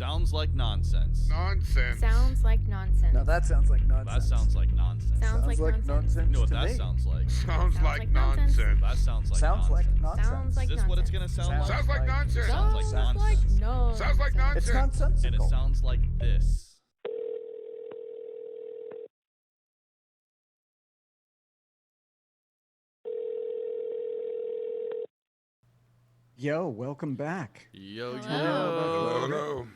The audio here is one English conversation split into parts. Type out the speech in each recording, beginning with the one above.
Sounds like nonsense. Nonsense. Sounds like nonsense. Now that sounds like nonsense. That sounds like nonsense. Sounds like nonsense. You know what to that me. sounds like? Sounds like nonsense. That sounds like Sounds like nonsense. nonsense. Sounds like Is this what it's going to sound like? Sounds like nonsense. Sounds like nonsense. No. Sounds like nonsense. It's nonsensical. And it sounds like this. Yo, welcome back. Yo, Hello. Hello, yo. hello.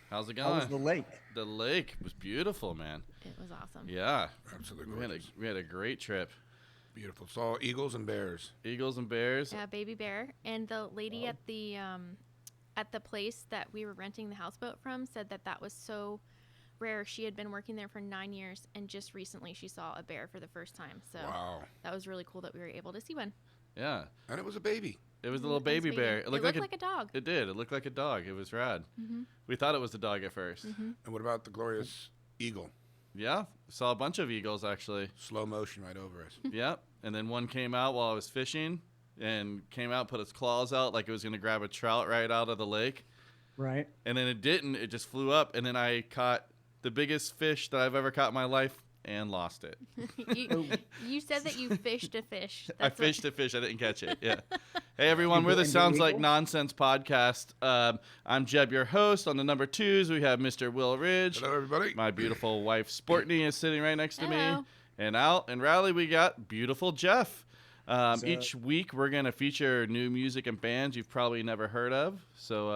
How's it How was going? the lake? The lake was beautiful, man. It was awesome. Yeah. Absolutely We had gorgeous. we had a great trip. Beautiful. Saw eagles and bears. Eagles and bears. Yeah, baby bear. And the lady at the place that we were renting the houseboat from said that that was so rare. She had been working there for 9 years, and just recently she saw a bear for the first time. So Wow. that was really cool that we were able to see one. Yeah. And it was a baby. It was a little baby bear. It looked like a dog. It did. It looked like a dog. It was rad. We thought it was a dog at first. And what about the glorious eagle? Yeah. Saw a bunch of eagles, actually. Slow motion right over us. Yep. And then one came out while I was fishing and came out, put its claws out like it was going to grab a trout right out of the lake. Right. And then it didn't. It just flew up. And then I caught the biggest fish that I've ever caught in my life and lost it. You said that you fished a fish. I That's what- fished a fish. I didn't catch it. Yeah. Hey, everyone. You We're go the into Sounds Like Eagle? Nonsense podcast. I'm Jeb, your host. On the number twos, we have Mr. Will Ridge. Hello, everybody. My beautiful wife, Sportney, is sitting right next to me. Hello. And out in Raleigh, we got beautiful Jeff. So- Each week, we're going to feature new music and bands you've probably never heard of. So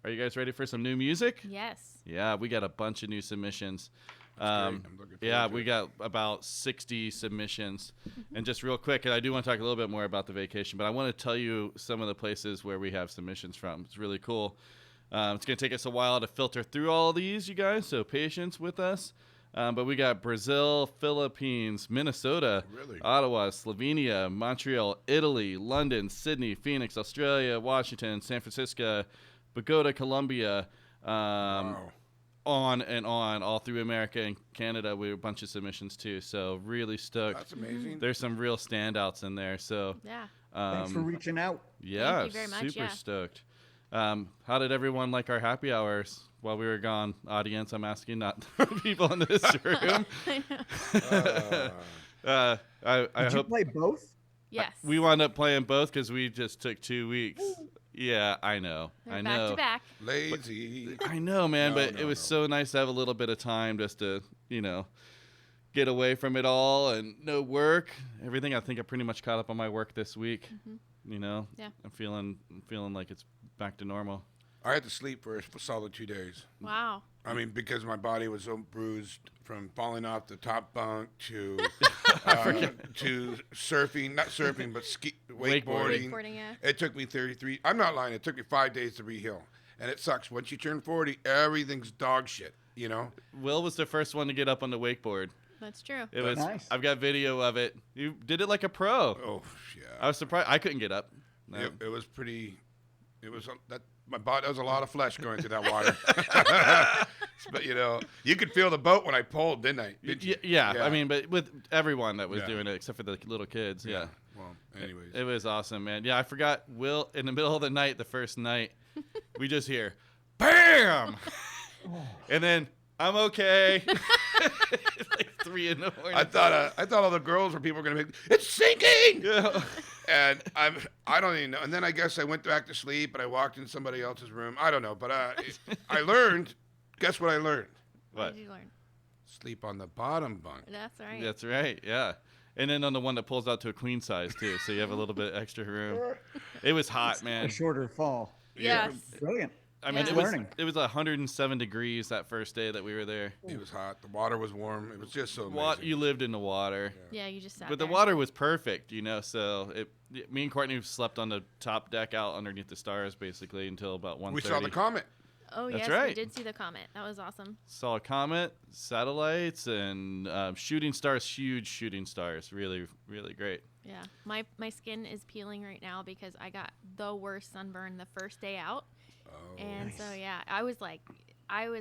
are you guys ready for some new music? Yes. Yeah, we got a bunch of new submissions. great. I'm looking forward Yeah, to we it. got about 60 submissions. And just real quick, and I do want to talk a little bit more about the vacation, but I want to tell you some of the places where we have submissions from. It's really cool. It's going to take us a while to filter through all these, you guys, so patience with us. But we got Brazil, Philippines, Minnesota, Really? Ottawa, Slovenia, Montreal, Italy, London, Sydney, Phoenix, Australia, Washington, San Francisco, Bogota, Colombia, Wow. on and on, all through America and Canada. We have a bunch of submissions too, so really stoked. That's amazing. There's some real standouts in there, so Yeah. Thanks for reaching out. yeah, you very much, super yeah. stoked. How did everyone like our happy hours while we were gone? Audience, I'm asking, not people in this room. I Did you hope play both? Yes. we wound up playing both because we just took 2 weeks. Yeah, I know. They're I back know. to back. Lazy. I know, man, No, but no, it was no. so nice to have a little bit of time just to, get away from it all and no work. Everything. I think I pretty much caught up on my work this week. Yeah. I'm feeling like it's back to normal. I had to sleep for a solid 2 days. Wow. I mean, because my body was so bruised from falling off the top bunk to surfing, not surfing, but wakeboarding. Wakeboarding, yeah. It took me 33. I'm not lying. It took me 5 days to re-heal. And it sucks. Once you turn 40, everything's dog shit, you know? Will was the first one to get up on the wakeboard. That's true. It was. Nice. I've got video of it. You did it like a pro. Oh, yeah. I was surprised. I couldn't get up. No. It was pretty. It was that my body. There was a lot of flesh going through that water. But you could feel the boat when I pulled, didn't I? Did you? Yeah. I mean, but with everyone that was Yeah. doing it, except for the little kids. Yeah. Well, anyways. It was awesome, man. Yeah, I forgot. Will, in the middle of the night, the first night, we just hear, BAM! And then, I'm okay. It's like 3 in the morning. I thought all the girls or people were gonna make it's sinking. Yeah. And I don't even know. And then I guess I went back to sleep and I walked in somebody else's room. I don't know, but I learned. Guess what I learned? What What? did you learn? Sleep on the bottom bunk. That's right. That's right, yeah. And then on the one that pulls out to a queen size, too, so you have a little bit extra room. It was hot, A man. shorter fall. Yes. Brilliant. I mean, Yeah. Learning. it was 107 degrees that first day that we were there. It was hot. The water was warm. It was just so amazing. You lived in the water. Yeah, you just sat But there. the water was perfect, so me and Courtney slept on the top deck out underneath the stars basically until about 1:30. We saw the comet. Oh, That's yes, right. we did see the comet. That was awesome. Saw a comet, satellites, and shooting stars, huge shooting stars. Really, really great. Yeah. My skin is peeling right now because I got the worst sunburn the first day out. Oh, And so, Nice. yeah, I was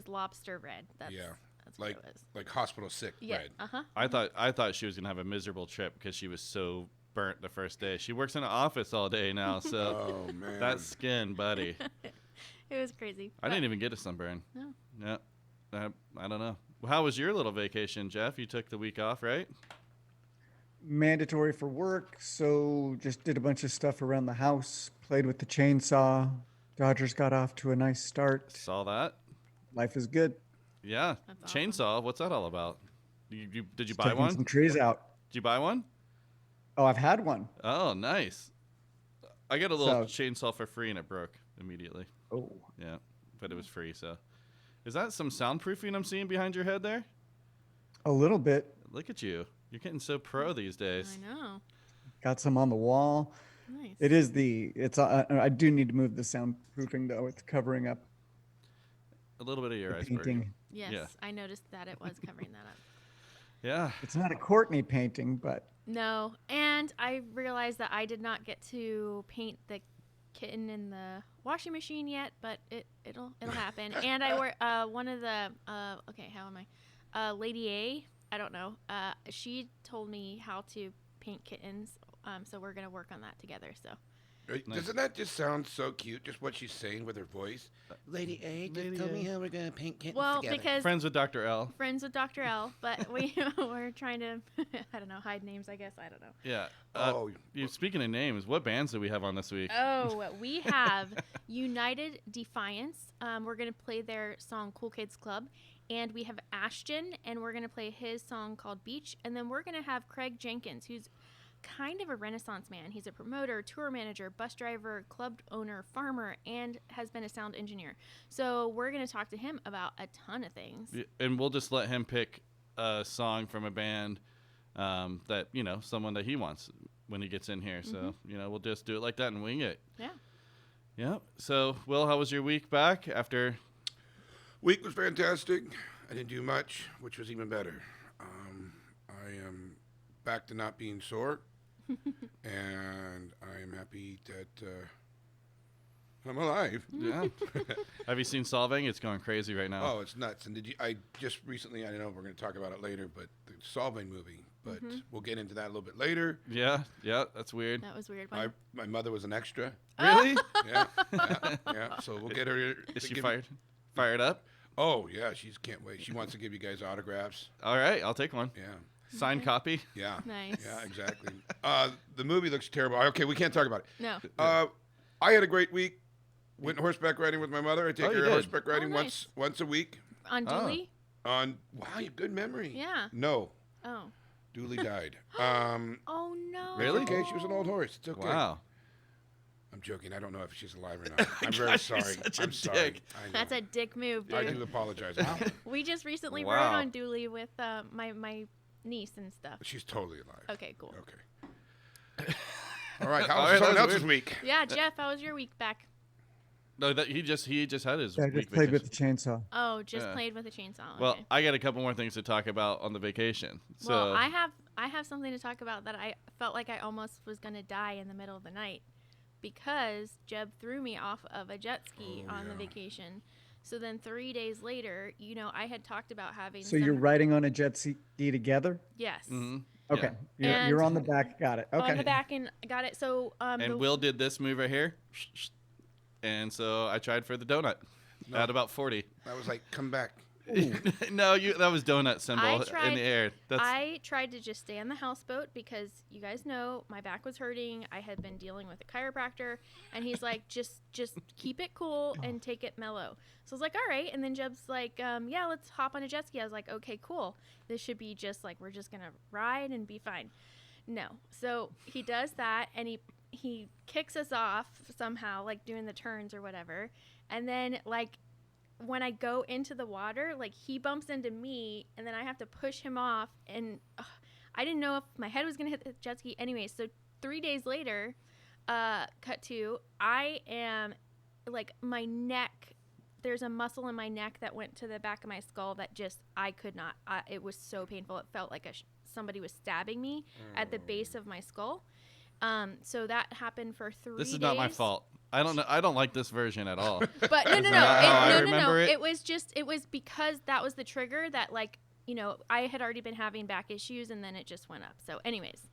lobster red. That's what like it was. like hospital sick. Yeah. Red. Uh-huh. I thought she was gonna have a miserable trip because she was so burnt the first day. She works in an office all day now, so Oh man. that skin, buddy. It was crazy. I didn't even get a sunburn. No. Yeah. I don't know. How was your little vacation, Jeff? You took the week off, right? Mandatory for work, so just did a bunch of stuff around the house, played with the chainsaw. Dodgers got off to a nice start. Saw that. Life is good. Yeah. That's awesome. Chainsaw. What's that all about? Did you Just buy taking one? some trees out. Did you buy one? Oh, I've had one. Oh, nice. I got a little So- chainsaw for free and it broke immediately. Oh, Yeah, but it was free. So, is that some soundproofing I'm seeing behind your head there? a little bit. Look at you. You're getting so pro these days. I know. Got some on the wall. Nice. It is I do need to move the soundproofing though. It's covering up A little bit of your the iceberg. painting. Yes, Yeah. I noticed that it was covering that up. Yeah. It's not a Courtney painting, but No, and I realized that I did not get to paint the kitten in the washing machine yet, but it'll happen. And I wore one of the okay, how am I? Lady A, I don't know. She told me how to paint kittens. So we're gonna work on that together. So Right? Nice. Doesn't that just sound so cute? Just what she's saying with her voice. Lady A, just Lady tell A. me how we're gonna paint kittens well, together. because Friends with Dr. L. friends with Dr. L, but we're trying to I don't know, hide names. I guess I don't know. Yeah. Oh, Speaking of names, what bands do we have on this week? Oh, we have United Defiance. We're going to play their song Cool Kids Club. And we have AHSTYN, and we're going to play his song called Beach. And then we're going to have Craig Jenkins, who's kind of a renaissance man. He's a promoter, tour manager, bus driver, club owner, farmer, and has been a sound engineer. So we're going to talk to him about a ton of things. Yeah, and we'll just let him pick a song from a band that, someone that he wants when he gets in here. So, we'll just do it like that and wing it. Yeah. Yeah. So, Will, how was your week back after? week was fantastic. I didn't do much, which was even better. I am back to not being sore, and I am happy that I'm alive. Yeah. Have you seen Solving? It's going crazy right now. Oh, it's nuts. And I just recently, I know we're going to talk about it later, but the Solving movie, but we'll get into that a little bit later. Yeah. That's weird. That was weird. My mother was an extra. Really? Yeah. So we'll get her. Is she give- fired up? Oh, yeah. She can't wait. She wants to give you guys autographs. All right. I'll take one. Yeah. Signed copy. Yeah. Nice. Yeah, exactly. The movie looks terrible. Okay, we can't talk about it. No. I had a great week. Went horseback riding with my mother. I take Oh, you her did? horseback riding Oh, nice. once a week. On Dooley? Wow, you have good memory. Yeah. No, Oh. Dooley died. Oh, no. Really? Okay, she was an old horse. It's okay. Wow. I'm joking. I don't know if she's alive or not. I'm very sorry. such a I'm sorry. dick. I know. That's a dick move, I dude. do apologize. We just recently Wow. rode on Dooley with my niece and stuff. She's totally alive. Okay, cool. Okay. All right. How All was right, someone that was else's week? Yeah, Jeff, how was your week back? No, that he just had his I week just played vacation. with the chainsaw. Oh, just Yeah. played with a chainsaw. Well, Okay. I got a couple more things to talk about on the vacation. So Well, I have something to talk about that I felt like I almost was gonna die in the middle of the night because Jeb threw me off of a jet ski on the vacation. So then 3 days later, I had talked about having. So you're riding on a jet ski together? Yes. Mhm. Okay. Yeah. You're And- on the back. Got it. Okay. On the back and got it. So And Will did this move right here. And so I tried for the donut at about 40. I was like, come back. No, that was donut symbol in tried- the air. I tried to just stay on the houseboat because you guys know my back was hurting. I had been dealing with a chiropractor, and he's like, just keep it cool and take it mellow. So I was like, all right. And then Jeb's like, yeah, let's hop on a jet ski. I was like, okay, cool. This should be just like we're just gonna ride and be fine. No. So he does that, and he kicks us off somehow, like doing the turns or whatever, and then like. When I go into the water, like he bumps into me and then I have to push him off and I didn't know if my head was going to hit the jet ski. Anyway, so 3 days later, cut to, I am like my neck, there's a muscle in my neck that went to the back of my skull that just, I could not, it was so painful. It felt like somebody was stabbing me at the base of my skull. So that happened for 3 days. This is not my fault. I don't know. I don't like this version at all. But no. not how I remember it. It was because that was the trigger that I had already been having back issues and then it just went up. So anyways,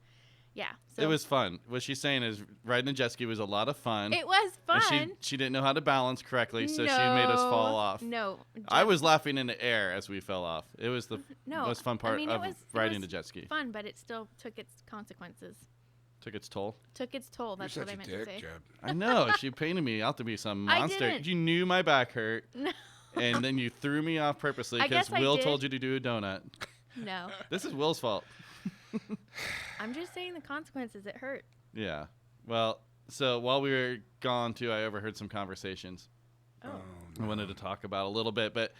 Yeah. So It was fun. What she's saying is riding a jet ski was a lot of fun. It was fun. And she didn't know how to balance correctly, so she made us fall off. No. I was laughing in the air as we fell off. It was the most fun part it of was riding the jet ski. Fun, but it still took its consequences. Took its toll. Took its toll. That's You're what I such meant a to dick, say. Jeb. I know. She painted me out to be some I monster. didn't. You knew my back hurt, No. and then you threw me off purposely I because guess I Will did. told you to do a donut. No. This is Will's fault. I'm just saying the consequences. It hurt. Yeah. Well, so while we were gone, too, I overheard some conversations Oh. I wanted to talk about a little bit. But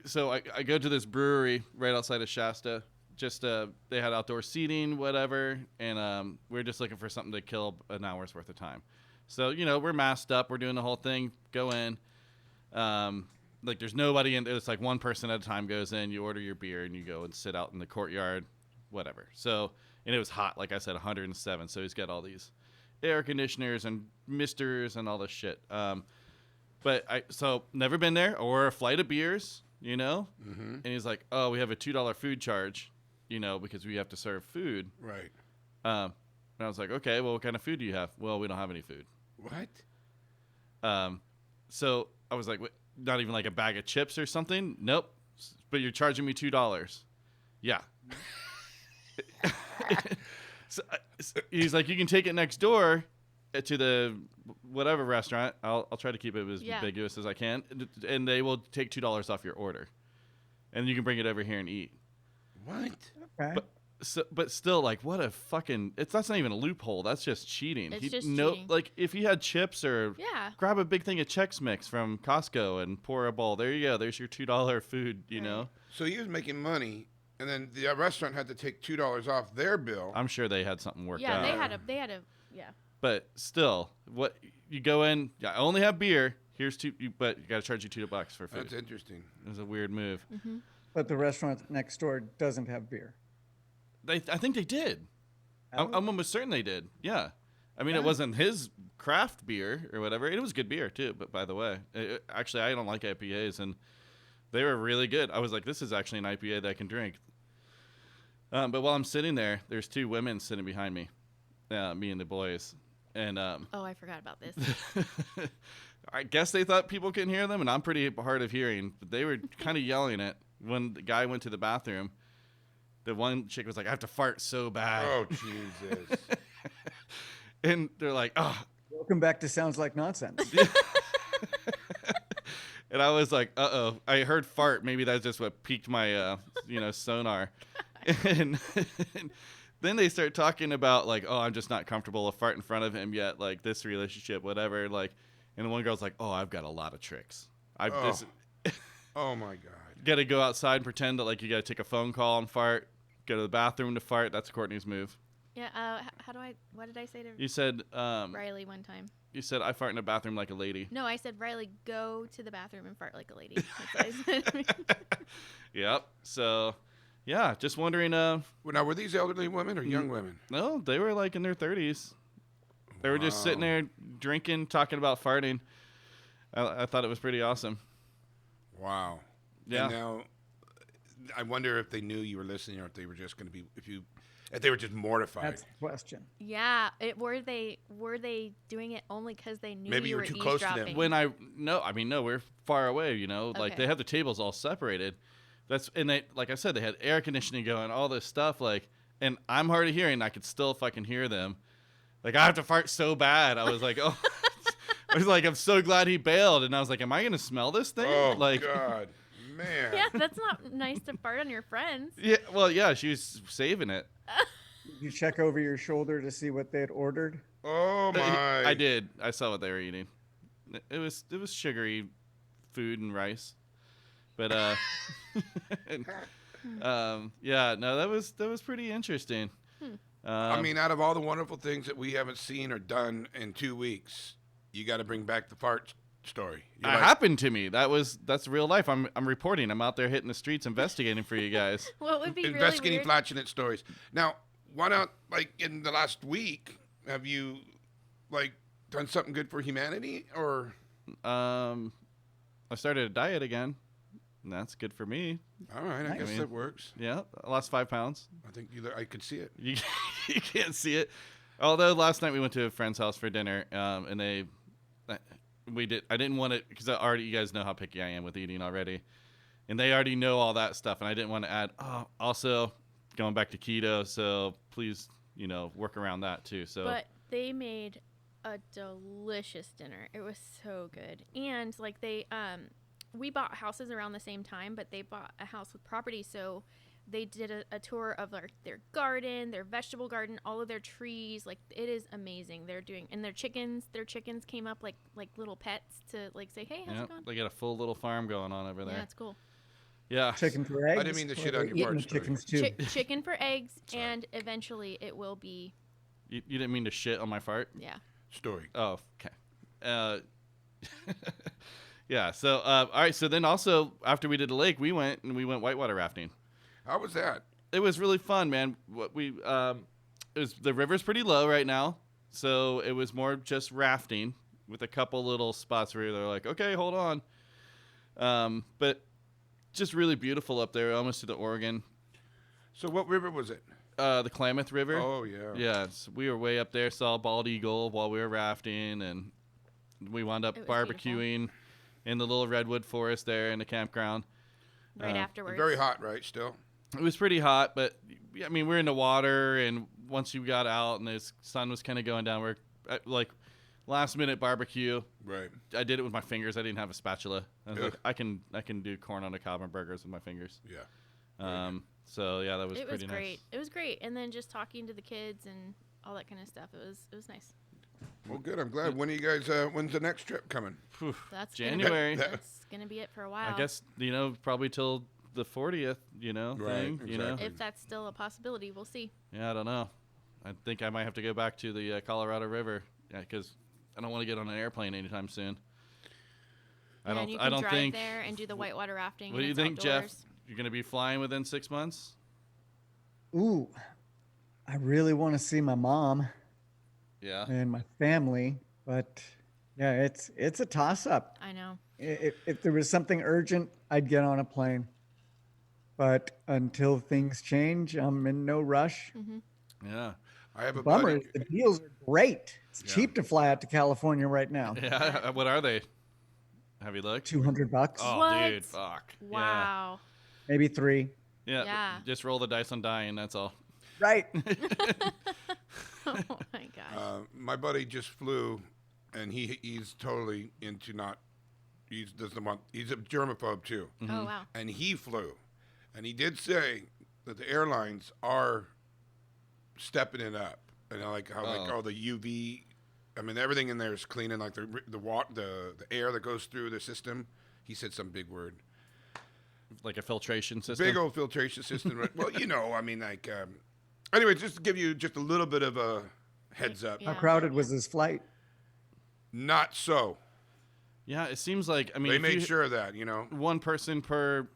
so I go to this brewery right outside of Shasta. Just they had outdoor seating, whatever, and we were just looking for something to kill an hour's worth of time. So, we're masked up. We're doing the whole thing. Go in. Like, there's nobody in. It's like one person at a time goes in. You order your beer, and you go and sit out in the courtyard, whatever. So, and it was hot. Like I said, 107. So he's got all these air conditioners and misters and all this shit. But so never been there, or a flight of beers, Mm-hmm. And he's like, oh, we have a $2 food charge, because we have to serve food. Right. And I was like, okay, well, what kind of food do you have? Well, we don't have any food. What? So I was like, not even like a bag of chips or something? Nope. But you're charging me $2. Yeah. So he's like, you can take it next door to the whatever restaurant. I'll try to keep it as ambiguous as I can. And they will take $2 off your order. And you can bring it over here and eat. What? Okay. But still, like, what a fucking... that's not even a loophole. That's just cheating. It's just cheating. Like, if he had chips or... Yeah. Grab a big thing of Chex Mix from Costco and pour a bowl. There you go. There's your $2 food, Right. So he was making money, and then the restaurant had to take $2 off their bill. I'm sure they had something worked Yeah, out. they had a yeah. But still, what you go in, I only have beer. Here's but you got to charge you $2 for food. That's interesting. It was a weird move. Mm-hmm. But the restaurant next door doesn't have beer. I think they did. Oh. I'm almost certain they did. Yeah. I mean, Yeah. it wasn't his craft beer or whatever. It was good beer, too. But by the way, actually, I don't like IPAs, and they were really good. I was like, this is actually an IPA that I can drink. But while I'm sitting there, there's two women sitting behind me, me and the boys. And Oh, I forgot about this. I guess they thought people couldn't hear them, and I'm pretty hard of hearing. But they were kind of yelling it when the guy went to the bathroom. The one chick was like, I have to fart so bad. Oh, Jesus. And they're like, oh. Welcome back to Sounds Like Nonsense. And I was like, uh-oh. I heard fart. Maybe that's just what piqued my, sonar. And then they start talking about, like, oh, I'm just not comfortable to fart in front of him yet. Like, this relationship, whatever. Like, and one girl's like, oh, I've got a lot of tricks. Oh, my God. Got to go outside and pretend that, like, you got to take a phone call and fart. Go to the bathroom to fart. That's Courtney's move. Yeah. What did I say to You said, Riley one time? you said, I fart in a bathroom like a lady. No, I said, Riley, go to the bathroom and fart like a lady. That's what I said. Yep. So, yeah, just wondering. Well, now, were these elderly women or young women? No, they were like in their 30s. They were just sitting there drinking, talking about farting. I thought it was pretty awesome. Wow. Yeah. And now, I wonder if they knew you were listening, or if they were just going to be, if they were just mortified. That's the question. Yeah. Were they doing it only because they knew Maybe you you were were too close to them. eavesdropping? No, we're far away. Like Okay. they have the tables all separated. And they, like I said, they had air conditioning going, all this stuff. Like, and I'm hard of hearing. I could still fucking hear them. Like, I have to fart so bad. I was like, oh. I was like, I'm so glad he bailed. And I was like, am I going to smell this thing? Oh, like, God. Man. Yeah, that's not nice to fart on your friends. Yeah, well, yeah, she was saving it. You check over your shoulder to see what they had ordered. Oh, my. I did. I saw what they were eating. It was sugary food and rice. But yeah, no, that was pretty interesting. I mean, out of all the wonderful things that we haven't seen or done in 2 weeks, you got to bring back the fart story. It happened to me. That's real life. I'm reporting. I'm out there hitting the streets investigating for you guys. What would be investigating really weird? flatulent stories. Now, why not, like, in the last week, have you, like, done something good for humanity, or? I started a diet again. And that's good for me. All right, I guess Nice. that works. Yeah, I lost 5 pounds. I think I could see it. You, you can't see it. Although last night we went to a friend's house for dinner, and I didn't want it because you guys know how picky I am with eating already, and they already know all that stuff, and I didn't want to add. Oh, also going back to keto, so please, work around that too. So, But they made a delicious dinner. It was so good. And like we bought houses around the same time, but they bought a house with property, so they did a tour of their garden, their vegetable garden, all of their trees. Like, it is amazing. Their chickens came up like little pets to like say, hey, how's it going? they got a full little farm going on over there. Yeah, it's cool. Yeah. Chicken for eggs. I didn't mean to shit Or on your eating parts, the chickens too. Chicken for eggs, Sorry. and eventually it will be, You didn't mean to shit on my fart? yeah. Story. Oh, okay. Yeah. So, all right. So then also after we did the lake, we went whitewater rafting. How was that? It was really fun, man. The river's pretty low right now, so it was more just rafting with a couple little spots where they're like, okay, hold on. But just really beautiful up there, almost to the Oregon. So what river was it? The Klamath River. Oh, yeah. Yeah, we were way up there, saw a bald eagle while we were rafting, and we wound up It was barbecuing in the little redwood forest there in the campground. Right afterwards. Very hot, right, still? It was pretty hot, but I mean, we're in the water, and once you got out and the sun was kind of going down, we're like last minute barbecue. Right. I did it with my fingers. I didn't have a spatula. I was Ugh. like, I can do corn on the cob and burgers with my fingers. Yeah. So yeah, that was It pretty was nice. great. It was great. And then just talking to the kids and all that kind of stuff. It was nice. Well, good. I'm glad. When are you guys? When's the next trip coming? Phew. That's January. That's gonna be it for a while. I guess probably till the 40th. Right, Thing. exactly. if that's still a possibility, we'll see. Yeah, I don't know. I think I might have to go back to the Colorado River because I don't want to get on an airplane anytime soon. Yeah, and you can I don't drive think. there and do the whitewater rafting. What do and you it's think, Jeff? outdoors. You're gonna be flying within 6 months? Ooh, I really want to see my mom Yeah. and my family, but yeah, it's a toss up. I know. If there was something urgent, I'd get on a plane. But until things change, I'm in no rush. Yeah. I have a Bummer buddy. is the deals are great. It's Yeah. cheap to fly out to California right now. Yeah. What are they? Have you looked? $200, Oh, What? dude, fuck. Wow. maybe 3. Yeah. Yeah. Just roll the dice on dying. That's all. Right. Oh my gosh. My buddy just flew, and he's totally into not. He's a germaphobe too, Oh wow. and he flew, and he did say that the airlines are stepping it up, and I like how the UV. I mean, everything in there is clean, and like the air that goes through the system. He said some big word. Like a filtration system. Big old filtration system. Right? Well, I mean, like. Anyway, just to give you just a little bit of a heads up. How Yeah. crowded was this flight? Not so. Yeah. It seems like They if made you- sure of that, one person per,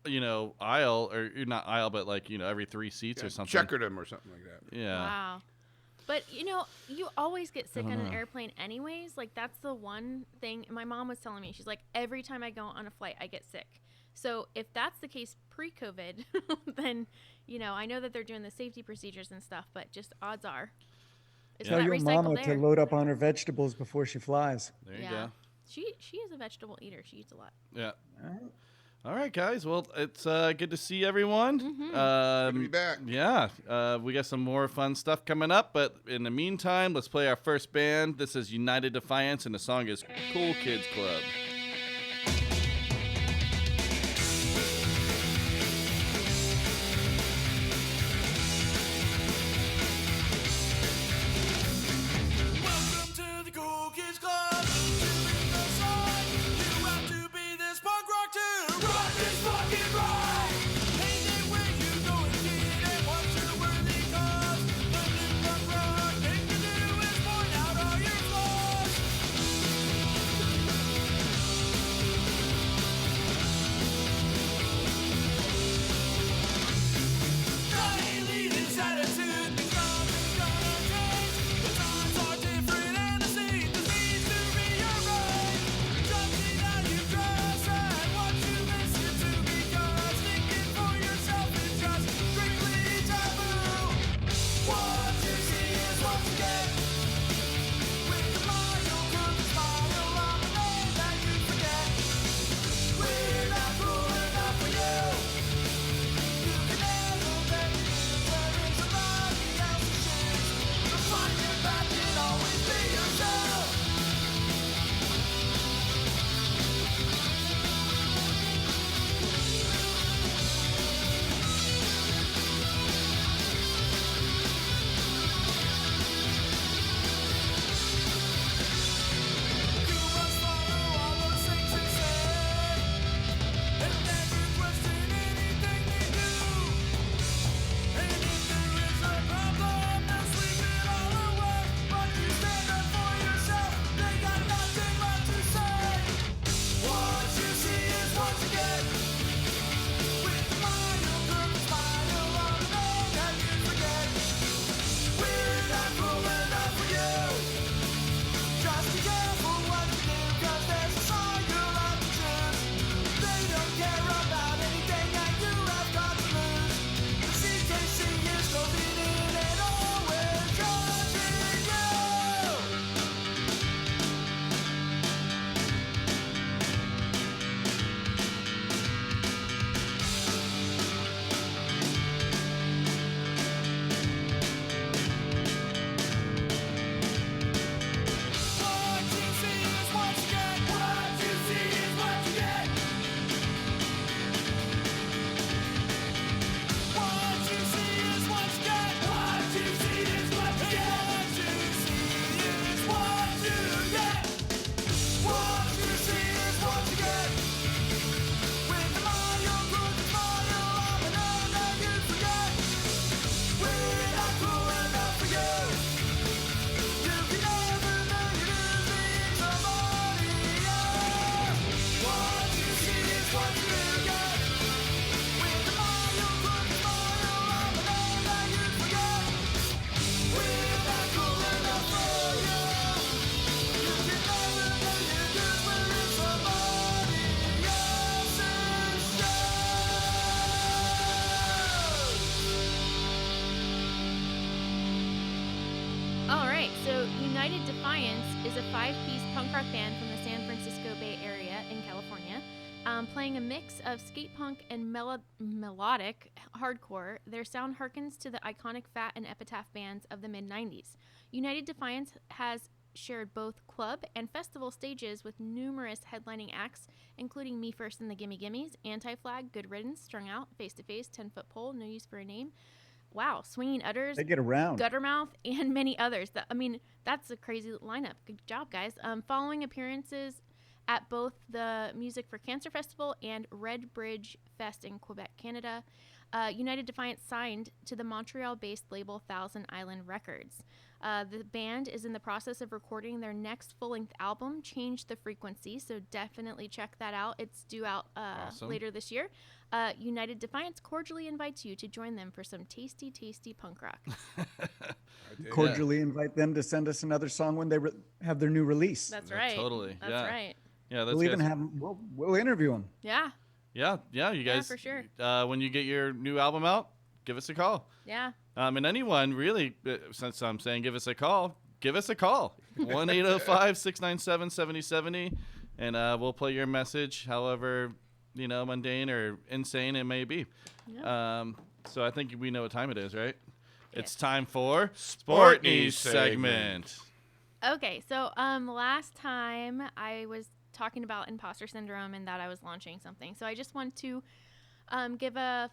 aisle or not aisle, but like every 3 seats or something. checkered them or something like that. Yeah. Wow. But you always get sick on an airplane anyways. Like, that's the one thing my mom was telling me. She's like, every time I go on a flight, I get sick. So if that's the case pre-COVID, then, I know that they're doing the safety procedures and stuff, but just odds are. It's Tell that your mama recycled to air. load up on her vegetables before she flies. There you Yeah. go. She is a vegetable eater. She eats a lot. Yeah. All right, guys. Well, it's good to see everyone. Mm-hmm. Good to be back. Yeah, we got some more fun stuff coming up, but in the meantime, let's play our first band. This is United Defiance, and the song is Cool Kids Club. Welcome to the Cool Kids Club. Doing the song. You have to be this punk rock to rock this fucking ride. Hey there, where you going, kid? And what's your worthy cause? The new punk rock thing to do is point out all your flaws. So United Defiance is a 5-piece punk rock band from the San Francisco Bay Area in California, playing a mix of skate punk and melodic hardcore. Their sound harkens to the iconic Fat and Epitaph bands of the mid-90s. United Defiance has shared both club and festival stages with numerous headlining acts, including Me First and the Gimme Gimmes, Anti-Flag, Good Riddance, Strung Out, Face to Face, 10-Foot Pole, No Use for a Name. Wow, Swinging Utters, They get around. Guttermouth, and many others. That's a crazy lineup. Good job, guys. Following appearances at both the Music for Cancer Festival and Red Bridge Fest in Quebec, Canada, United Defiance signed to the Montreal-based label Thousand Island Records. The band is in the process of recording their next full-length album, Change the Frequency, so definitely check that out. It's due out Awesome. later this year. United Defiance cordially invites you to join them for some tasty, tasty punk rock. Cordially invite them to send us another song when they have their new release. That's Yeah, right. totally. That's Yeah. right. Yeah, that's We'll even good. have we'll interview them. Yeah. Yeah, you guys. for sure. When you get your new album out, give us a call. Yeah. And anyone really, since I'm saying give us a call, 1-805-697-7070, and we'll play your message, however mundane or insane it may be. Yeah. So I think we know what time it is, right? It's Yes. time for Sport Sport News News segment. Okay, so last time I was talking about imposter syndrome and that I was launching something. So I just want to give an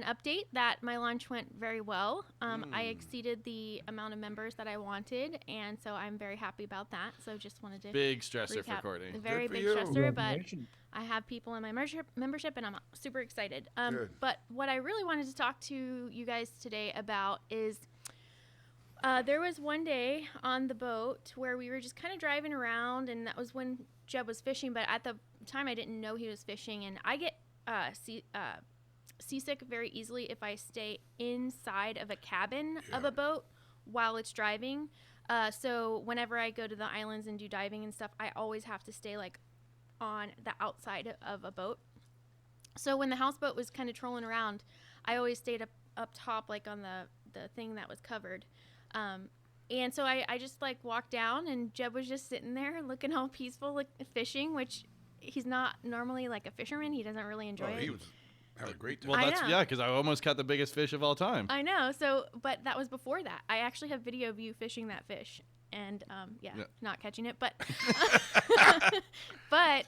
update that my launch went very well. I exceeded the amount of members that I wanted, and so I'm very happy about that. So just wanted to Big stressor for recap. Courtney. A very for big you. stressor, but Congratulations. I have people in my membership, and I'm super excited. Good. But what I really wanted to talk to you guys today about is there was one day on the boat where we were just kind of driving around, and that was when Jeb was fishing. But at the time, I didn't know he was fishing, and I get seasick very easily if I stay inside of a cabin of a boat while it's driving. So whenever I go to the islands and do diving and stuff, I always have to stay like on the outside of a boat. So when the houseboat was kind of trolling around, I always stayed up top, like on the thing that was covered. And so I just like walked down, and Jeb was just sitting there looking all peaceful, like fishing, which he's not normally like a fisherman. He doesn't really enjoy it. He was having a great time. Well, I that's know. because I almost caught the biggest fish of all time. I know. So, but that was before that. I actually have video of you fishing that fish, and Yeah. not catching it. But, but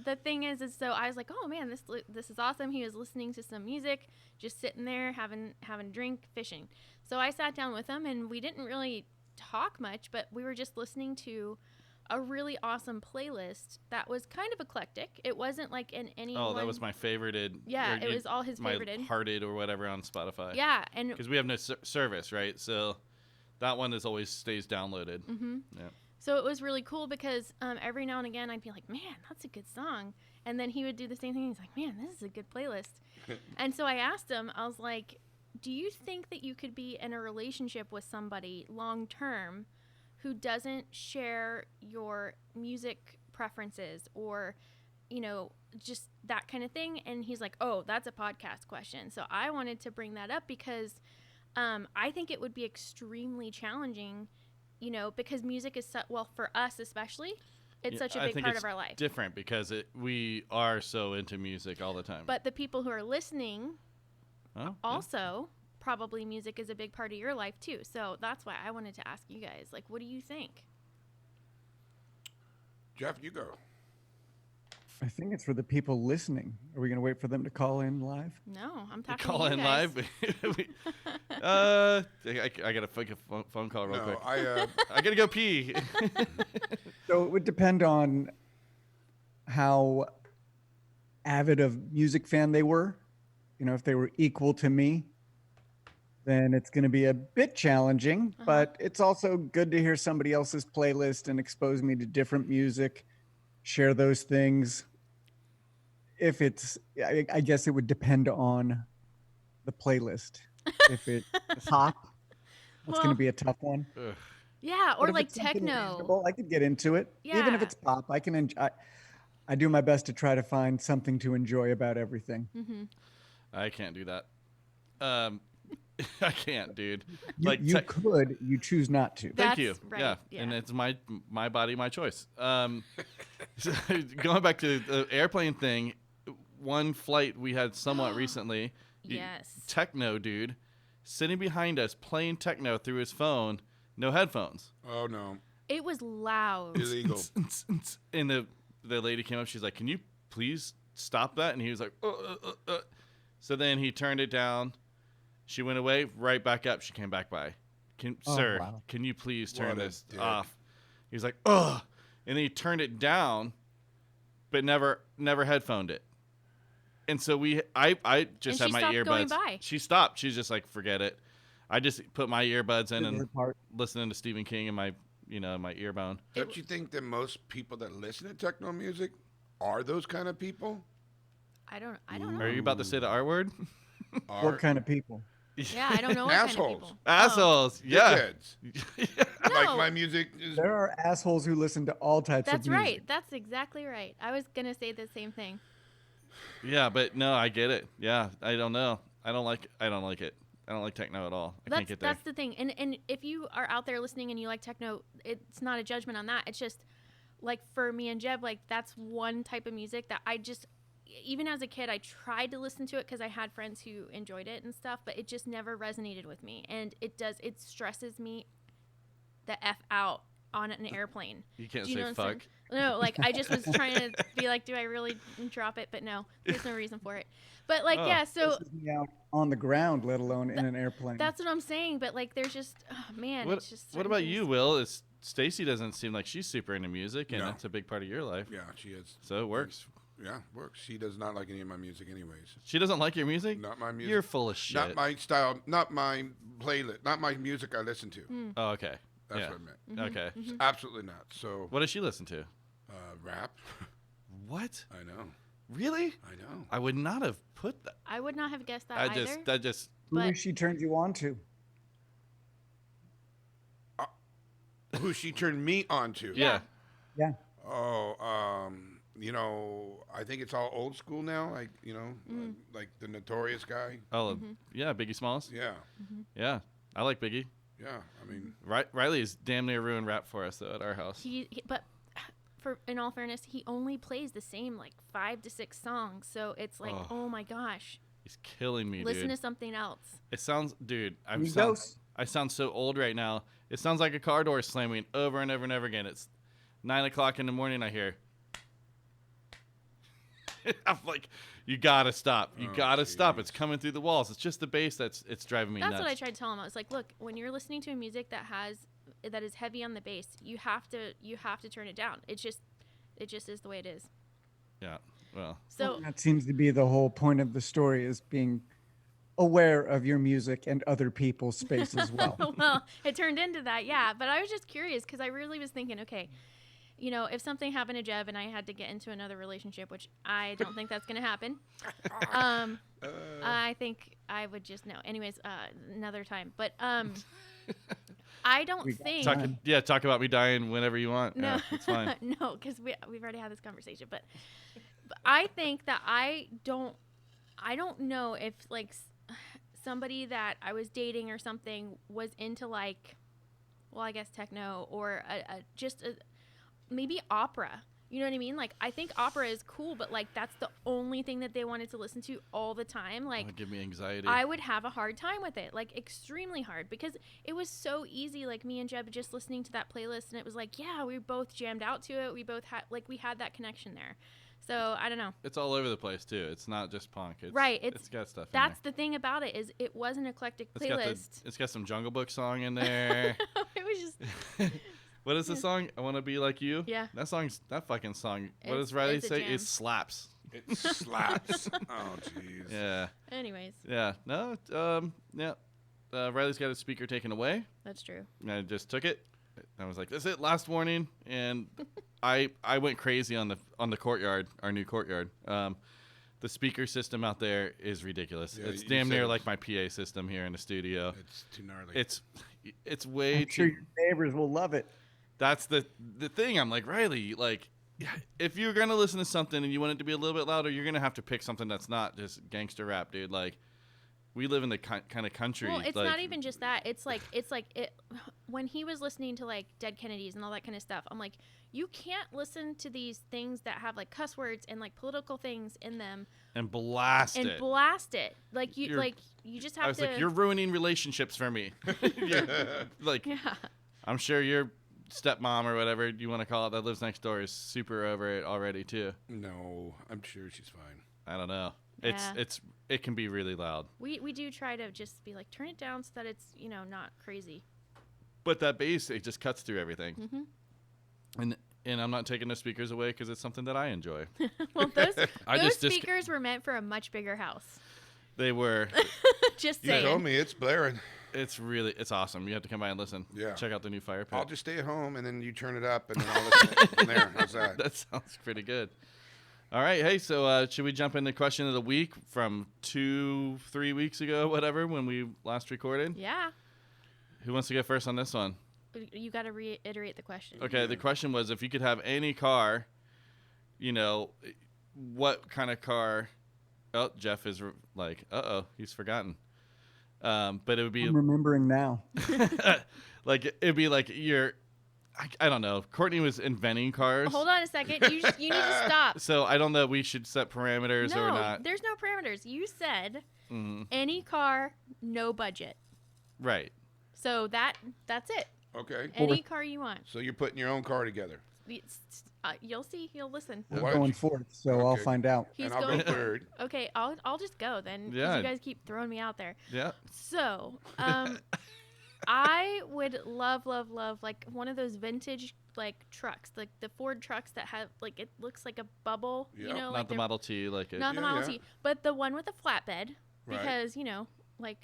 the thing is so I was like, oh man, this is awesome. He was listening to some music, just sitting there having a drink, fishing. So I sat down with him, and we didn't really talk much, but we were just listening to a really awesome playlist that was kind of eclectic. It wasn't like in any Oh, that one- was my favorited. Yeah, or it was all his my favorited. Hearted or whatever on Spotify. Yeah, and Because we have no service, right? So that one is always stays downloaded. Yeah. so it was really cool because every now and again I'd be like, man, that's a good song. And then he would do the same thing. He's like, man, this is a good playlist. And so I asked him, I was like, do you think that you could be in a relationship with somebody long term who doesn't share your music preferences or, just that kind of thing? And he's like, oh, that's a podcast question. So I wanted to bring that up because I think it would be extremely challenging, because music is for us especially, it's Yeah, such a I big think part it's of our life. different because we are so into music all the time. But the people who are listening Oh, yeah. also probably music is a big part of your life too. So that's why I wanted to ask you guys, like, what do you think? Jeff, you go. I think it's for the people listening. Are we going to wait for them to call in live? No, I'm You talking call to you in guys. live. I got to make a phone call real No, quick. I I got to go pee. So it would depend on how avid of music fan they were. If they were equal to me, then it's going to be a bit challenging, but it's also good to hear somebody else's playlist and expose me to different music, share those things. If I guess it would depend on the playlist. If it's pop, it's going Well- to be a tough one. Ugh. Yeah, But or if like it's something techno. reasonable, I could get into it. Even if Yeah. it's pop, I can enjoy. I do my best to try to find something to enjoy about everything. Mm-hmm. I can't do that. I can't, dude. You could, you choose not to. Thank That's you. right, Yeah. And yeah. it's my body, my choice. So going back to the airplane thing, one flight we had somewhat recently. Yes. TechNO dude sitting behind us playing techno through his phone, no headphones. Oh no, It was loud. illegal. And the lady came up. She's like, "Can you please stop that?" And he was like, So then he turned it down. She went away, right back up. She came back by. Sir, wow. can you please turn What a this dick. off? He was like, ugh. And then he turned it down, but never headphoned it. And so I just And had she my stopped going earbuds. by. She stopped. She's just like, forget it. I just put my earbuds in Did her and part. listening to Stephen King in my my earbone. Don't you think that most people that listen to techno music are those kind of people? I don't know. Are you about to say the R word? Are What kind of people? Yeah, I don't know what kind of Assholes. people. Assholes. Yeah. dickheads? No. Like my music is. There are assholes who listen to all types That's of music. right. That's exactly right. I was gonna say the same thing. Yeah, but no, I get it. Yeah, I don't know. I don't like it. I don't like techno at all. I can't get there. That's the thing. And if you are out there listening and you like techno, it's not a judgment on that. It's just like for me and Jeb, like that's one type of music that I just, even as a kid, I tried to listen to it because I had friends who enjoyed it and stuff, but it just never resonated with me. And it stresses me the F out on an airplane. You can't Do you say know what I'm saying? fuck. No, like I just was trying to be like, do I really drop it? But no, there's no reason for it. But like, Oh. yeah, so This is me out on the ground, let alone in an airplane. that's what I'm saying. But like, there's just, oh, man, What, it's just. what certain about things. you, Will? Is Stacy doesn't seem like she's super into music, and No. that's a big part of your life. Yeah, she is. So it works. Yeah, works. She does not like any of my music, anyways. She doesn't like your music? Not my music. You're full of shit. Not my style. Not my playlist. Not my music I listen to. Oh, okay. That's yeah. what I meant. Okay. Absolutely not. So, What does she listen to? rap. What? I know. Really? I know. I would not have put that. I would not have guessed that either. That just. Who but- has she turned you on to? Who she turned me on to. Yeah. Yeah. Oh, I think it's all old school now. Like, like the Notorious guy. Oh, yeah. Biggie Smalls. Yeah. Yeah. I like Biggie. Yeah. I mean, Riley's damn near ruined rap for us though at our house. But in all fairness, he only plays the same like 5 to 6 songs. So it's like, Oh. oh my gosh, He's killing me, listen dude. to something else. It sounds, dude. Migos. I sound so old right now. It sounds like a car door slamming over and over and over again. It's 9 o'clock in the morning. I hear. I'm like, you gotta stop. You gotta stop. jeez. It's coming through the walls. It's just the bass it's driving me That's nuts. what I tried to tell him. I was like, look, when you're listening to a music that is heavy on the bass, you have to turn it down. It just is the way it is. Yeah. Well. So That seems to be the whole point of the story, is being aware of your music and other people's space as well. well, it turned into that, yeah. But I was just curious because I really was thinking, okay, if something happened to Jeb and I had to get into another relationship, which I don't think that's going to happen, I think I would just know. Anyways, another time. But I don't We got think. Talk about me dying whenever you want. No, Yeah, it's fine. no, because we've already had this conversation. But I think that I don't know if like somebody that I was dating or something was into like, well, I guess techno or maybe opera. You know what I mean? Like, I think opera is cool, but like that's the only thing that they wanted to listen to all the time. Like, Oh, give me anxiety. I would have a hard time with it, like extremely hard, because it was so easy. Like me and Jeb just listening to that playlist, and it was like, yeah, we both jammed out to it. We both we had that connection there. So I don't know. It's all over the place too. It's not just punk. It's, Right, It's got stuff. That's in the thing about it, is it was an eclectic there. playlist. It's got some Jungle Book song in there. It was just What is the song? I want to be like you. Yeah. That fucking song. What It's- does Riley it's a say? jam. It slaps. it slaps. Oh, jeez. Yeah. anyways. Yeah. No. Yeah. Riley's got his speaker taken away. That's true. And I just took it. I was like, "That's it. Last warning." And I went crazy on the courtyard, our new courtyard. The speaker system out there is ridiculous. Yeah, It's you damn said near it like my PA system here in the studio. It's too gnarly. It's way I'm sure too. your neighbors will love it. That's the thing. I'm like, Riley, like, if you're gonna listen to something and you want it to be a little bit louder, you're gonna have to pick something that's not just gangster rap, dude. Like, we live in the kind of country. Well, it's like, not even just that. It's like it. When he was listening to like Dead Kennedys and all that kind of stuff, I'm like, you can't listen to these things that have like cuss words and like political things in them and blast and it. blast it. Like you just have I was to. like, you're ruining relationships for me. Like, yeah. I'm sure your stepmom or whatever you want to call it that lives next door is super over it already too. No, I'm sure she's fine. Uh, I don't know. Yeah. It can be really loud. We do try to just be like, turn it down so that it's not crazy. But that bass, it just cuts through everything. Mm-hmm. And I'm not taking the speakers away because it's something that I enjoy. Well, those I those just speakers were meant for a much bigger house. They were. Just You saying. told me it's blaring. It's awesome. You have to come by and listen. Yeah. Check out the new fire pit. I'll just stay at home and then you turn it up and then I'll listen from there. How's that? That sounds pretty good. All right. Hey, so should we jump into question of the week from 2-3 weeks ago, whatever, when we last recorded? Yeah. Who wants to go first on this one? You got to reiterate the question. Okay. The question was, if you could have any car, what kind of car? Oh, Jeff is like, he's forgotten. But it would be I'm remembering now. like it'd be like I don't know. Courtney was inventing cars. Hold on a second. You need to stop. So I don't know if we should set parameters No, or not. there's no parameters. You said Mhm. any car, no budget. Right. So that's it. Okay. Any car you want. So you're putting your own car together. You'll see. You'll listen. Well, I'm why don't going you- fourth, so I'll Okay. find out. He's and I'll going. go third. Okay, I'll just go then. 'Cause Yeah. You guys keep throwing me out there. Yeah. So, I would love like one of those vintage like trucks, like the Ford trucks that have like it looks like a bubble. Yeah. You know, Not like the they're- Model T, like it. Not the Yeah, Model yeah. T, but the one with the flatbed Right. because like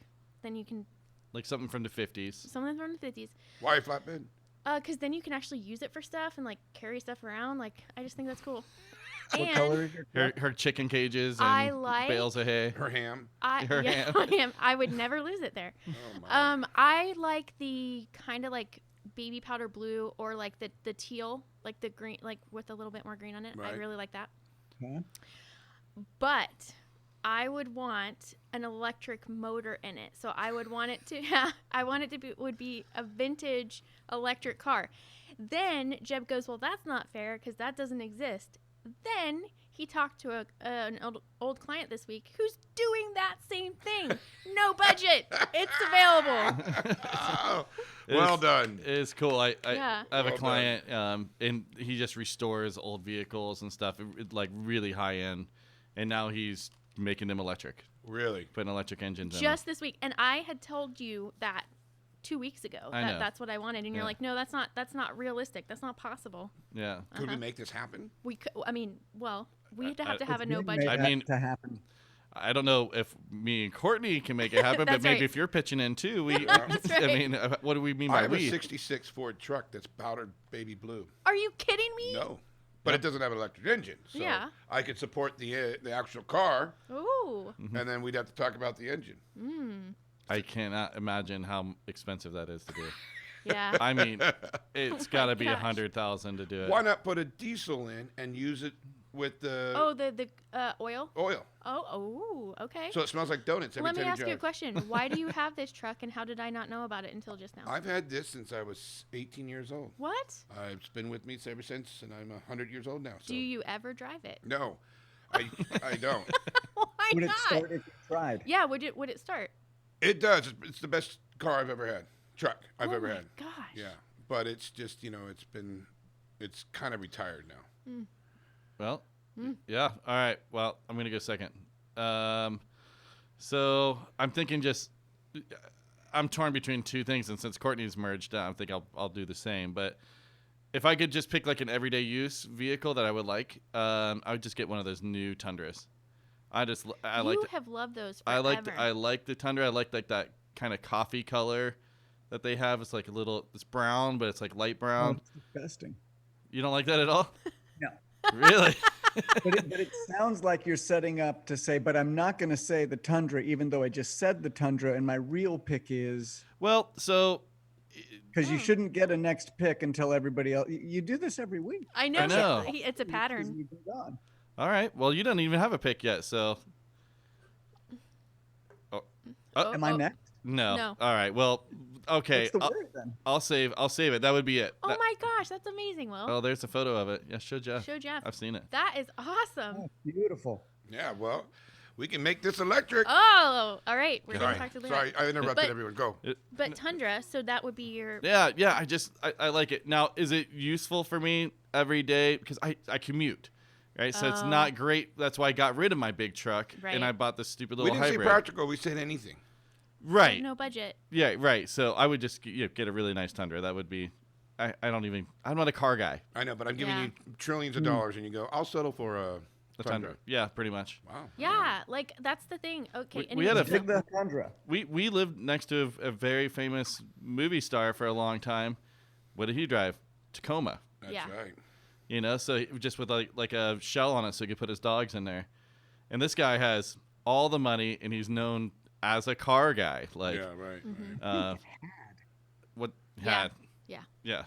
then you can like something from the 50s. something from the 50s. Why flatbed? Because then you can actually use it for stuff and like carry stuff around. Like I just think that's cool. What And color is your Her, truck? her chicken cages and I like- bales of hay. Her ham. Her yeah, hand. I would never lose it there. Oh my. I like the kind of like baby powder blue or like the teal, like the green, like with a little bit more green on it. I Right. really like that. Huh? But I would want an electric motor in it. So I would want it to would be a vintage electric car. Then Jeb goes, well, that's not fair because that doesn't exist. Then he talked to an old client this week who's doing that same thing. No budget. It's available. Oh, well done. It's cool. I Yeah. have a Well client, and he just restores old vehicles and stuff, like really high end, and now he's making them electric, Really? putting electric engines in Just this week. And I had told you that 2 weeks ago. I know. That's what I wanted. And you're Yeah. like, no, that's not realistic. That's not possible. them. Yeah. Could we Uh-huh. make this happen? We could, I mean, well, we'd have to I- have a It's no being budget. made I mean- to happen. I don't know if me and Courtney can make it happen, but That's maybe right. if you're pitching in too, we. That's I right. mean, what do we mean I by have we? a 66 Ford truck that's powdered baby blue. Are you kidding me? No. But it doesn't have an electric engine. So Yeah. I could support the actual car, Ooh. and then we'd have to talk about the engine. I cannot imagine how expensive that is to do. Yeah. I mean, it's got to be gosh. 100,000 to do it. Why not put a diesel in and use it with the Oh, the oil? oil? Oh, okay. So it smells like donuts every Let me time ask you a drive. question. Why do you have this truck and how did I not know about it until just now? I've had this since I was 18 years old. What? It's been with me ever since, and I'm 100 years old now. So Do you ever drive it? no, I don't. Why Would it not? start if you tried? Yeah, would it start? It does. It's the best car I've ever had. Truck I've oh ever my had. gosh. Yeah, but it's just it's kind of retired now. Well, Hmm. yeah. All right. Well, I'm gonna go second. So I'm thinking I'm torn between two things, and since Courtney's merged, I think I'll do the same. But if I could just pick like an everyday use vehicle that I would like, I would just get one of those new Tundras. I like You have loved those I forever. like the Tundra. I like that kind of coffee color that they have. It's like it's brown, but it's like light Oh, brown. it's disgusting. You don't like that at all? No. Really? But it sounds like you're setting up to say, but I'm not going to say the Tundra, even though I just said the Tundra, and my real pick is Well, so because you shouldn't get a next pick until everybody else. You do this every week. I know. I know. It's a Because pattern. you've been gone. all right. Well, you don't even have a pick yet, so Am I next? No. No. All right. Well, okay. What's the word then? I'll save it. That would be it. Oh my gosh, that's amazing, Will. Oh, there's a photo of it. Yeah, show Jeff. Show Jeff. I've seen it. That is awesome. Oh, beautiful. Yeah, well, we can make this electric. Oh, all right. We're Sorry, going to talk to Leah. sorry, I interrupted But- everyone. Go. But Tundra, so that would be your. Yeah. I like it. Now, is it useful for me every day? Because I commute, right? So it's Oh. not great. That's why I got rid of my big truck Right. and I bought this stupid We little didn't hybrid. say practical. We said anything. Right. No budget. Yeah. Right. So I would just get a really nice Tundra. That would be. I'm not a car guy. I know, but I'm giving Yeah. you trillions of dollars, and you go, I'll settle for a A Tundra. Tundra. Yeah, pretty much. Wow. Yeah, like that's the thing. Okay. We had a anyways, Dig the Tundra. We lived next to a very famous movie star for a long time. What did he drive? Tacoma. That's Yeah. right. You know, so just with like a shell on it so he could put his dogs in there. And this guy has all the money and he's known as a car guy. Like Yeah, right. Mm-hmm. right. what Yeah. had. Yeah. Yeah.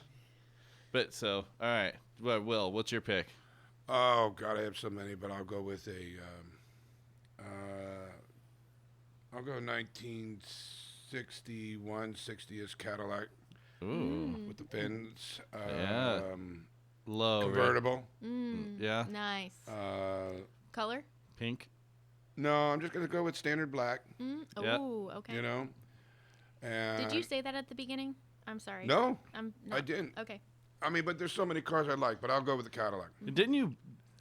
But so, all right. Well, Will, what's your pick? Oh God, I have so many, but I'll go with I'll go 1961 60s Cadillac Ooh. Mm. with the fins. Yeah. Low. right? Convertible. Yeah. Nice. Color? Pink. No, I'm just gonna go with standard black. Yeah. Oh, okay. You know. And Did you say that at the beginning? I'm sorry. No, I'm I not. didn't. Okay. I mean, but there's so many cars I like, but I'll go with the Cadillac.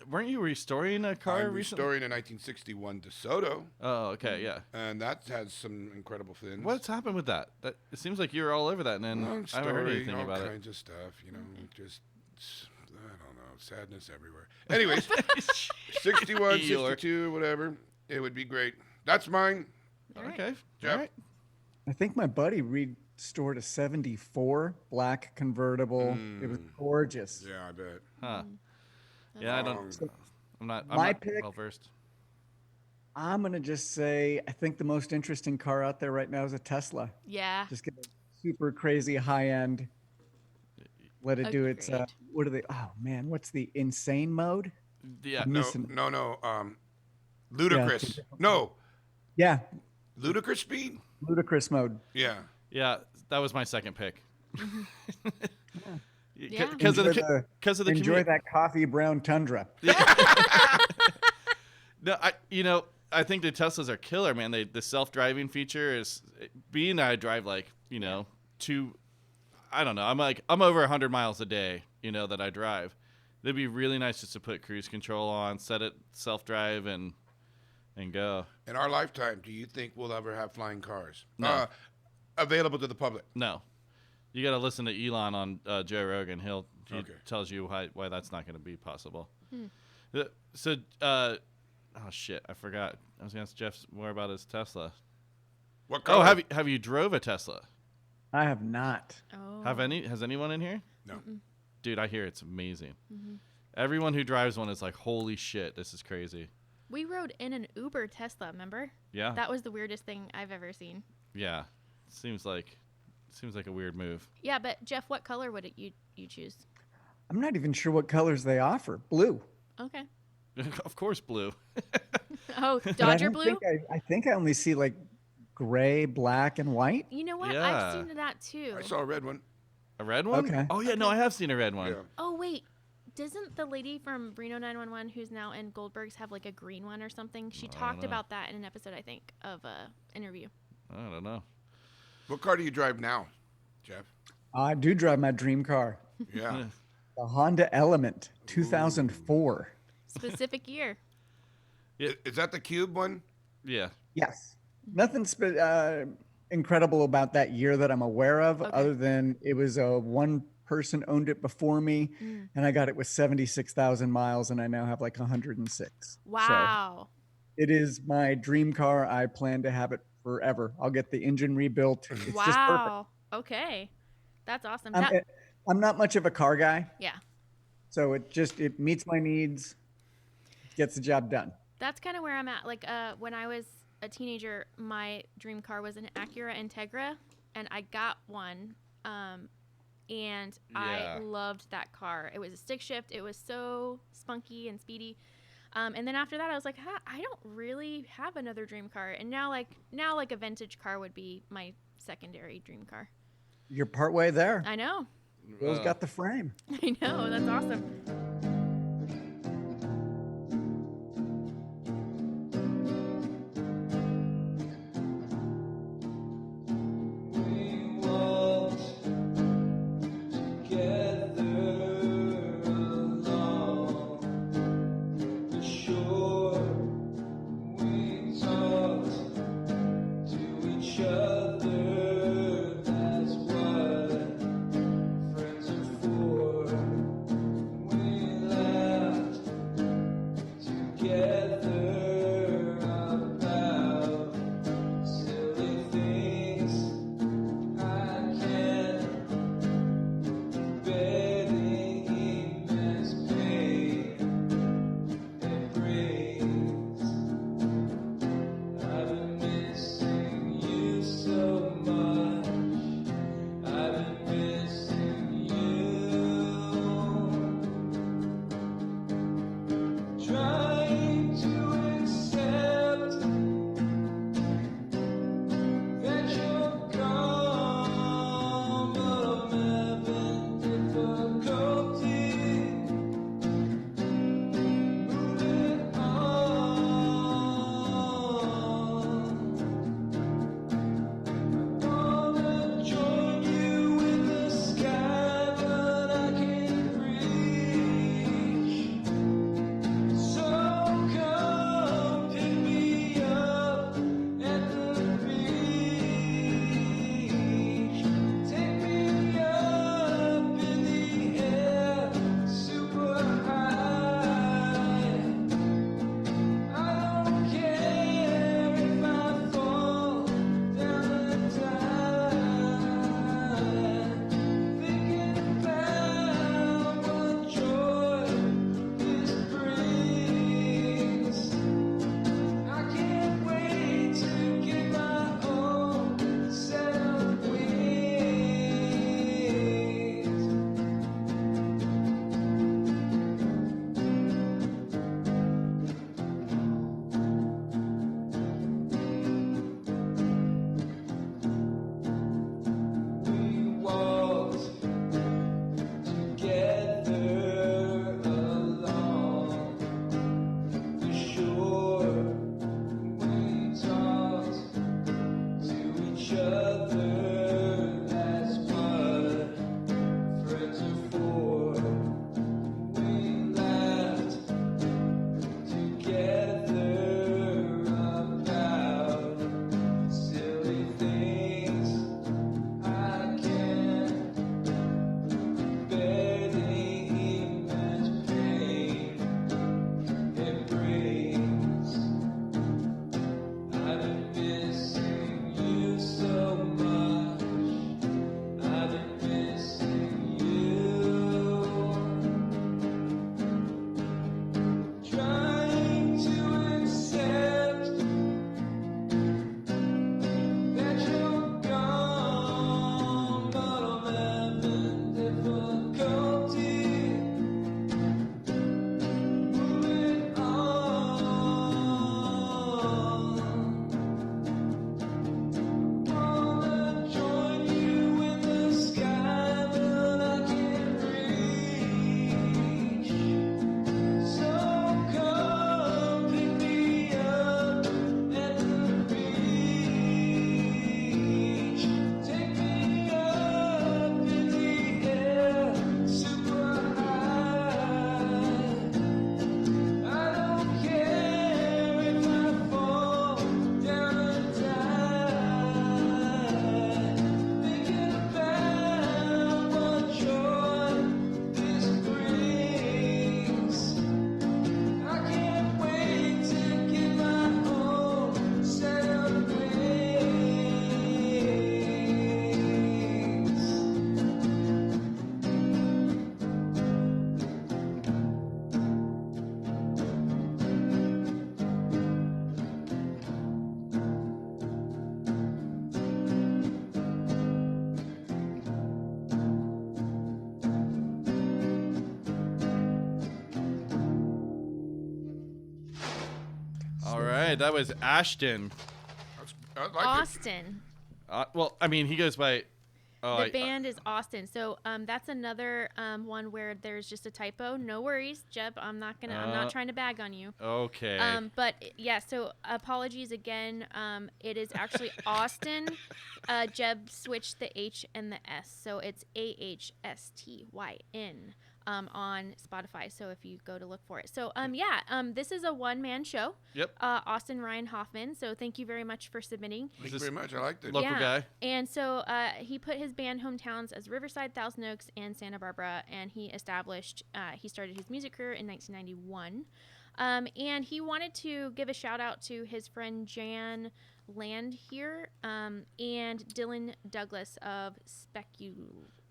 Weren't you restoring a car I'm recently? restoring a 1961 DeSoto, Oh, okay, yeah. and that has some incredible fins. What's happened with that? That it seems like you're all over that, and then Long I haven't heard story, anything all about it. kinds of stuff, you know, just I don't know, sadness everywhere. Anyways, 61, Eeyore. 62, whatever, it would be great. That's mine. All right. Okay, Jeff? all right. I think my buddy restored a 74 black convertible. It was gorgeous. Yeah, I bet. Huh? Yeah, I don't. Long. I'm not My not pick- well versed. I'm going to just say I think the most interesting car out there right now is a Tesla. Yeah. Just get a super crazy high end. Let it do its, Agreed. what are they? Oh man, what's the insane mode? Yeah, I'm No, missing- no. Ludicrous. No, Yeah, ludicrous speed. ludicrous mode. Yeah. yeah. That was my second pick. Yeah. Because of Enjoy the because of the enjoy commute. that coffee brown Tundra. No, I think the Teslas are killer, man. The self-driving feature is being that I drive like, I don't know. I'm over 100 miles a day, that I drive. It'd be really nice just to put cruise control on, set it self-drive and go. In our lifetime, do you think we'll ever have flying cars? No. Available to the public. No. You got to listen to Elon on Joe Rogan. He Okay. tells you why that's not going to be possible. So, oh shit, I forgot. I was going to ask Jeff more about his Tesla. What color? Oh, have you drove a Tesla? I have not. Oh. Has anyone in here? No. Dude, I hear it's amazing. Everyone who drives one is like, holy shit, this is crazy. We rode in an Uber Tesla, remember? Yeah. That was the weirdest thing I've ever seen. Yeah. Seems like a weird move. Yeah, but Jeff, what color would you choose? I'm not even sure what colors they offer. Blue. Okay. Of course, blue. Oh, But I Dodger don't blue? think I think I only see like gray, black, and white. You know what? Yeah. I've seen that too. I saw a red one. A red one? Okay. Oh yeah, no, I have seen a red one. Yeah. Oh, wait. Doesn't the lady from Reno 911 who's now in Goldberg's have like a green one or something? She talked know. about that in an episode, I think, of a interview. I don't know. What car do you drive now, Jeff? I do drive my dream car, Yeah. the Honda Element 2004. Specific year. Is that the cube one? Yeah. Yes. Nothing incredible about that year that I'm aware of, Okay. other than it was one person owned it before me, and I got it with 76,000 miles, and I now have like 106. Wow. So it is my dream car. I plan to have it forever. I'll get the engine rebuilt. It's just perfect. Wow. Okay. That's awesome. I'm not much of a car guy, Yeah. so it meets my needs, gets the job done. That's kind of where I'm at. Like, when I was a teenager, my dream car was an Acura Integra, and I got one. And I Yeah. loved that car. It was a stick shift. It was so spunky and speedy. And then after that, I was like, I don't really have another dream car. And now a vintage car would be my secondary dream car. You're partway there. I know. Will's got the frame. I know. That's awesome. So right, that was AHSTYN. I like it. Austin. Well, I mean, he goes by. The band is Austin. So that's another one where there's just a typo. No worries, Jeb. I'm not trying to bag on you. Okay. But yeah, so apologies again. It is actually Austin. Jeb switched the H and the S, so it's AHSTYN on Spotify. So if you go to look for it, so this is a one-man show. Yep. Austin Ryan Hoffman. So thank you very much for submitting. Thank you very much. I liked it. Local guy. And so he put his band hometowns as Riverside, Thousand Oaks, and Santa Barbara, and he started his music career in 1991. And he wanted to give a shout out to his friend Jan Landhier and Dylan Douglas of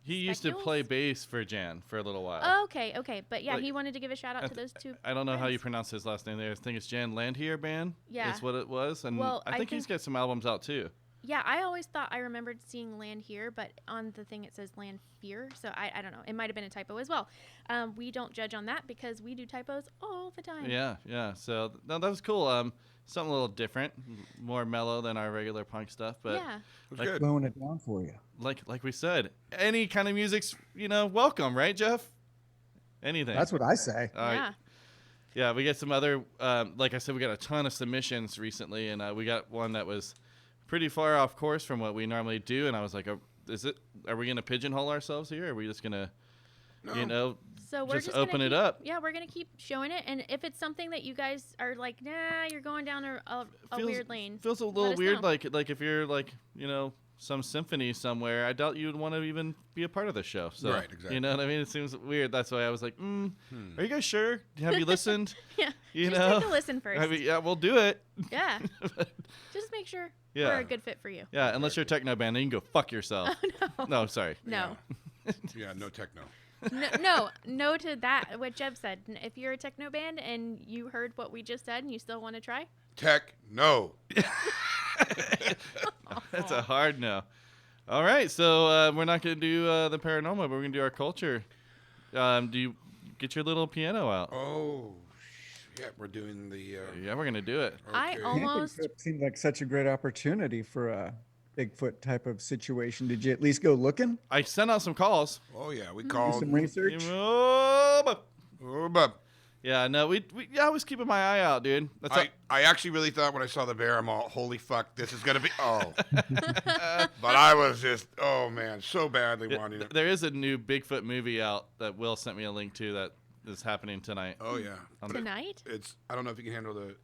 He used to play bass for Jan for a little while. Oh, okay. But yeah, Like, he wanted to give a shout out to those two. I don't know how friends. you pronounce his last name there. I think it's Jan Landhier Band. Yeah. That's what it was. And Well, I think he's got some albums out too. Yeah, I always thought I remembered seeing Land here, but on the thing it says Land Fear. So I don't know. It might have been a typo as well. We don't judge on that because we do typos all the time. Yeah. So no, that was cool. Something a little different, more mellow than our regular punk stuff. But Yeah. It was Like- good. Blowing it down for you. like we said, any kind of music's welcome, right, Jeff? Anything. That's what I say. All right. Yeah. Yeah, we got some other, like I said, we got a ton of submissions recently, and we got one that was pretty far off course from what we normally do, and I was like, are we going to pigeonhole ourselves here? Or are we just going to, No. So we're just just open gonna it keep, up? Yeah, we're gonna keep showing it, and if it's something that you guys are like, nah, you're going down a weird lane. Feels a let little us weird, know. like if you're like, some symphony somewhere, I doubt you'd want to even be a part of the show. So, Right, exactly. You know what I mean? It seems weird. That's why I was like, are you guys sure? Have you listened? Yeah, You just know? take a listen first. I mean, yeah, we'll do it. Yeah, just make sure Yeah. we're a good fit for you. Yeah, unless you're a techno band, then you can go fuck yourself. No, No, sorry. no, Yeah, no techno. no to that. What Jeb said. If you're a techno band and you heard what we just said and you still want to try, Techno. That's a hard no. All right, so we're not going to do the paranormal, but we're going to do our culture. Do you get your little piano out? Oh, yeah, we're doing the. Yeah, we're going to do it. I okay. almost. It seemed like such a great opportunity for a Bigfoot type of situation. Did you at least go looking? I sent out some calls. Oh yeah, we Do called. some research? Oh, But yeah, no, I was keeping my eye out, dude. That's I actually really thought when I saw the bear, I'm all, holy fuck, this is gonna be. Oh, but I was just, oh man, so badly wanting it. there is a new Bigfoot movie out that Will sent me a link to that is happening tonight. Oh yeah. But Tonight? it's I don't know if you can handle the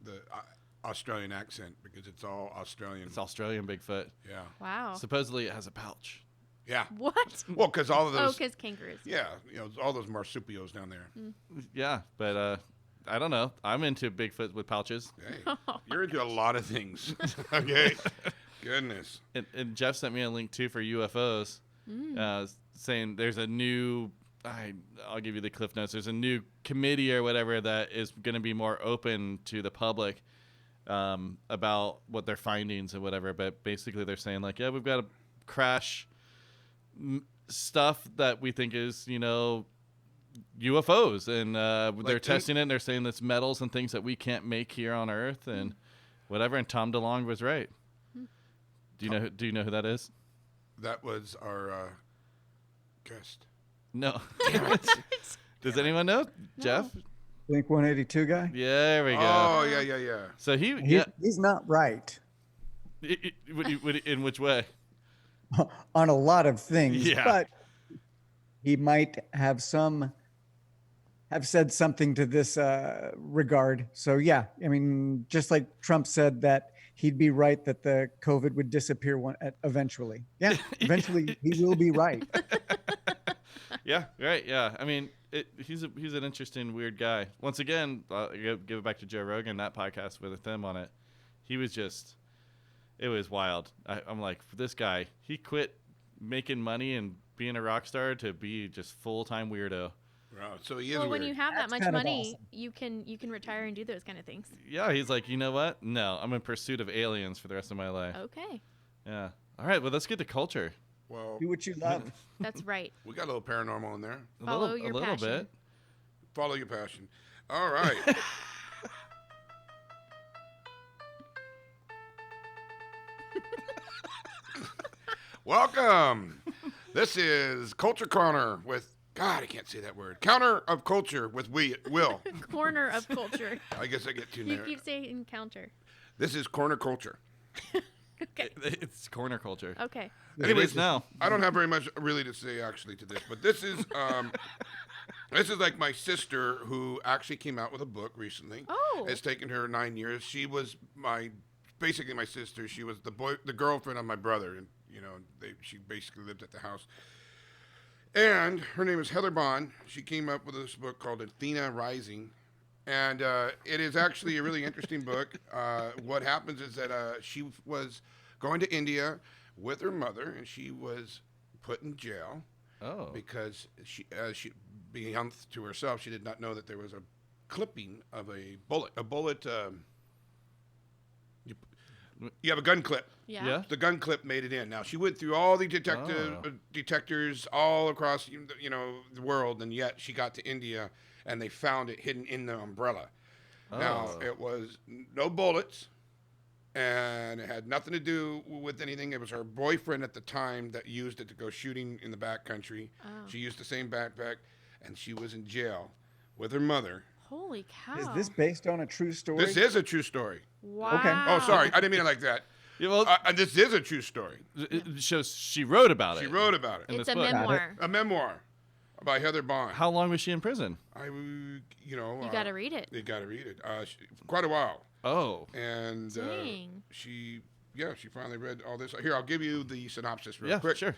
Australian accent because it's all Australian. It's Australian Bigfoot. Yeah. Wow. Supposedly it has a pouch. Yeah. What? Well, because all of Oh, those. because kangaroos. Yeah, all those marsupials down there. Yeah, but I don't know. I'm into Bigfoot with pouches. Hey, you're into a lot of things. Okay. Goodness. And Jeff sent me a link too for UFOs, saying there's a new. I'll give you the cliff notes. There's a new committee or whatever that is going to be more open to the public about what their findings and whatever. But basically, they're saying like, yeah, we've got to crash stuff that we think is UFOs, and they're testing it. And they're saying it's metals and things that we can't make here on Earth and whatever. And Tom DeLonge was right. Do you know who that is? That was our guest. No. Does anyone know? Jeff? Blink 182 guy? Yeah, there we go. Oh yeah. So He's not right in which way? on a lot of things, Yeah. but he might have said something to this regard. So yeah, I mean, just like Trump said that he'd be right that the COVID would disappear eventually. Yeah, eventually he will be right. Yeah, right. Yeah, I mean, he's an interesting, weird guy. Once again, give it back to Joe Rogan, that podcast with him on it. He was just, it was wild. I'm like, this guy, he quit making money and being a rock star to be just full-time weirdo. Wow, so he is Well, weird. when you have that That's much kind of money, awesome. you can retire and do those kind of things. Yeah, he's like, you know what? No, I'm in pursuit of aliens for the rest of my life. Okay, Yeah. All right, well, let's get to culture. Well, Do what you love. that's right. we got a little paranormal in there. Follow your a little passion. bit. Follow your passion. All right. Welcome. This is Culture Corner with, God, I can't say that word. Counter of Culture with Will. Corner of culture. I guess I get too You narrow. keep saying counter. This is Corner Culture. Okay. It's corner culture. Okay. Anyways, now. I don't have very much really to say actually to this, but this is like my sister who actually came out with a book recently. Oh. It's taken her 9 years. She was basically my sister. She was the girlfriend of my brother, and she basically lived at the house. And her name is Heather Bond. She came up with this book called AHSTYN Rising. And it is actually a really interesting book. What happens is that she was going to India with her mother, and she was put in jail because she beyond to herself, she did not know that there was a clipping of a bullet. A bullet. You have a gun clip. Yeah. The gun clip made it in. Now she went through all the detectors all across the world, and yet she got to India. And they found it hidden in the umbrella. Now, it was no bullets, and it had nothing to do with anything. It was her boyfriend at the time that used it to go shooting in the backcountry. Oh. She used the same backpack, and she was in jail with her mother. Holy cow. Is this based on a true story? This is a true story. Wow. Okay. Oh, sorry. I didn't mean it like that. Yeah, well, This is a true story. it shows she wrote about She it. wrote about it. in It's this a book. memoir. A memoir by Heather Bond. How long was she in prison? You got to read it. You got to read it. Quite a while. Oh. And Dang. she finally read all this. Here, I'll give you the synopsis real Yeah, quick. sure.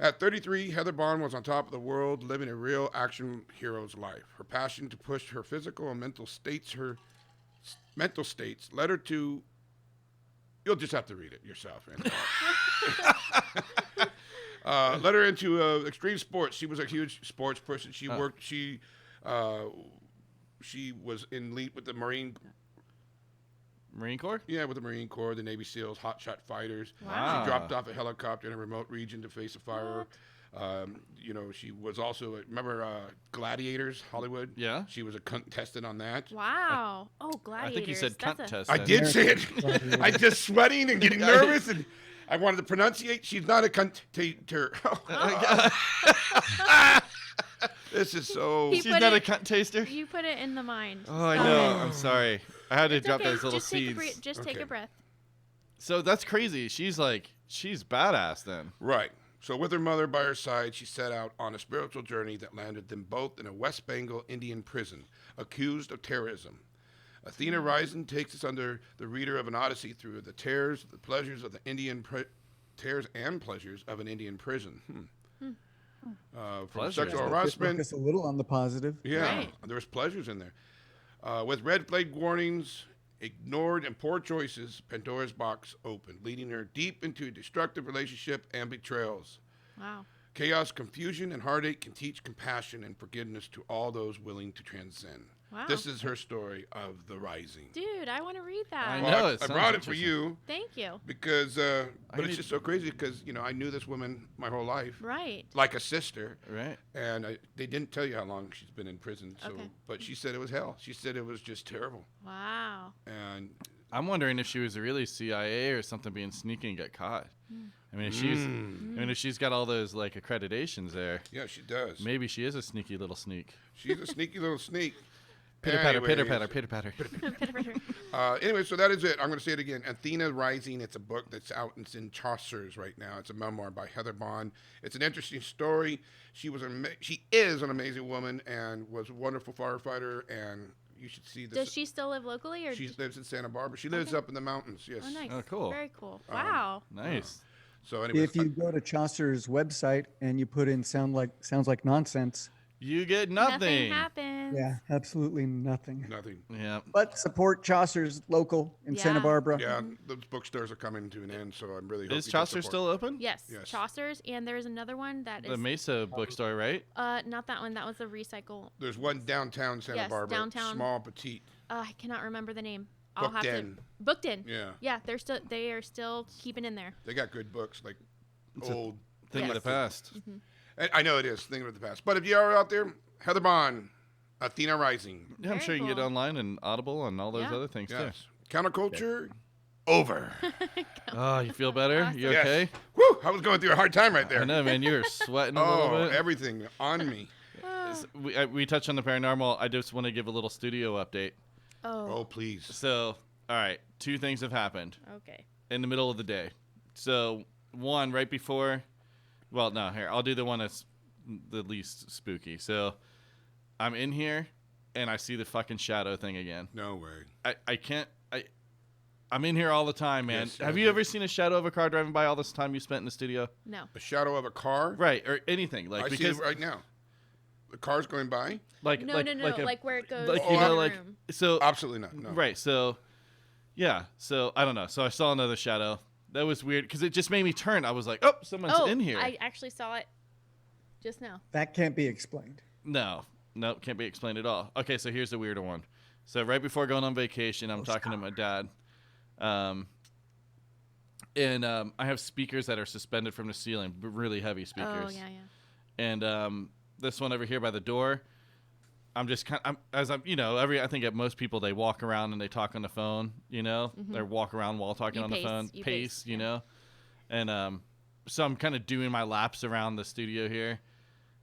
At 33, Heather Bond was on top of the world, living a real action hero's life. Her passion to push her physical and mental states led her to. You'll just have to read it yourself. Led her into extreme sports. She was a huge sports person. She worked. She was in lead with the Marine Corps? Yeah, with the Marine Corps, the Navy SEALs, hotshot fighters. Wow. She dropped off a helicopter in a remote region to face a fire. She was also, remember Gladiators, Hollywood? Yeah. She was a contestant on that. Wow. Oh, gladiators. I think you said cunt test. I then. did say it. I'm just sweating and getting nervous, and I wanted to pronunciate. She's not a cunt-tater. This is so... He She's put not a it- cunt taster? You put it in the mind. Oh, I know. I'm sorry. I had to It's drop okay. those little Just take a seeds. breath. Just take Okay. a breath. So that's crazy. She's badass then. Right. So with her mother by her side, she set out on a spiritual journey that landed them both in a West Bengal Indian prison, accused of terrorism. AHSTYN Rising takes us under the reader of an odyssey through the tears and pleasures of an Indian prison. From Pleasures. sexual Let's harassment. Focus a little on the positive. Yeah, Right. there's pleasures in there. With red flag warnings, ignored, and poor choices, Pandora's box opened, leading her deep into a destructive relationship and betrayals. Wow. Chaos, confusion, and heartache can teach compassion and forgiveness to all those willing to transcend. Wow. This is her story of the rising. Dude, I want to read that. I Well, know, I it sounds brought it for interesting. you Thank you. because, but it's need- just so crazy because, I knew this woman my whole life, Right. like a sister. Right. And they didn't tell you how long she's been in prison. So, Okay. But she said it was hell. She said it was just terrible. Wow. And I'm wondering if she was really CIA or something being sneaky and get caught. I mean, if she's got all those accreditations there, yeah, she does. maybe she is a sneaky little sneak. She's a sneaky little sneak. Pitter patter, pitter Anyways, patter, pitter patter. Anyway, so that is it. I'm going to say it again. AHSTYN Rising. It's a book that's out. It's in Chaucer's right now. It's a memoir by Heather Bond. It's an interesting story. She is an amazing woman and was a wonderful firefighter. And you should see this. Does she still live locally, or? She lives in Santa Barbara. She lives up in the mountains. Yes. Oh, nice. Oh, cool. Very cool. Wow. Nice. So anyway, If you go to Chaucer's website and you put in sounds like nonsense, You get Nothing nothing. happens. yeah, absolutely nothing. nothing. Yeah. But support Chaucer's local in Santa Yeah. Barbara. Yeah, those bookstores are coming to an end, so I'm really hoping Is Chaucer still open? Yes. Yes. Chaucer's, and there's another one that The is Mesa bookstore, right? not that one. That was a recycle. There's one downtown Santa Yes, Barbara, downtown. small, petite. I cannot remember the name. I'll Booked have in. to. Booked in. Yeah, Yeah, they are still keeping in there. they got good books like It's a old. Thing of the past. And I know it is thing of the past, but if you are out there, Heather Bond, AHSTYN Rising. Yeah, I'm Very sure you can get cool. online and Audible and all those Yeah. other things Yes. Counterculture. over. Oh, you feel better? You Yes. okay? Woo! I was going through a hard time right there. I know, man. You were sweating a little Oh, bit. everything on me. We touched on the paranormal. I just want to give a little studio update. Oh, please. So, all right, 2 things have happened Okay. in the middle of the day. So, one right before. Well, no, here I'll do the one that's the least spooky. So, I'm in here, and I see the fucking shadow thing again. No way. I can't. I'm in here all the time, man. Yes, Have yes, you yes. ever seen a shadow of a car driving by all this time you spent in the studio? No. A shadow of a car? Right, or anything like I see because it right now. The car's going by? like No, like no, no. like, Like, a, where it goes. like Oh, you know I'm- like room. so Absolutely not. No. right so yeah so I don't know so I saw another shadow that was weird because it just made me turn. I was like, oh, someone's in here. I actually saw it just now. That can't be explained. No, can't be explained at all. Okay, so here's the weirder one. So right before going on vacation, I'm talking to my dad. And I have speakers that are suspended from the ceiling, really heavy speakers. Oh, yeah. And this one over here by the door, I'm just kind of, I think at most people, they walk around and they talk on the phone, you know? They walk around while talking You on pace, the phone. you Pace, pace, you yeah. know? And so I'm kind of doing my laps around the studio here.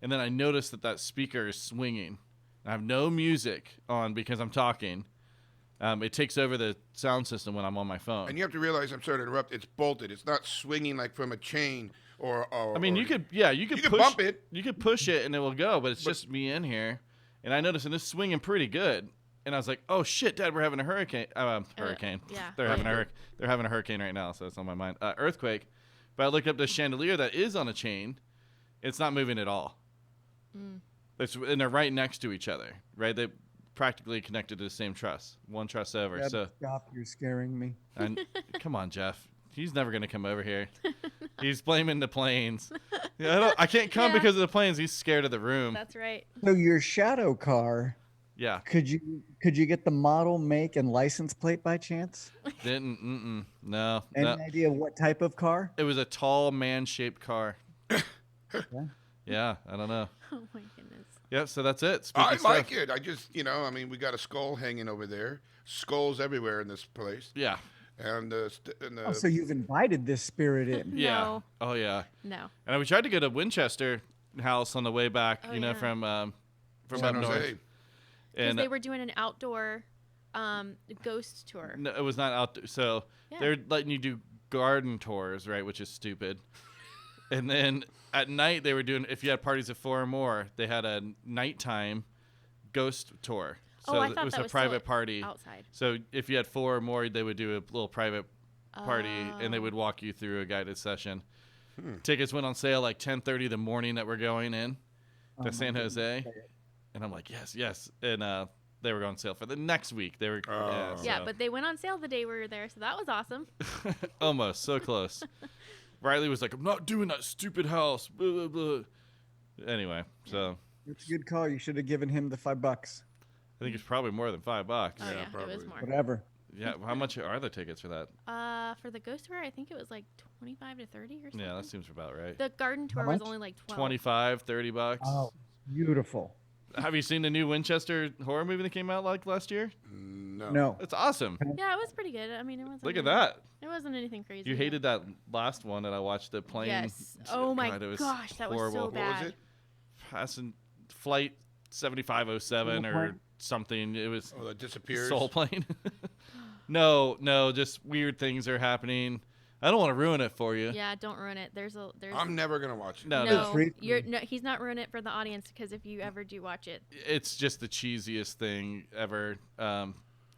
And then I notice that speaker is swinging. I have no music on because I'm talking. It takes over the sound system when I'm on my phone. And you have to realize, I'm sorry to interrupt, it's bolted. It's not swinging like from a chain or I mean, you could push, bump it. You could push it and it will go, but it's just me in here. And I noticed, and it's swinging pretty good. And I was like, "Oh shit, Dad, we're having a hurricane." Hurricane. yeah. They're having they're having a hurricane right now, so it's on my mind. Earthquake. But I looked up the chandelier that is on a chain. It's not moving at all. And they're right next to each other, right? They practically connected to the same truss, one truss over. Dad, So, stop! You're scaring me. and come on, Jeff. He's never gonna come over here. He's blaming the planes. Yeah, I can't come Yeah. because of the planes. He's scared of the room. That's right. So your shadow car, Yeah, could you get the model, make, and license plate by chance? didn't. No. Any No. idea what type of car? It was a tall man-shaped car. Yeah. Yeah, I don't know. Oh, my goodness. Yeah, so that's it. Spooky I stuff. like it. I just, I mean, we got a skull hanging over there. Skulls everywhere in this place. Yeah. And Oh, so you've invited this spirit in. Yeah. No. Oh yeah. No. And we tried to go to Winchester House on the way back, Oh, you know, yeah. from San up north. Jose. Because And they were doing an outdoor ghost tour. no, it was not out. So Yeah. they're letting you do garden tours, right? Which is stupid. And then at night they were doing. If you had parties of 4 or more, they had a nighttime ghost tour. So Oh, I it thought was that a was still private party. outside. So if you had 4 or more, they would do a little private party, and they would walk you through a guided session. Tickets went on sale like 10:30 the morning that we're going in to San Jose, and I'm like, yes, and they were going on sale for the next week. They were Oh. Yeah, so- but they went on sale the day we were there, so that was awesome. almost so close. Riley was like, I'm not doing that stupid house. Blah, blah, blah. Anyway, so It's a good call. You should have given him the $5. I think it's probably more than $5. Oh Yeah, yeah, it probably. was more. Whatever. Yeah, how much are the tickets for that? For the ghost tour, I think it was like 25 to 30 or something. Yeah, that seems about right. The garden tour was much? only like 12. 25, $30. Oh, beautiful. Have you seen the new Winchester horror movie that came out like last year? No. No. It's awesome. Yeah, it was pretty good. I mean, it wasn't. Look at really- that. It wasn't anything crazy. You but- hated that last one that I watched, the plane. Yes. Oh my God, it was gosh, that was horrible. so What bad. was it? Passing flight 7507 or plane? something. It was Oh, that disappears. Soul Plane. No, just weird things are happening. I don't want to ruin it for you. Yeah, don't ruin it. There's. I'm never gonna watch it. No, no, Free- he's not ruining it for the audience because if you ever do watch it, it's just the cheesiest thing ever.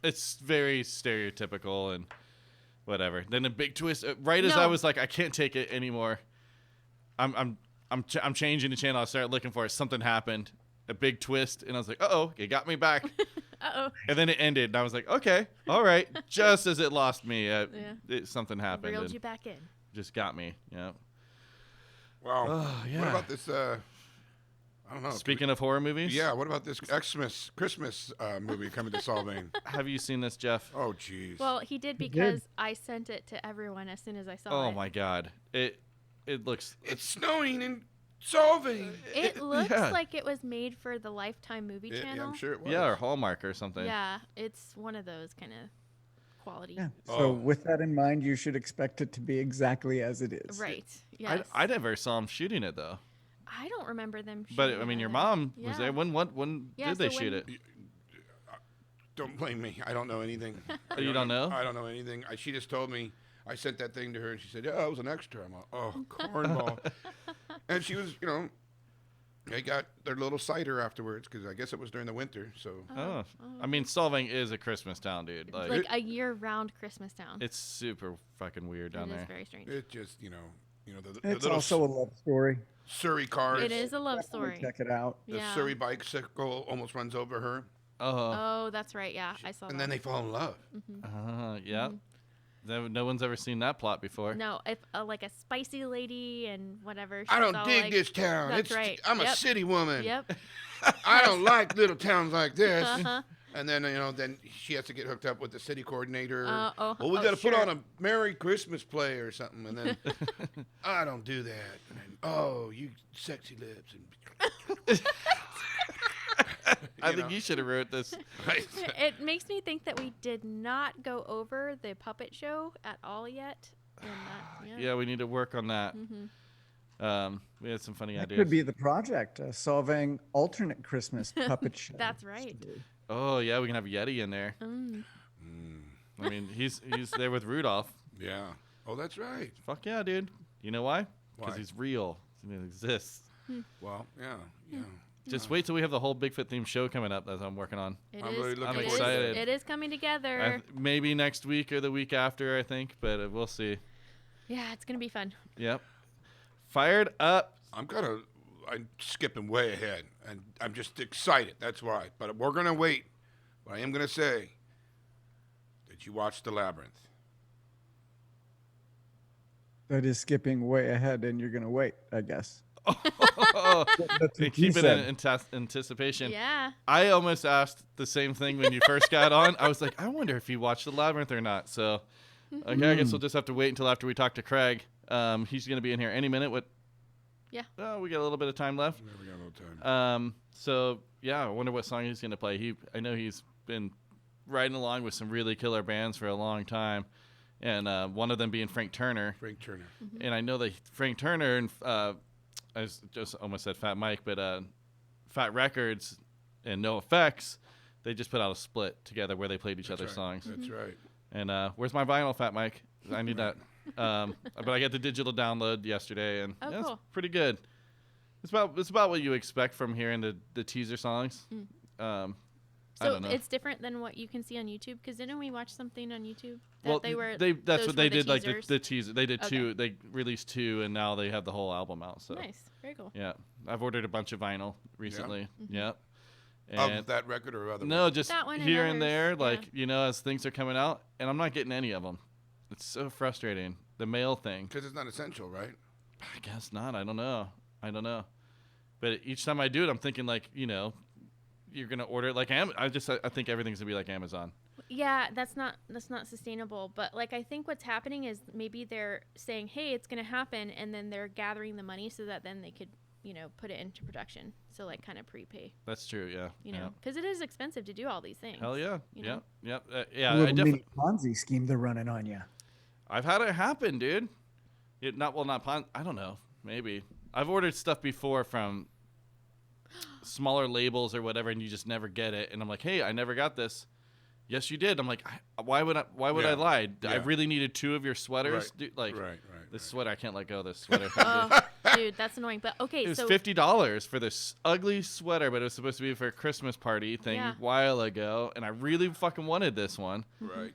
It's very stereotypical and whatever. Then a big twist. Right as I No. was like, I can't take it anymore. I'm changing the channel. I started looking for it. Something happened. A big twist, and I was like, "Uh-oh, it got me back." uh-oh. And then it ended, and I was like, "Okay, all right." Just as it lost me, something happened Reeled and you back in. just got me. Yeah. Wow. Oh, yeah. What about this? I don't know. Speaking of horror movies, Yeah. What about this Christmas movie coming to Solvang? have you seen this, Jeff? Oh, jeez. Well, he did because I sent it to everyone as soon as I saw Oh it. my God, it looks. It's snowing in Solvang. It looks yeah. like it was made for the Lifetime movie Yeah, channel. I'm sure it was. Yeah, or Hallmark or something. Yeah, it's one of those kind of quality. Yeah. So Oh. with that in mind, you should expect it to be exactly as it is. Right. Yes. I never saw him shooting it though. I don't remember them. But shooting I mean, it your either. mom was Yeah. there. When Yeah, did they so shoot when- it? Don't blame me. I don't know anything. Oh, you don't know? I don't know anything. She just told me. I sent that thing to her, and she said, "Yeah, I was an extra." I'm like, "Oh, cornball." And she was, they got their little cider afterwards because I guess it was during the winter. So Oh, I mean, Solvang is a Christmas town, dude. Like, Like a year-round Christmas town. it's super fucking weird down It is there. very strange. it just, the It's little also a love story. Surrey cars. It is a love Definitely story. check it out. The Yeah. Surrey bicycle almost runs over her, Oh, that's right. Yeah, I saw and that. then they fall in love. Yeah. No one's ever seen that plot before. No, if like a spicy lady and whatever. I she's don't all dig like, this town. That's right. I'm a Yep. city woman. Yep. I don't like little towns like this. Uh-huh. And then then she has to get hooked up with the city coordinator. Oh, Well, we oh, got to put sure. on a Merry Christmas play or something. And then I don't do that. And then, oh, you sexy lips. And I think you should have wrote this. It makes me think that we did not go over the puppet show at all yet. And that, Yeah, we need to work on that. Mm-hmm. We had some funny That ideas. could be the project, Solvang alternate Christmas puppet show. That's right. Oh yeah, we can have Yeti in there. I mean, he's there with Rudolph. Yeah. Oh, that's right. Fuck yeah, dude. You know why? Because Why? he's real. He exists. Well, yeah. Just wait till we have the whole Bigfoot themed show coming up that I'm working on. It I'm is- really looking I'm it is- excited. It is coming together. Maybe next week or the week after, I think, but we'll see. Yeah, it's gonna be fun. Yep. Fired up. I'm skipping way ahead, and I'm just excited. That's why. But we're going to wait. But I am going to say that you watched The Labyrinth. That is skipping way ahead, and you're gonna wait, I guess. That's what Keep you it said. in anticipation. Yeah. I almost asked the same thing when you first got on. I was like, I wonder if you watched The Labyrinth or not. So, okay, I guess we'll just have to wait until after we talk to Craig. He's going to be in here any minute. Yeah. Oh, we got a little bit of time left. Yeah, we got a little time. So, yeah, I wonder what song he's going to play. I know he's been riding along with some really killer bands for a long time. And one of them being Frank Turner. Frank Turner. And I know that Frank Turner and I just almost said Fat Mike, but Fat Records and NOFX, they just put out a split together where they played each other's songs. That's right. And where's my vinyl, Fat Mike? I need that. But I got the digital download yesterday, and Oh, yeah, it's cool. pretty good. It's about what you expect from hearing the teaser songs. I So don't know. it's different than what you can see on YouTube. Because didn't we watch something on YouTube that Well, they were? that's those what were they the did, like teasers? the teaser. They did Okay. two. They released two, and now they have the whole album out. So Nice, very cool. yeah, I've ordered a bunch of vinyl recently. Mm-hmm. Yep. Of And that record or other no, ones? just That one and here and others, there, yeah. like as things are coming out, and I'm not getting any of them. It's so frustrating. The mail thing. Because it's not essential, right? I guess not. I don't know. But each time I do it, I'm thinking like, you're gonna order it like I think everything's gonna be like Amazon. Yeah, that's not sustainable. But like, I think what's happening is maybe they're saying, "Hey, it's gonna happen," and then they're gathering the money so that then they could, put it into production. So like, kind of prepay. That's true. Yeah. Yeah. Because it is expensive to do all these things. Hell yeah. you Yeah. know? Yep. A Yeah. little I mini definitely. Ponzi scheme they're running on you. I've had it happen, dude. I don't know. Maybe I've ordered stuff before from smaller labels or whatever, and you just never get it. And I'm like, hey, I never got this. Yes, you did. I'm like, why would I Yeah. lie? I Yeah. really needed two of your sweaters. Right. Dude, like Right. this sweater, I can't let go of this sweater. Oh, dude, that's annoying. But okay, It was so $50 for this ugly sweater, but it was supposed to be for a Christmas party thing Yeah. a while ago, and I really fucking wanted this one. Right.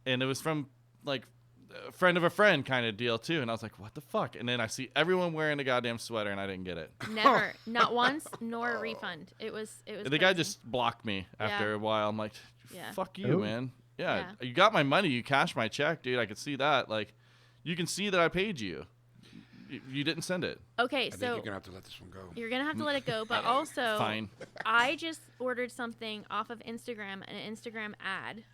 And it was from like a friend of a friend kind of deal too, and I was like, what the fuck? And then I see everyone wearing a goddamn sweater, and I didn't get it. never, not once, nor a refund. It was. And the guy crazy. just blocked me after Yeah. a while. I'm like, Yeah. fuck you, Oh. man. Yeah, Yeah. you got my money. You cashed my check, dude. I could see that. Like, you can see that I paid you. You didn't send it. Okay, I think so you're gonna have to let this one go. you're gonna have to let it go. But also, Fine. I just ordered something off of Instagram, an Instagram ad.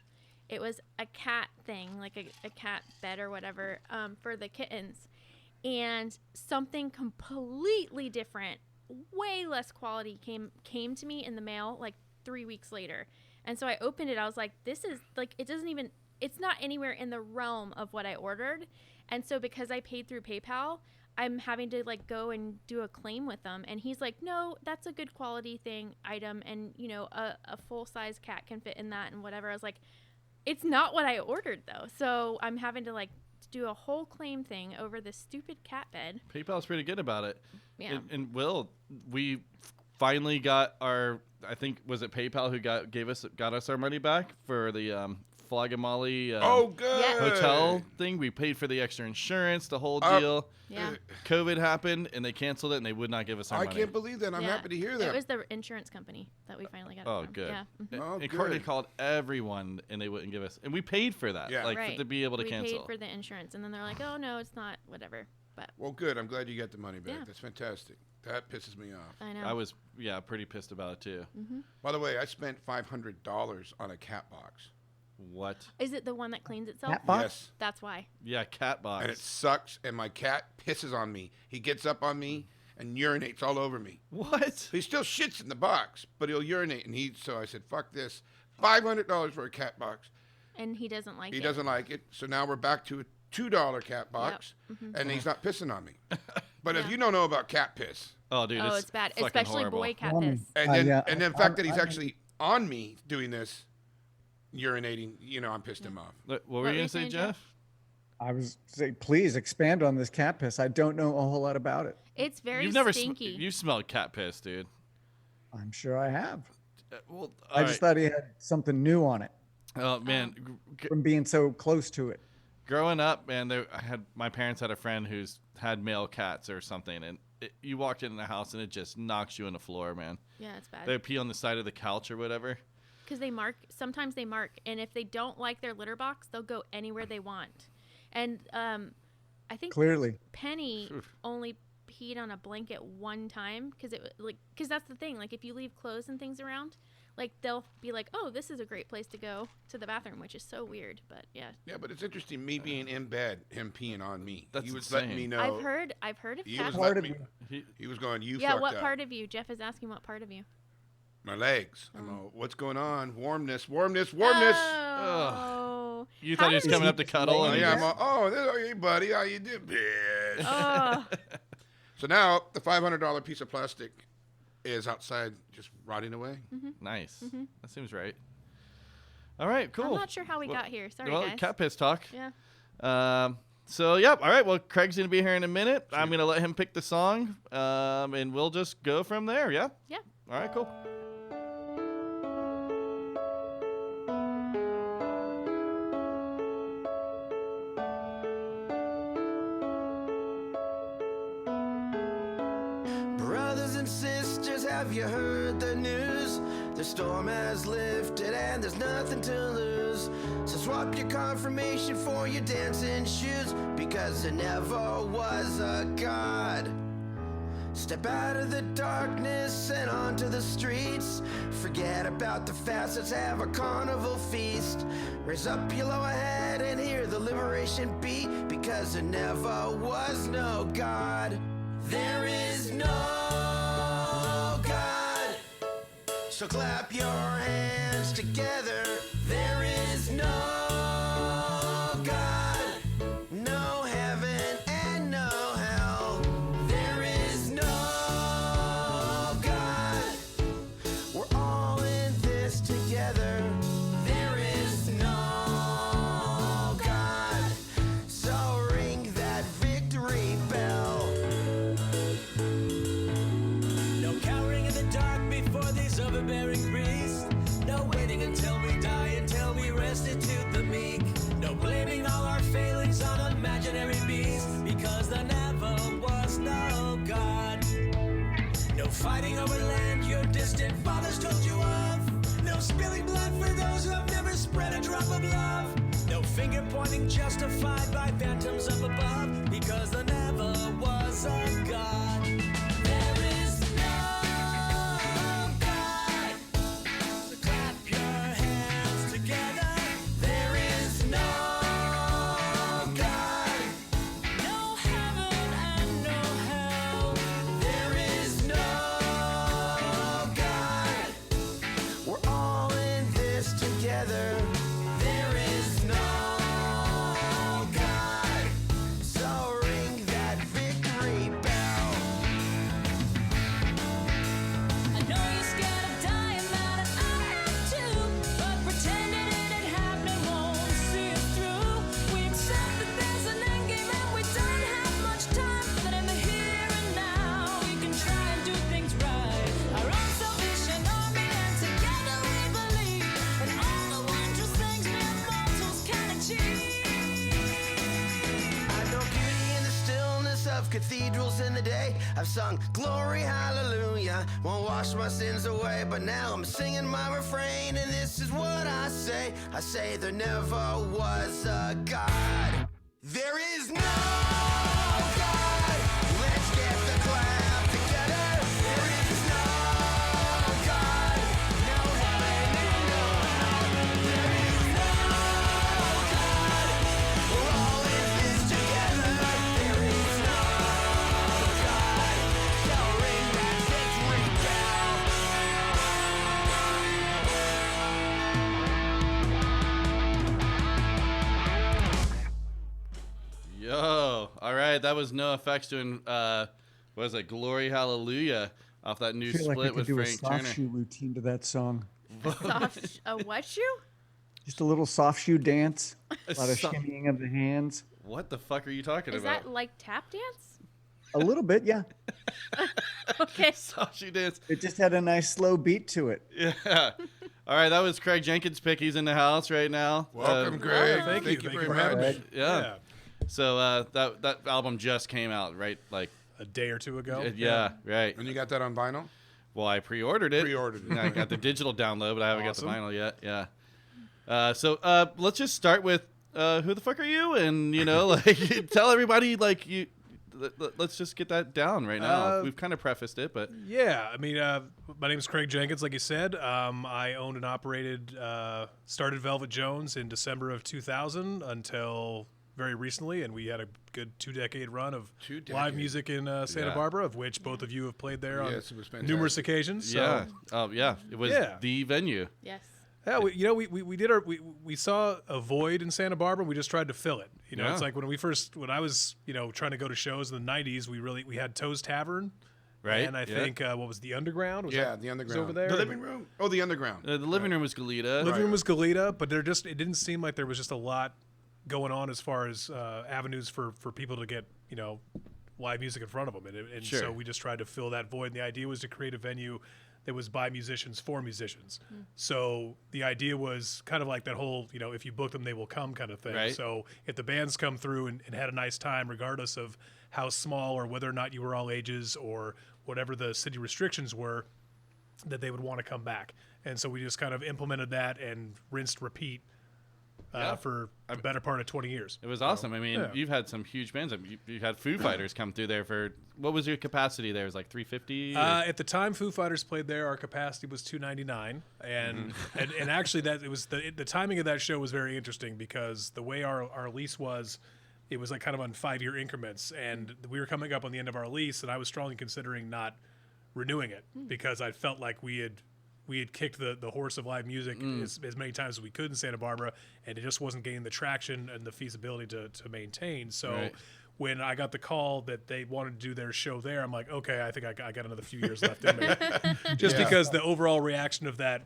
It was a cat thing, like a cat bed or whatever, for the kittens, and something completely different, way less quality came to me in the mail like 3 weeks later. And so I opened it. I was like, this is like, it doesn't even it's not anywhere in the realm of what I ordered. And so because I paid through PayPal, I'm having to like go and do a claim with them. And he's like, no, that's a good quality item. And, you know, a full size cat can fit in that and whatever. I was like, it's not what I ordered though. So I'm having to like do a whole claim thing over this stupid cat bed. PayPal's pretty good about it. Yeah. And Will, we finally got our, I think, was it PayPal who got us our money back for the Flogamolly Oh, good. Yeah. hotel thing? We paid for the extra insurance, the whole deal. Yeah. COVID happened and they canceled it and they would not give us our I money. can't believe that. I'm Yeah. happy to hear that. It was the insurance company that we finally got. Oh, it from. good. Yeah. Mhm. Oh, And Courtney good. called everyone and they wouldn't give us, and we paid for that, Yeah. like Right. to be able to we cancel. paid for the insurance, and then they're like, "Oh no, it's not. Whatever." But Well, good. I'm glad you got the money back. Yeah. That's fantastic. That pisses me off. I know. I was pretty pissed about it too. By the way, I spent $500 on a cat box. What? Is it the one that cleans itself? Cat box? Yes. That's why. Yeah, cat box. And it sucks, and my cat pisses on me. He gets up on me and urinates all over me. What? He still shits in the box, but he'll urinate. And so I said, fuck this. $500 for a cat box. And he doesn't like it. He doesn't like it. So now we're back to a $2 cat box, Mm-hmm. and he's not pissing on me. But if Yeah. you don't know about cat piss, Oh, dude, Oh, it's bad, fucking especially horrible. boy cat Woman. piss. and then yeah, and then the fact that he's I- actually on me doing this, urinating, I'm pissed him off. What were you gonna say, Jeff? I was say, please expand on this cat piss. I don't know a whole lot about it. It's very You've never stinky. you smelled cat piss, dude. I'm sure I have. Well, I just thought he had something new on it oh man, from being so close to it. growing up, man, my parents had a friend who's had male cats or something, and you walked into the house and it just knocks you on the floor, man. Yeah, it's bad. They would pee on the side of the couch or whatever. Because sometimes they mark, and if they don't like their litter box, they'll go anywhere they want. And I think Clearly. Penny only peed on a blanket one time because that's the thing. Like if you leave clothes and things around, like they'll be like, "Oh, this is a great place to go to the bathroom," which is so weird. But yeah, Yeah, but it's interesting. Me being in bed, him peeing on me. That's he was insane. letting me know. I've heard of He cats. was Part letting of me. He was going. You Yeah, fucked what up. part of you? Jeff is asking what part of you. My legs. I'm all, what's going on? Warmness. Oh, You thought he was How coming did up to cuddle, Oh, and yeah, he I'm all, hey, buddy, how you doing, bitch? Oh, So now the $500 piece of plastic is outside, just rotting away. nice. That seems right. All right, cool. I'm not sure how we got here. Sorry, well, guys. cat piss talk. Yeah. So, yep. All right. Well, Craig's going to be here in a minute. I'm going to let him pick the song, and we'll just go from there. Yeah? Yeah. All right, cool. Brothers and sisters, have you heard the news? The storm has lifted and there's nothing to lose. So swap your confirmation for your dancing shoes, because there never was a God. Step out of the darkness and onto the streets. Forget about the fast, let's have a carnival feast. Raise up your lower head and hear the liberation beat, because there never was no God. There is no God. So clap your hands together. There is no God. No heaven and no hell. There is no God. We're all in this together. There is no God. So ring that victory bell. No cowering in the dark before these overbearing beasts. No waiting until we die, until we restitute the meek. No blaming all our failings on imaginary beasts, because there never was no God. No fighting over land your distant fathers told you of. No spilling blood for those who have never spread a drop of love. No finger pointing justified by phantoms up above, because there never was a God. There is no God. So clap your hands together. There is no God. No heaven and no hell. There is no God. We're all in this together. There is no cathedrals in the day. I've sung glory, hallelujah. Won't wash my sins away, but now I'm singing my refrain, and this is what I say. I say there never was a God. There is no God. Let's get the clap together. There is no God. No heaven and no hell. There is no God. We're all in this together. There is no God. Shall ring that victory bell. Yo, all right, that was NOFX doing what is it, Glory Hallelujah off that new I feel like I split could with do a Frank soft Turner. shoe routine to that song. A what shoe? Just a little soft shoe dance, a lot of So- shimmying of the hands. What the fuck are you talking Is about? that like tap dance? A little bit, yeah. Okay. Soft shoe dance. It just had a nice slow beat to it. Yeah. All right, that was Craig Jenkins pick. He's in the house right now. Welcome, Greg. Thank you very for much. having me. Yeah. So that album just came out, right? Like, A day or two ago. yeah, right. And you got that on vinyl? Well, I pre-ordered it. Pre-ordered it. Yeah, I got the digital download, but I haven't Awesome. got the vinyl yet. Yeah. So let's just start with who the fuck are you? And like, tell everybody like you. Let's just get that down right now. We've kind of prefaced it, but Yeah, I mean, my name is Craig Jenkins, like you said. I owned and operated, started Velvet Jones in December of 2000 until very recently, and we had a good 2-decade run of 2 live decades. music in Santa Yeah. Barbara, of which both of you have played there on Yes, it was fantastic. numerous occasions. So, yeah, yeah, it was Yeah. the venue. Yes. Yeah, we did we saw a void in Santa Barbara. We just tried to fill it. Yeah. It's like when I was trying to go to shows in the '90s. We had Toe's Tavern, Right, And I yeah. think what was the Underground? Was Yeah, that- the was underground. over there. The living room? Oh, the underground. The living room was Galita. Living room was Galita, but it didn't seem like there was just a lot going on as far as avenues for people to get live music in front of them, and Sure. so we just tried to fill that void. And the idea was to create a venue that was by musicians for musicians. So the idea was kind of like that whole if you book them they will come kind of thing. Right. So if the bands come through and had a nice time, regardless of how small or whether or not you were all ages or whatever the city restrictions were, that they would want to come back. And so we just kind of implemented that and rinsed, repeat for the better part of 20 years. It was awesome. I mean, Yeah. you've had some huge bands. I mean, you had Foo Fighters come through there for what was your capacity there? It was like 350. At the time Foo Fighters played there, our capacity was 299, and actually that it was the timing of that show was very interesting because the way our lease was, it was like kind of on 5-year increments, and we were coming up on the end of our lease, and I was strongly considering not renewing it because I felt like we had kicked the horse of live music as many times as we could in Santa Barbara, and it just wasn't gaining the traction and the feasibility to maintain. So Right. when I got the call that they wanted to do their show there, I'm like, okay, I think I got another few years left in me. Just because the overall reaction of that,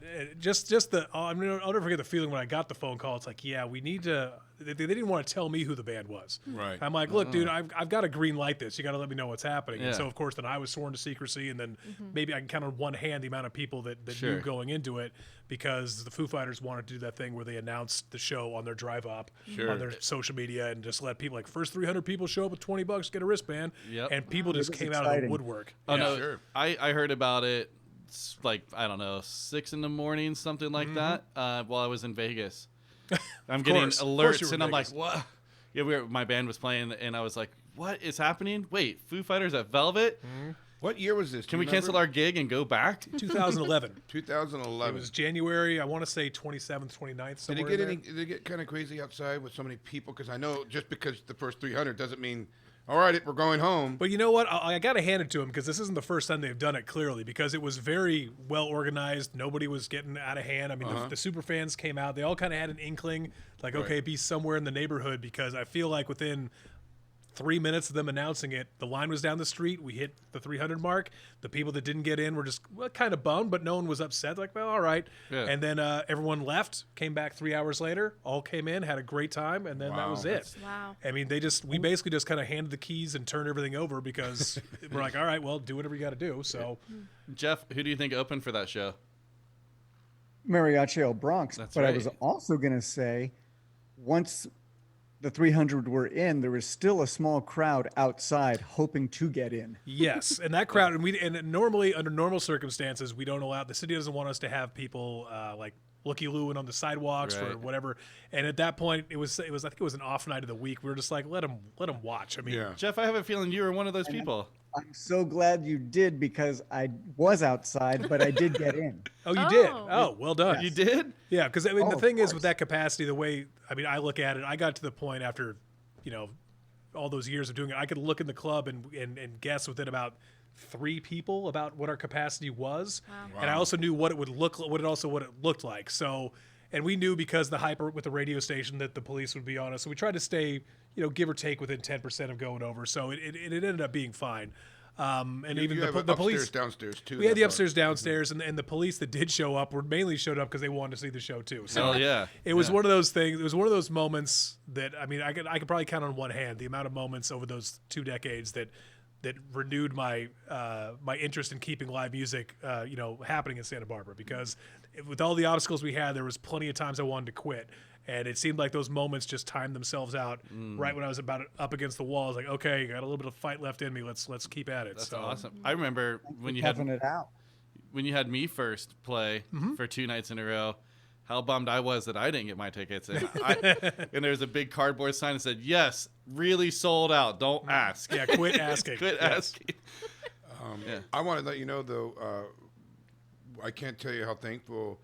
I'll never forget the feeling when I got the phone call. It's like, yeah, we need to. They didn't want to tell me who the band was. Right. I'm like, look, dude, I've got to green light this. You got to let me know what's happening. And Yeah. so, of course, then I was sworn to secrecy, and then maybe I can count on one hand the amount of people that Sure. knew going into it, because the Foo Fighters wanted to do that thing where they announced the show on their drive up Sure. on their social media and just let people, like, first 300 people show up with $20, get a wristband. Yep. And people just was came out of the exciting. woodwork. Oh Yeah. no, Sure. I heard about it like I don't know 6 a.m, something like that. While I was in Vegas, I'm getting course you alerts were and in I'm like, Vegas. what? Yeah, my band was playing and I was like, what is happening? Wait, Foo Fighters at Velvet? What year was this? Can we cancel our gig and go back? 2011. 2011. It was January, I want to say 27th, 29th, Did somewhere it get in any? there. Did it get kind of crazy outside with so many people? Because I know just because the first 300 doesn't mean, all right, we're going home. But you know what? I got to hand it to them because this isn't the first time they've done it, clearly, because it was very well organized. Nobody was getting out of hand. I mean, the super fans came out. They all kind of had an inkling, like, okay, be somewhere in the neighborhood, because I feel like within 3 minutes of them announcing it, the line was down the street. We hit the 300 mark. The people that didn't get in were just kind of bummed, but no one was upset. Like, well, all right. Yeah. And then everyone left, came back 3 hours later, all came in, had a great time, and then that Wow. was it. Wow. I mean, we basically just kind of handed the keys and turned everything over because we're like, all right, well, do whatever you got to do. So Jeff, who do you think opened for that show? Mariachi El Bronx. That's but right. I was also going to say, once the 300 were in, there was still a small crowd outside hoping to get in. Yes, and that crowd, and normally under normal circumstances, we don't allow. The city doesn't want us to have people like looky-looing on the sidewalks for Right. whatever. And at that point, it was I think it was an off night of the week. We were just like, let them watch. I mean, Yeah. Jeff, I have a feeling you were one of those people. I'm so glad you did because I was outside, but I did get in. oh, you did. Oh. Oh, well done. You did? Yeah, because I mean, Oh, the of thing is course. with that capacity, the way I look at it, I got to the point after, all those years of doing it, I could look in the club and guess within about 3 people about what our capacity was, and I also knew what it looked like. So, and we knew because the hype with the radio station that the police would be on us, so we tried to stay, give or take within 10% of going over. So it ended up being fine. And even You the have police. upstairs, downstairs too. We had the that's upstairs, downstairs, and the police that did show up showed up because they wanted to see the show too. So Hell yeah. it was one of those things. It was one of those moments that I could probably count on one hand the amount of moments over those 2 decades that renewed my my interest in keeping live music happening in Santa Barbara, because with all the obstacles we had, there was plenty of times I wanted to quit. And it seemed like those moments just timed themselves out right when I was about up against the wall. I was like, okay, got a little bit of fight left in me. Let's keep at it. That's So awesome. I remember when you Toughing had it out. me first play for 2 nights in a row, how bummed I was that I didn't get my tickets. And, and there was a big cardboard sign that said, yes, really sold out. Don't ask. Yeah, quit asking. Quit asking. Yeah. I want to let you know, though, I can't tell you how thankful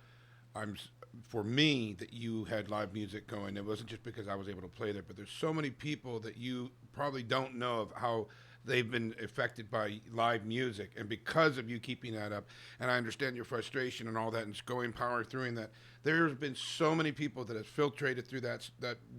for me that you had live music going. It wasn't just because I was able to play there, but there's so many people that you probably don't know of how they've been affected by live music, and because of you keeping that up. And I understand your frustration and all that, and just power through and that. There's been so many people that have filtrated through that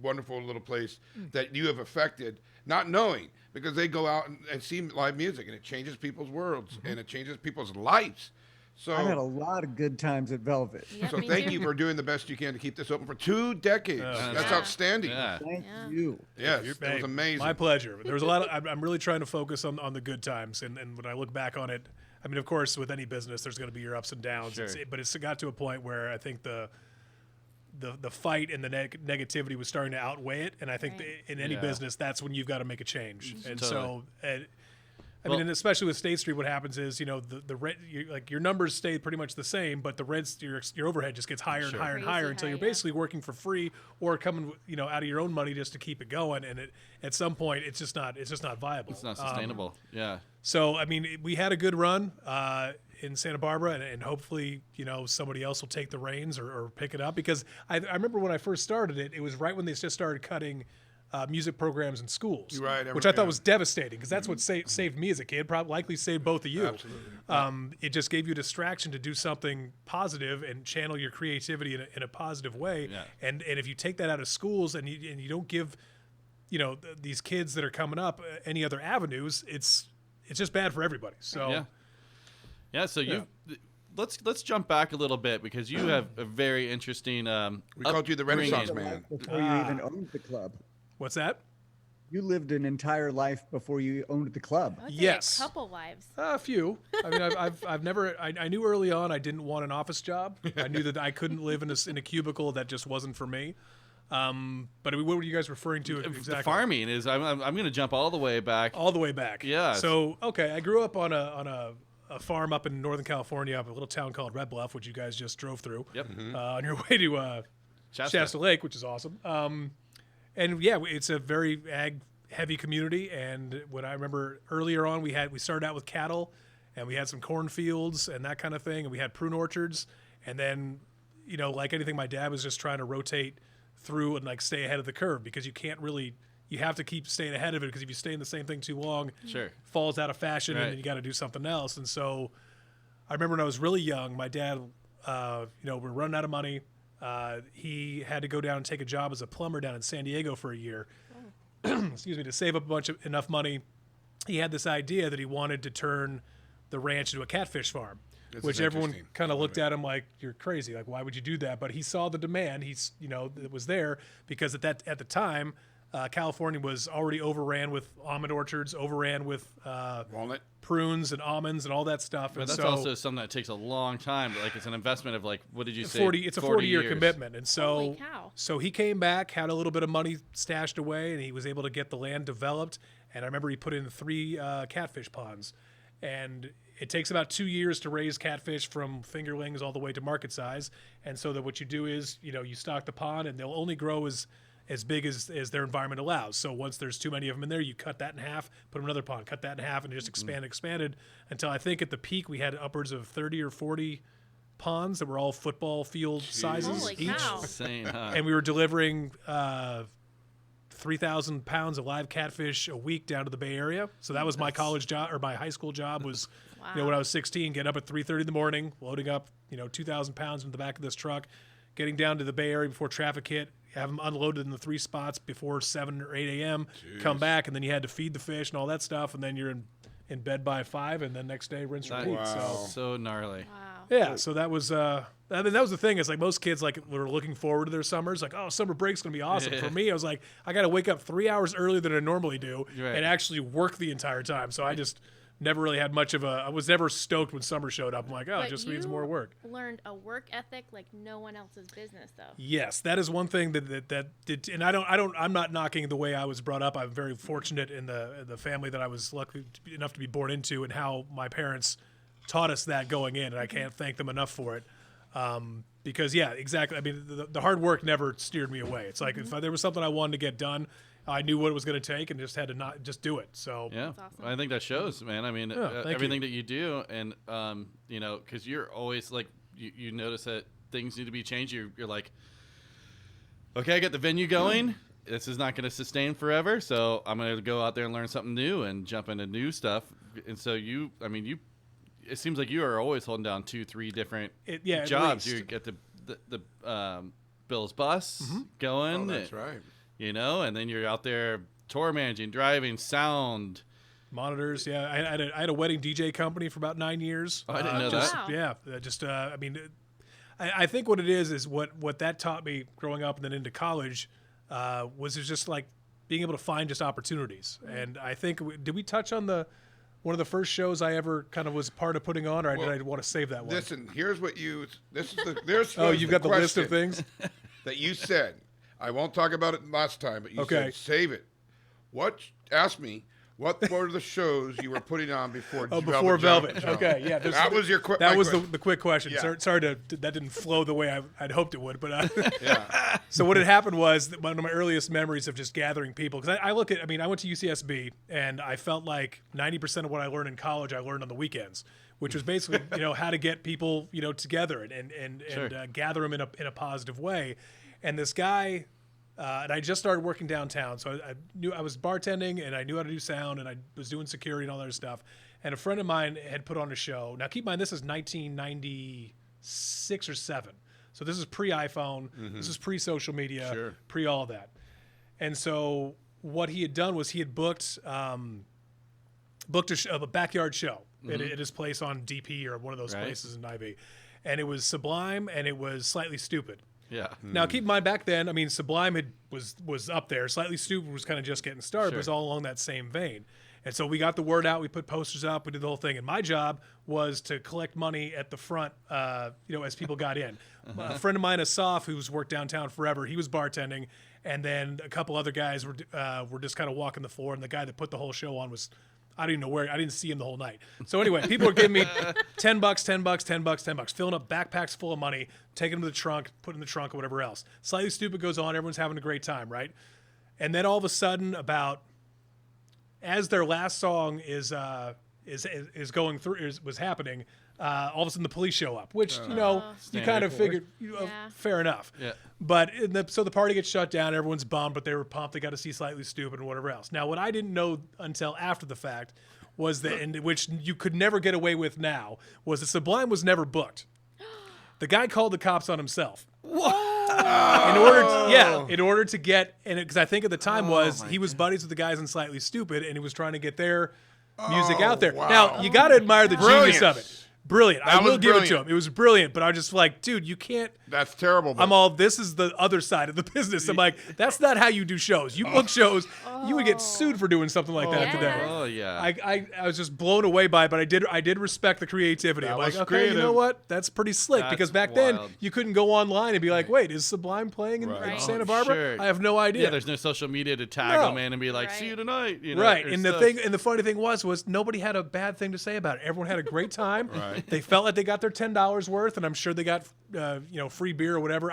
wonderful little place that you have affected, not knowing, because they go out and see live music, and it changes people's worlds and it changes people's lives. So I've had a lot of good times at Velvet. Yep, so me thank too. you for doing the best you can to keep this open for 2 decades. That's Yeah. outstanding. Yeah. Thank Yeah. you. Yes, You're- that was hey, amazing. My pleasure. There was a lot of, I'm really trying to focus on the good times. And when I look back on it, I mean, of course, with any business, there's going to be your ups and downs. Sure. But it's got to a point where I think the fight and the negativity was starting to outweigh it. And I think Right. in any Yeah. business, that's when you've got to make a change. And Totally. so, I Well- mean, and especially with State Street, what happens is, the rent, your numbers stay pretty much the same, but the rents, your overhead just gets higher and higher and Crazy higher until high, you're yeah. basically working for free or coming, out of your own money just to keep it going. And at some point, it's just not viable. It's not sustainable. Yeah. So, I mean, we had a good run in Santa Barbara, and hopefully, somebody else will take the reins or pick it up, because I remember when I first started it, it was right when they just started cutting music programs in schools, Right, which I thought yeah. was devastating, because that's what saved me as a kid, probably likely saved both of you. Absolutely. It just gave you a distraction to do something positive and channel your creativity in a positive way. Yeah. And if you take that out of schools and you don't give, these kids that are coming up any other avenues, it's just bad for everybody. So Yeah. Yeah. So let's jump back a little bit, because you have a very interesting. We called you the upbringing. Renaissance man. Before you even owned the club. what's that? You lived an entire life before you owned the club. I would say Yes. a couple lives. A few. I mean, I've never. I knew early on I didn't want an office job. I knew that I couldn't live in a cubicle. That just wasn't for me. But I mean, what were you guys referring to exactly? The farming is. I'm going to jump all the way back. All the way back. Yeah. So okay, I grew up on a farm up in Northern California, up a little town called Red Bluff, which you guys just drove through. Yep. On your way to Shasta Lake, which is awesome. And yeah, it's a very ag heavy community. And when I remember earlier on, we started out with cattle, and we had some cornfields and that kind of thing, and we had prune orchards. And then, like anything, my dad was just trying to rotate through and stay ahead of the curve, because you have to keep staying ahead of it, because if you stay in the same thing too long, Sure. falls out of fashion, Right. and then you got to do something else. And so I remember when I was really young, my dad, we're running out of money. He had to go down and take a job as a plumber down in San Diego for a year. Excuse me, to save up enough money. He had this idea that he wanted to turn the ranch into a catfish farm, This which is everyone interesting. kind of looked at him like, you're crazy. Like, why would you do that? But he saw the demand. That was there, because at the time, California was already overran with almond orchards, overran with Walnut. prunes and almonds and all that stuff. But And that's so also something that takes a long time. Like it's an investment of like, what did you say? 40. It's a 40-year years. commitment, and Holy so cow. so he came back, had a little bit of money stashed away, and he was able to get the land developed. And I remember he put in 3 catfish ponds, and it takes about 2 years to raise catfish from fingerlings all the way to market size. And so that what you do is, you stock the pond, and they'll only grow as big as their environment allows. So once there's too many of them in there, you cut that in half, put another pond, cut that in half, and it just expanded until I think at the peak we had upwards of 30 or 40 ponds that were all football field sizes Holy each. cow. Insane, huh? And we were delivering 3,000 pounds of live catfish a week down to the Bay Area. So that was my college job, or my high school job was, Wow. when I was 16, getting up at 3:30 in the morning, loading up, 2,000 pounds into the back of this truck, getting down to the Bay Area before traffic hit, have them unloaded in the 3 spots before 7 or 8 a.m., come back, and then you had to feed the fish and all that stuff, and then you're in bed by 5, and then next day rinse and repeat. Wow. So gnarly. Wow. Yeah, so that was that was the thing. It's like most kids were looking forward to their summers. Like, oh, summer break's gonna be awesome. For me, I was like, I got to wake up 3 hours earlier than I normally do Right. and actually work the entire time. So I just never really had much of I was never stoked when summer showed up. I'm like, oh, it But just means you more work. Learned a work ethic like no one else's business, though. Yes, that is one thing that did, and I'm not knocking the way I was brought up. I'm very fortunate in the family that I was lucky enough to be born into, and how my parents taught us that going in, and I can't thank them enough for it. Because yeah, exactly. I mean, the hard work never steered me away. It's like if there was something I wanted to get done, I knew what it was going to take, and just had to not just do it. So Yeah, That's awesome. I think that shows, man. I mean, thank everything you. that you do, and because you're always like, you notice that things need to be changed. You're like, okay, I got the venue going. This is not going to sustain forever, so I'm going to go out there and learn something new and jump into new stuff. And so it seems like you are always holding down 2-3 different at jobs. least. You get the Bill's bus going. Oh, that's right. And then you're out there tour managing, driving, sound. monitors. Yeah, I had a wedding DJ company for about 9 years. Oh, I didn't know just, that. Yeah, I mean, I think what it is what that taught me growing up and then into college was just like being able to find just opportunities. And I think did we touch on one of the first shows I ever kind of was part of putting on, or did I want to save that one? Listen, here's what there's Oh, was you've got the list of question things. that you said. I won't talk about it last time, but you Okay. said save it. Ask me what were the shows you were putting on before Before Velvet. Okay, yeah. That was your That my was question. the quick question. Yeah. Sorry that didn't flow the way I'd hoped it would, but Yeah. so what had happened was that one of my earliest memories of just gathering people, because I went to UCSB, and I felt like 90% of what I learned in college I learned on the weekends, which was basically how to get people together and Sure. gather them in a positive way. And this guy, and I just started working downtown, so I knew I was bartending, and I knew how to do sound, and I was doing security and all that other stuff. And a friend of mine had put on a show. Now, keep in mind, this is 1996 or 7. So this is pre-iPhone. This is pre-social media, Sure. pre-all that. And so what he had done was he had booked a backyard show at his place on DP or one of those Right. places in Ivy. And it was Sublime, and it was Slightly Stupid. Yeah. Now, keep in mind, back then, I mean, Sublime was up there. Slightly Stupid was kind of just getting started, but it was Sure. all along that same vein. And so we got the word out. We put posters up. We did the whole thing. And my job was to collect money at the front, as people got in. A friend of mine, Asaf, who's worked downtown forever, he was bartending. And then a couple other guys were just kind of walking the floor. And the guy that put the whole show on was, I don't even know where. I didn't see him the whole night. So anyway, people were giving me $10, filling up backpacks full of money, taking them to the trunk, putting in the trunk or whatever else. Slightly Stupid goes on. Everyone's having a great time, right? And then all of a sudden, as their last song was happening, all of a sudden the police show up, which you kind of figured, Yeah. fair enough. Yeah. But so the party gets shut down. Everyone's bummed, but they were pumped. They got to see Slightly Stupid and whatever else. Now, what I didn't know until after the fact was that, and which you could never get away with now, was that Sublime was never booked. The guy called the cops on himself. In order to get, and because I think at the time he was buddies with the guys in Slightly Stupid, and he was trying to get their music out there. wow. Now you got to admire the genius of it. brilliant. I That will was give it to brilliant. him. It was brilliant, but I was just like, dude, you can't. That's terrible. But I'm all, this is the other side of the business. I'm like, that's not how you do shows. You book shows, you would get sued for doing something like that today. Oh yeah. I was just blown away by it, but I did respect the creativity. That I'm like, was okay, you know creative. what? That's pretty slick, That's because back then wild. you couldn't go online and be like, wait, is Sublime playing in Right. Santa Oh, Barbara? sure. I have no idea. Yeah, there's no social media to tag No. them in and be like, "See you tonight." You know, Right, or and stuff. the funny thing was nobody had a bad thing to say about it. Everyone had a great time. Right. They felt like they got their $10 worth, and I'm sure they got free beer or whatever.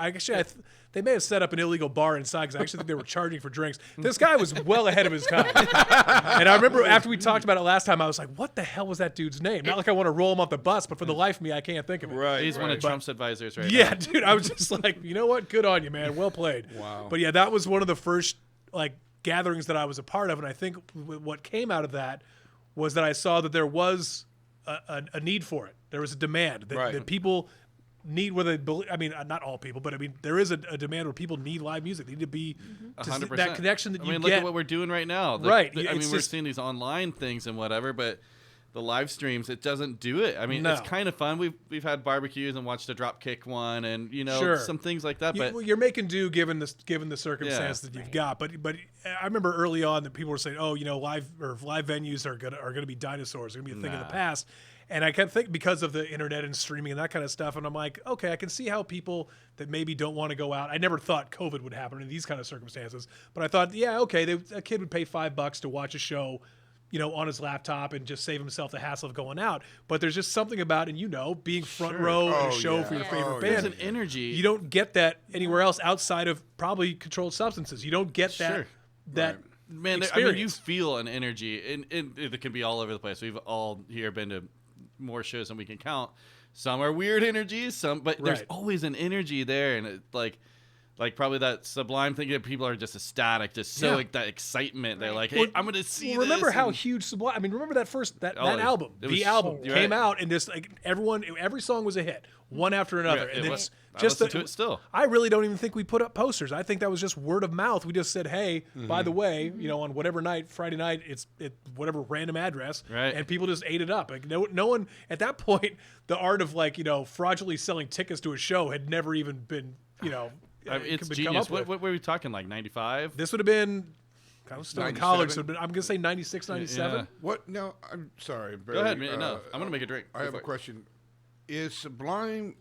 They may have set up an illegal bar inside, because I actually think they were charging for drinks. This guy was well ahead of his time. And I remember after we talked about it last time, I was like, what the hell was that dude's name? Not like I want to roll him off the bus, but for the life of me, I can't think of it. right. He's one of right. Trump's advisors, right? Yeah, now. dude, I was just like, you know what? Good on you, man. Well played. Wow. But yeah, that was one of the first gatherings that I was a part of, and I think what came out of that was that I saw that there was a need for it. There was a demand that, Right. that people need, whether they believe, I mean, not all people, but I mean, there is a demand where people need live music. They need to be to 100%. that connection that I you mean, get. look at what we're doing right now. Right. I It's mean, we're just- seeing these online things and whatever, but the live streams, it doesn't do it. I mean, No. it's kind of fun. We've had barbecues and watched a drop kick one, and Sure. some things like that. But You're making do given the circumstance Yeah. that you've got. But I remember early on that people were saying, oh, live venues are gonna be dinosaurs. They're gonna be a thing of the Nah. past. And I kept thinking, because of the internet and streaming and that kind of stuff, and I'm like, okay, I can see how people that maybe don't want to go out. I never thought COVID would happen in these kind of circumstances, but I thought, yeah, okay, a kid would pay $5 to watch a show, on his laptop and just save himself the hassle of going out. But there's just something about, and being front row at a Oh, show yeah. for your Yeah. favorite Oh, there's band. an energy. You don't get that anywhere else outside of probably controlled substances. You don't get Sure. that Right. Man, I mean, you experience. feel an energy, and it can be all over the place. We've all here been to more shows than we can count. Some are weird energies, but there's Right. always an energy there, and it, like probably that Sublime thing that people are just ecstatic, just so Yeah. like that excitement. They're Right. like, hey, Well, I'm gonna see. remember this, how and- huge Sublime? I mean, remember that first that Oh, album, it the was- album you're came right. out, and just like every song was a hit, one after another, Yeah, and it it's was. I just listen to it still. I really don't even think we put up posters. I think that was just word of mouth. We just said, hey, by the way, on whatever night, Friday night, it's whatever random address, Right. and people just ate it up. Like no one at that point, the art of fraudulently selling tickets to a show had never even been I mean, it's could become genius. up with. What were we talking, like 95? This would have been. I was still in 97? college, so I'm going to say 96, 97. Yeah. What? No, I'm sorry. Go ahead, man. No, I'm gonna make a drink. I Go have for a it. question. Is Sublime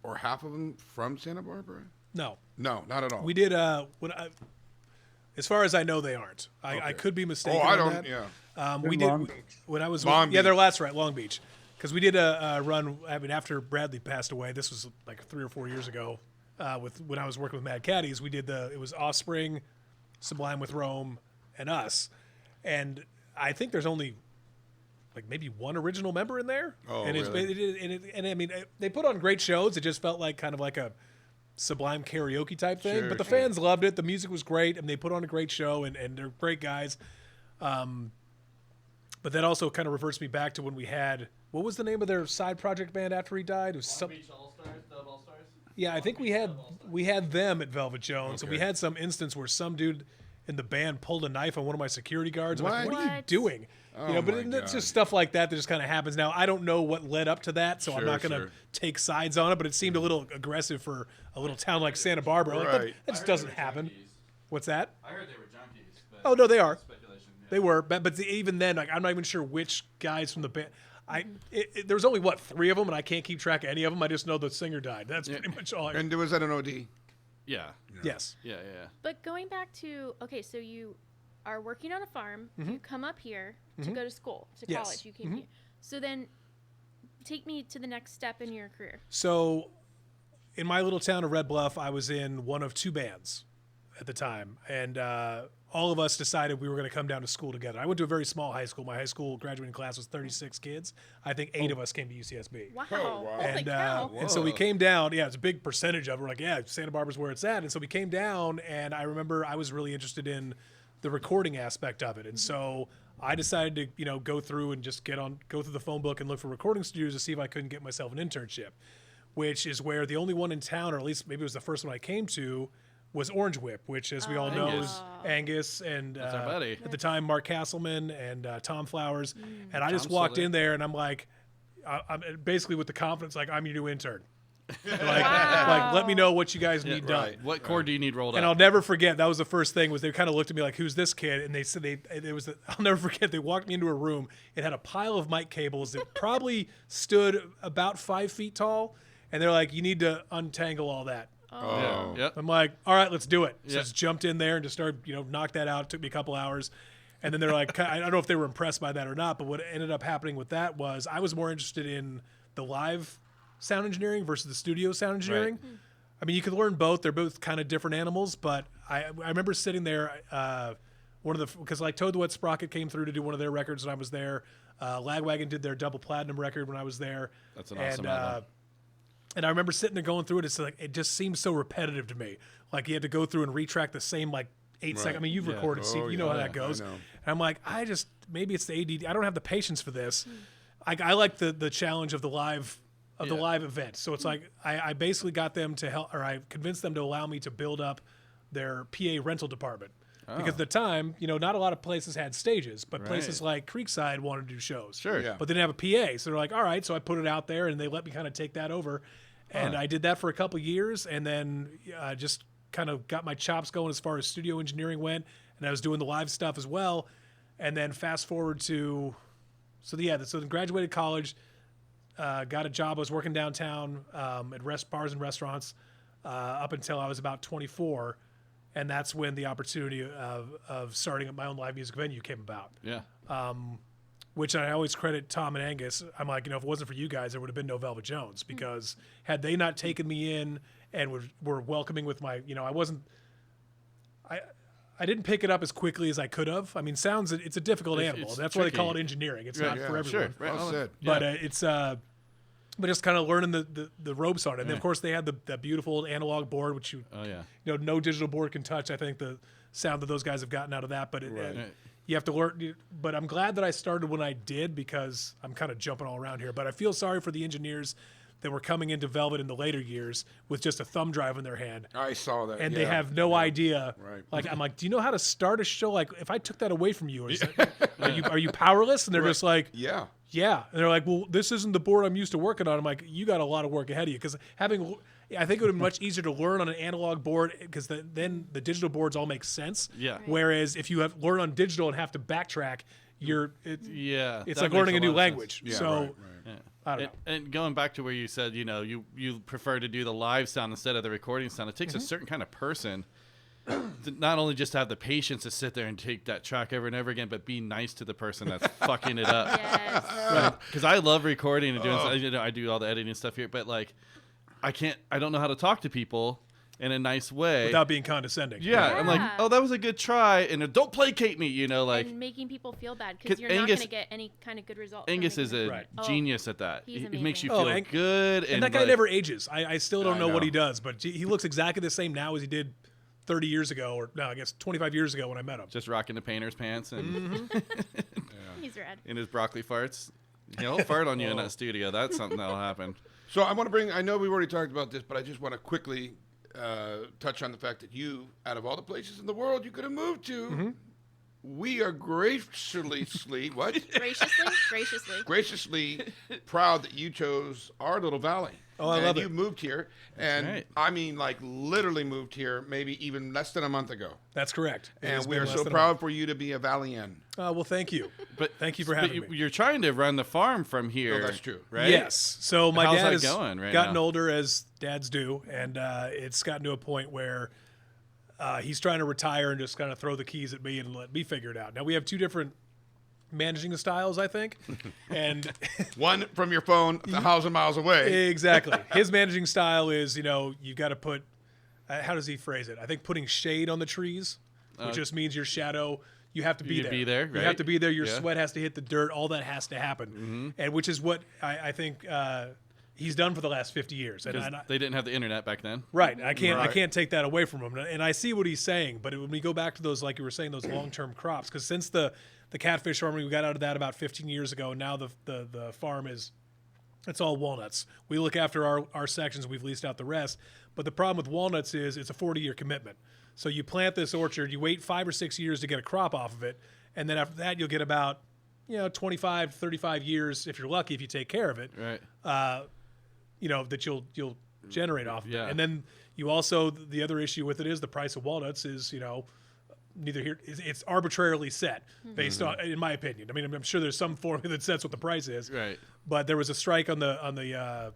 or half of them from Santa Barbara? No. No, not at all. We did as far as I know, they aren't. I Okay. could be mistaken. Oh, I on don't. that. Yeah. We They're did Long Beach. when I was Long yeah, Beach. that's right, Long Beach, because we did a run. I mean, after Bradley passed away, this was like 3 or 4 years ago. When I was working with Mad Caddies, we did it was Offspring, Sublime with Rome, and us, and I think there's only like maybe one original member in there. Oh, and really? And I mean, they put on great shows. It just felt like kind of like a Sublime karaoke type thing, Sure, but the sure. fans loved it. The music was great, and they put on a great show, and they're great guys. But that also kind of reverts me back to when we had, what was the name of their side project band after he died? It was some, yeah, I think we had them at Velvet Jones, and we Okay. had some instance where some dude in the band pulled a knife on one of my security guards. I'm like, What? what are you What? doing? Oh But my it's God. just stuff like that just kind of happens. Now, I don't know what led up to that, so I'm Sure, not going to sure. take sides on it, but it seemed a little aggressive for a little town like Santa Barbara. Like, Right. that just doesn't happen. What's that? I heard they were junkies. But Oh, no, they are. speculation. Yeah. They were, but even then, like, I'm not even sure which guys from the band. There was only 3 of them, and I can't keep track of any of them. I just know the singer died. That's pretty much all. And was that an OD? Yeah. Yes. Yeah. But going back to so you are working on a farm. You come up here to go to school, to Yes. college. You came here. So then, take me to the next step in your career. So, in my little town of Red Bluff, I was in one of 2 bands at the time, and all of us decided we were going to come down to school together. I went to a very small high school. My high school graduating class was 36 kids. I think 8 of us came to UCSB. Wow. Oh, wow. Holy cow. And so we came down. Yeah, it's a big percentage of it. We're like, yeah, Santa Barbara's where it's at. And so we came down, and I remember I was really interested in the recording aspect of it. And so I decided to, go through and just go through the phone book and look for recording studios to see if I couldn't get myself an internship, which is where the only one in town, or at least maybe it was the first one I came to, was Orange Whip, which, as we all know, is Angus and our buddy. at the time Mark Castleman and Tom Flowers. And I just Tom's walked still in there, and I'm like, I'm basically with the confidence, like, I'm your new intern. like let me know what you guys need done. What chord do you need rolled And up? I'll never forget, that was the first thing, was they kind of looked at me like, who's this kid? And they said I'll never forget, they walked me into a room. It had a pile of mic cables that probably stood about 5 feet tall. And they're like, you need to untangle all that. Yeah. Yep. I'm like, all right, let's do it. So Yeah. just jumped in there and just started, knock that out. It took me a couple hours. And then they're like, I don't know if they were impressed by that or not, but what ended up happening with that was I was more interested in the live sound engineering versus the studio sound engineering. I mean, you could learn both. They're both kind of different animals, but I remember sitting there, because like Toad the Wet Sprocket came through to do one of their records when I was there. Lagwagon did their double platinum record when I was there. That's an awesome album. And I remember sitting there going through it. It's like, it just seems so repetitive to me. Like you had to go through and retrack the same, like, 8 seconds. I mean, you've recorded, so you know how that goes. And I'm like, maybe it's the ADD. I don't have the patience for this. I like the challenge of the live event. So it's like I basically got them to help, or I convinced them to allow me to build up their PA rental department. Because at the time, not a lot of places had stages, but places like Creekside wanted to do shows. Sure. Yeah. But they didn't have a PA. So they're like, all right. So I put it out there and they let me kind of take that over. And I did that for a couple of years and then just kind of got my chops going as far as studio engineering went. And I was doing the live stuff as well. And then fast forward to, so then graduated college, got a job. I was working downtown at bars and restaurants up until I was about 24. And that's when the opportunity of starting up my own live music venue came about. Yeah. Which I always credit Tom and Angus. I'm like, if it wasn't for you guys, there would have been no Velvet Jones, because had they not taken me in and were welcoming with my, I didn't pick it up as quickly as I could have. I mean, it's a difficult animal. it's That's why they call it tricky. engineering. It's not for everyone. Sure. Right. Well said. Yeah. But just kind of learning the ropes on it. And of course they had the beautiful analog board, which no digital board can touch. I think the sound that those guys have gotten out of that, but you have to learn. But I'm glad that I started when I did, because I'm kind of jumping all around here. But I feel sorry for the engineers that were coming into Velvet in the later years with just a thumb drive in their hand. I saw that. And they have no idea. Right. Like, I'm like, do you know how to start a show? Like, if I took that away from you, are you powerless? And they're just like, Yeah. yeah. And they're like, well, this isn't the board I'm used to working on. I'm like, you got a lot of work ahead of you. Because I think it would be much easier to learn on an analog board, because then the digital boards all make sense. Yeah. Right. Whereas if you learn on digital and have to backtrack, it's that like learning makes a new lot of language. Yeah, So right. I don't know. And going back to where you said, you prefer to do the live sound instead of the recording sound, it takes a certain kind of person to not only just have the patience to sit there and take that track over and over again, but be nice to the person that's fucking it up. Yes. Because I love recording and doing, I do all the editing stuff here, but like, I don't know how to talk to people in a nice way Without being condescending. Yeah, I'm like, Yeah. oh, that was a good try, and don't placate me, like. And making people feel bad, 'Cause because you're not Angus- going to get any kind of good result. from Angus is making a them- Right. genius at that. He's He makes you amazing. feel good, And that guy like, never ages. I still don't I know what know. he does, but he looks exactly the same now as he did 30 years ago, or no, I guess 25 years ago when I met him. just rocking the painter's pants and He's rad. in his broccoli farts. He'll fart on you in that studio. That's something that'll happen. So I want to I know we've already talked about this, but I just want to quickly touch on the fact that you, out of all the places in the world you could have moved to, we are graciously, graciously proud that you chose our little valley. Oh, I love you it. moved here, and right. I mean, like, literally moved here maybe even less than a month ago. That's correct. It has And we been are less so than a proud month. for you to be a Valley-an. Well, thank you. But Thank you for having me. You're trying to run the farm from here. Oh, that's true. right? Yes. So my How's dad that has going right gotten now? older, as dads do, and it's gotten to a point where he's trying to retire and just kind of throw the keys at me and let me figure it out. Now we have two different managing styles, I think, and One from your phone 1,000 miles away. exactly. His managing style is, you got to put. How does he phrase it? I think putting shade on the trees, which just means your shadow. You have to be You there. be there, You right? have to be there. Your Yeah. sweat has to hit the dirt. All that has to happen, and which is what I think he's done for the last 50 years. And, 'Cause and I, they didn't have the internet back then. right, I can't Right. take that away from him. And I see what he's saying, but when we go back to those, like you were saying, those long-term crops, because since the catfish farming, we got out of that about 15 years ago, and now the farm it's all walnuts. We look after our sections. We've leased out the rest. But the problem with walnuts is it's a 40-year commitment. So you plant this orchard, you wait 5 or 6 years to get a crop off of it, and then after that you'll get about 25, 35 years, if you're lucky, if you take care of it, Right. That you'll generate off of Yeah. it. And then you also, the other issue with it is the price of walnuts is, neither here, it's arbitrarily set based on, in my opinion. I mean, I'm sure there's some formula that sets what the price is. Right. But there was a strike on the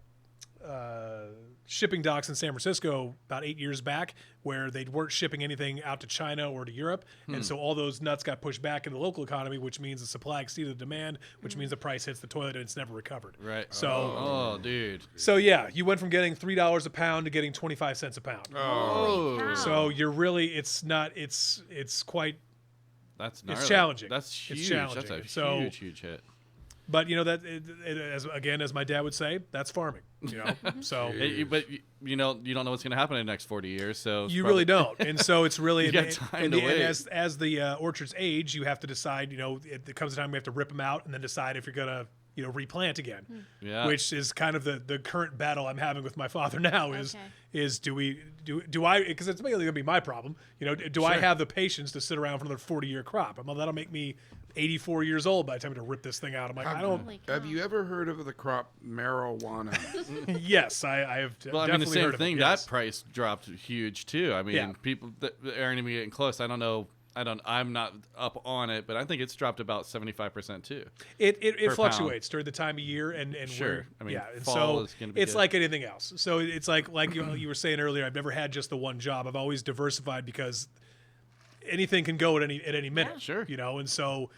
shipping docks in San Francisco about 8 years back where they weren't shipping anything out to China or to Europe. And so all those nuts got pushed back in the local economy, which means the supply exceeded the demand, which means the price hits the toilet and it's never recovered. Right. So, Oh, dude. so yeah, you went from getting $3 a pound to getting 25 cents a pound. Holy cow. So you're really, it's quite, That's gnarly. challenging. That's It's huge. challenging. That's a So- huge hit. but as my dad would say, that's farming, so. But you don't know what's going to happen in the next 40 years, so it's You probably- really don't, and so it's really You got time to and wait. as the orchards age, you have to decide. It comes a time we have to rip them out and then decide if you're gonna replant again. Yeah. Which is kind of the current battle I'm having with my father now. Okay. Is do I, because it's mainly gonna be my problem. Do I have the patience to sit around for another 40-year crop? That'll make me 84 years old by the time to rip this thing out. I'm like, I don't. Holy cow. Have you ever heard of the crop marijuana? Yes, I have. Well, I mean, the definitely same heard of it, thing. yes. That price dropped huge too. I mean, Yeah. people that aren't even getting close. I don't know. I'm not up on it, but I think it's dropped about 75% too. It per fluctuates during the time of year and Sure. where, I mean, yeah, and fall so is gonna be it's good. like anything else. So it's like you were saying earlier. I've never had just the one job. I've always diversified because anything can go at any minute. Sure. And so.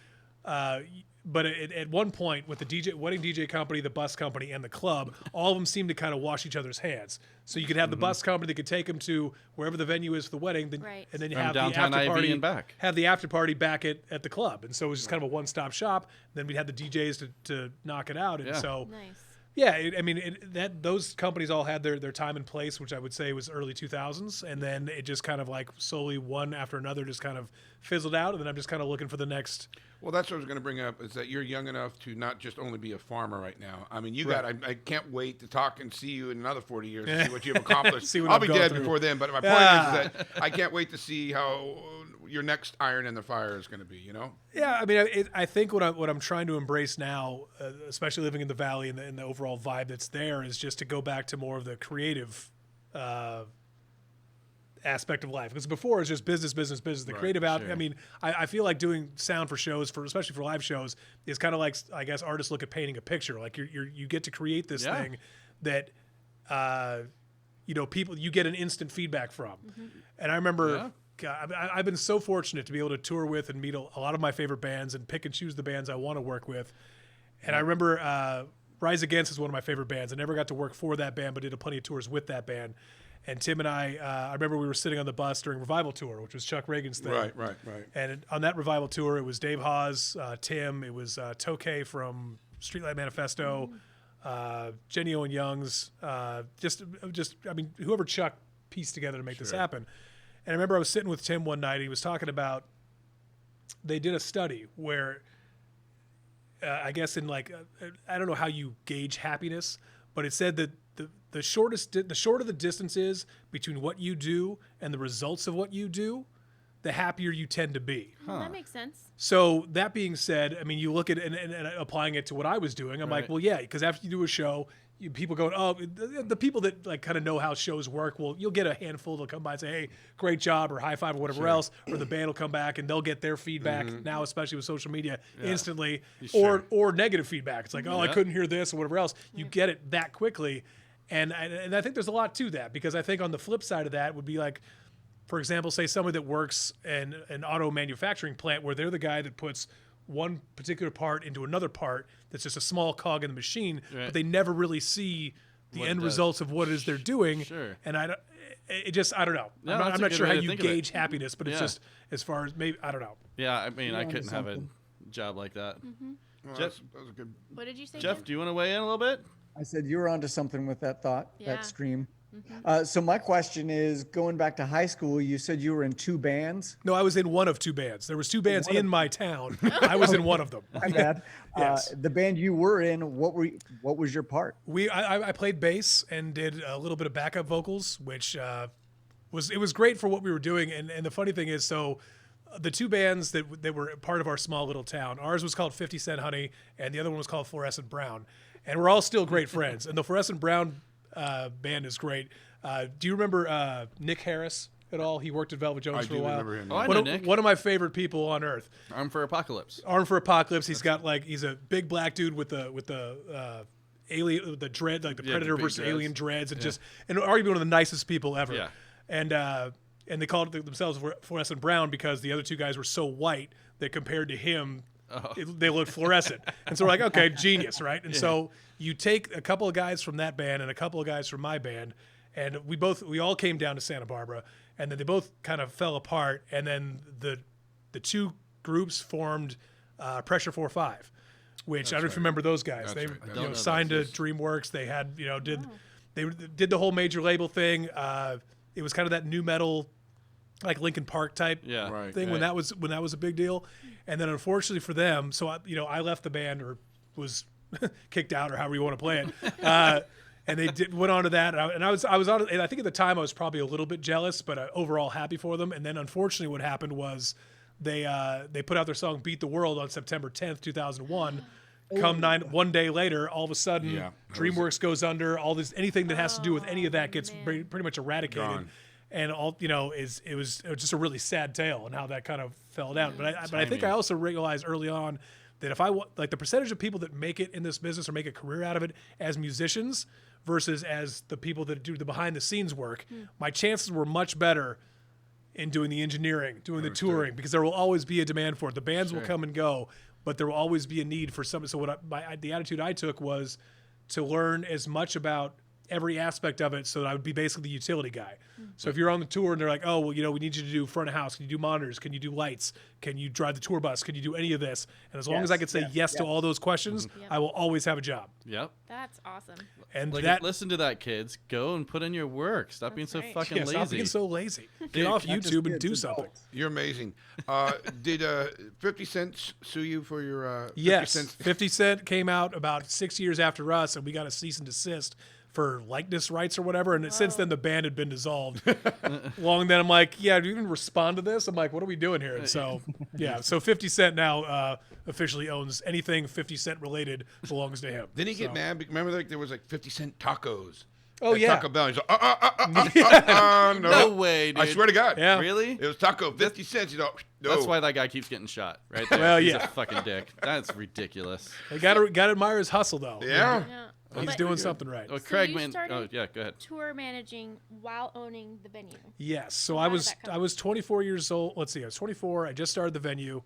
But at one point with the wedding DJ company, the bus company, and the club, all of them seem to kind of wash each other's hands. So you could have the bus company that could take them to wherever the venue is for the wedding, Right. and then you From have the downtown after Ivy party and back. have the after party back at the club. And so it was just kind of a one-stop shop. Then we'd have the DJs to knock it out. And Yeah. so Nice. yeah, those companies all had their time and place, which I would say was early 2000s, and then it just kind of like slowly one after another just kind of fizzled out, and then I'm just kind of looking for the next. Well, that's what I was going to bring up, is that you're young enough to not just only be a farmer right now. I mean, I can't wait to talk and see you in another 40 years to see what you've accomplished. See what I'll I've be gone dead through. before then, but my point is that I can't wait to see how your next iron in the fire is going to be, Yeah, I mean, I think what I'm trying to embrace now, especially living in the valley and the overall vibe that's there, is just to go back to more of the creative aspect of life. Because before it's just business. The creative out. sure. I mean, I feel like doing sound for shows, especially for live shows, is kind of like, I guess, artists look at painting a picture. Like you get to create this Yeah. thing that people, you get an instant feedback from. And I remember. Yeah. God, I've been so fortunate to be able to tour with and meet a lot of my favorite bands and pick and choose the bands I want to work with. And I remember Rise Against is one of my favorite bands. I never got to work for that band, but did plenty of tours with that band. And Tim and I remember we were sitting on the bus during Revival Tour, which was Chuck Ragan's thing. Right. And on that Revival Tour, it was Dave Hawes, Tim, it was Tokay from Streetlight Manifesto, Jenny Owen Youngs, just I mean, whoever Chuck pieced together to make this happen. And I remember I was sitting with Tim one night. He was talking about they did a study where I guess in like I don't know how you gauge happiness, but it said that the shorter the distance is between what you do and the results of what you do, the happier you tend to be. Well, that makes sense. So that being said, I mean, you look at and applying it to what I was doing. I'm like, Right. well, yeah, because after you do a show, people go, oh, the people that like kind of know how shows work, well, you'll get a handful that'll come by and say, hey, great job, or high five, or whatever else, or the band will come back and they'll get their feedback now, especially with social media, instantly, Sure. or negative feedback. It's like, oh, I Yeah. couldn't hear this or whatever else. You get it that quickly, and I think there's a lot to that, because I think on the flip side of that would be like, for example, say somebody that works in an auto manufacturing plant where they're the guy that puts one particular part into another part that's just a small cog in the machine, Right. but they never really see the What it end does. results of what it is they're doing. Sure. And I don't know. No, I'm that's not a good sure how way to you think of it. gauge happiness, but it's Yeah. just as far as maybe, I don't know. Yeah, I mean, I onto couldn't have a something. job like that. Well, Jeff- that was a good. What did you say? Jeff, Tim? do you want to weigh in a little bit? I said you were onto something with that thought, Yeah. that stream. So my question is, going back to high school, you said you were in 2 bands. No, I was in one of 2 bands. There was 2 bands in my town. I was in one of them. My bad. Yes. The band you were in, what was your part? I played bass and did a little bit of backup vocals, which was great for what we were doing. And the funny thing is, so the two bands that were part of our small little town, ours was called 50 Cent Honey, and the other one was called Fluorescent Brown. And we're all still great friends. And the Fluorescent Brown band is great. Do you remember Nick Harris at all? He worked at Velvet Jones I for do a while. remember him. Oh, I One know of, Nick. one of my favorite people on earth. Armed for Apocalypse. Armed for Apocalypse. He's got he's a big black dude with the alien, the dread, like the Yeah, the Predator big versus dreads. Alien dreads, and and arguably one of the nicest people ever. Yeah. And they called themselves Fluorescent Brown because the other two guys were so white that compared to him, they looked fluorescent. And so we're like, okay, genius, right? And so you take a couple of guys from that band and a couple of guys from my band, and we all came down to Santa Barbara, and then they both kind of fell apart, and then the two groups formed Pressure 4-5, which I don't know if you remember those guys. They right. I don't know signed to those. DreamWorks. They had they did the whole major label thing. It was kind of that new metal, like Linkin Park type Yeah. Right. thing when Right. that was a big deal. And then unfortunately for them, so I left the band or was kicked out or however you want to play it. And they went on to that, and I was on it. And I think at the time I was probably a little bit jealous, but overall happy for them. And then unfortunately, what happened was they put out their song "Beat the World" on September 10th, 2001. One day later, all of a sudden, Yeah. DreamWorks goes under. All this, anything that has to do with any of that gets man. pretty much eradicated. Gone. And it was just a really sad tale and how that kind of fell down. But I think I also realized early on that if like the percentage of people that make it in this business or make a career out of it as musicians versus as the people that do the behind the scenes work, my chances were much better in doing the engineering, doing the touring, because there will always be a demand for it. The bands will come and go, but there will always be a need for something. So the attitude I took was to learn as much about every aspect of it so that I would be basically the utility guy. So if you're on the tour and they're like, oh, well, we need you to do front of house. Can you do monitors? Can you do lights? Can you drive the tour bus? Can you do any of this? And as long as I could say yes to all those questions, I will always have a job. Yep. That's awesome. And Listen to that, kids. Go and put in your work. Stop being so right. fucking stop lazy. being so lazy. Get Dude, off Not just YouTube and kids, do something. adults. You're amazing. Did 50 Cent sue you for your 50 Yes, cents? 50 Cent came out about 6 years after us, and we got a cease and desist for likeness rights or whatever. And since then, the band had been dissolved. Long then, I'm like, yeah, do you even respond to this? I'm like, what are we doing here? And so, so 50 Cent now officially owns anything 50 Cent related belongs to him. Didn't he get mad? Remember, there was like 50 Cent tacos. Oh, at yeah. Taco Bell. He's like, no. No way, dude. I swear to God. Yeah. Really? It was taco, 50 cents. No. That's why that guy keeps getting shot, right there. Well, He's yeah. a fucking dick. That's ridiculous. You got to admire his hustle, though. Yeah. Yeah. He's But doing something right. Oh, So Craig, you man. started- Oh, yeah, go ahead. tour managing while owning the venue. Yes. So How I did was that come I was 24 years old. Let's see. I was 24. I just started the venue.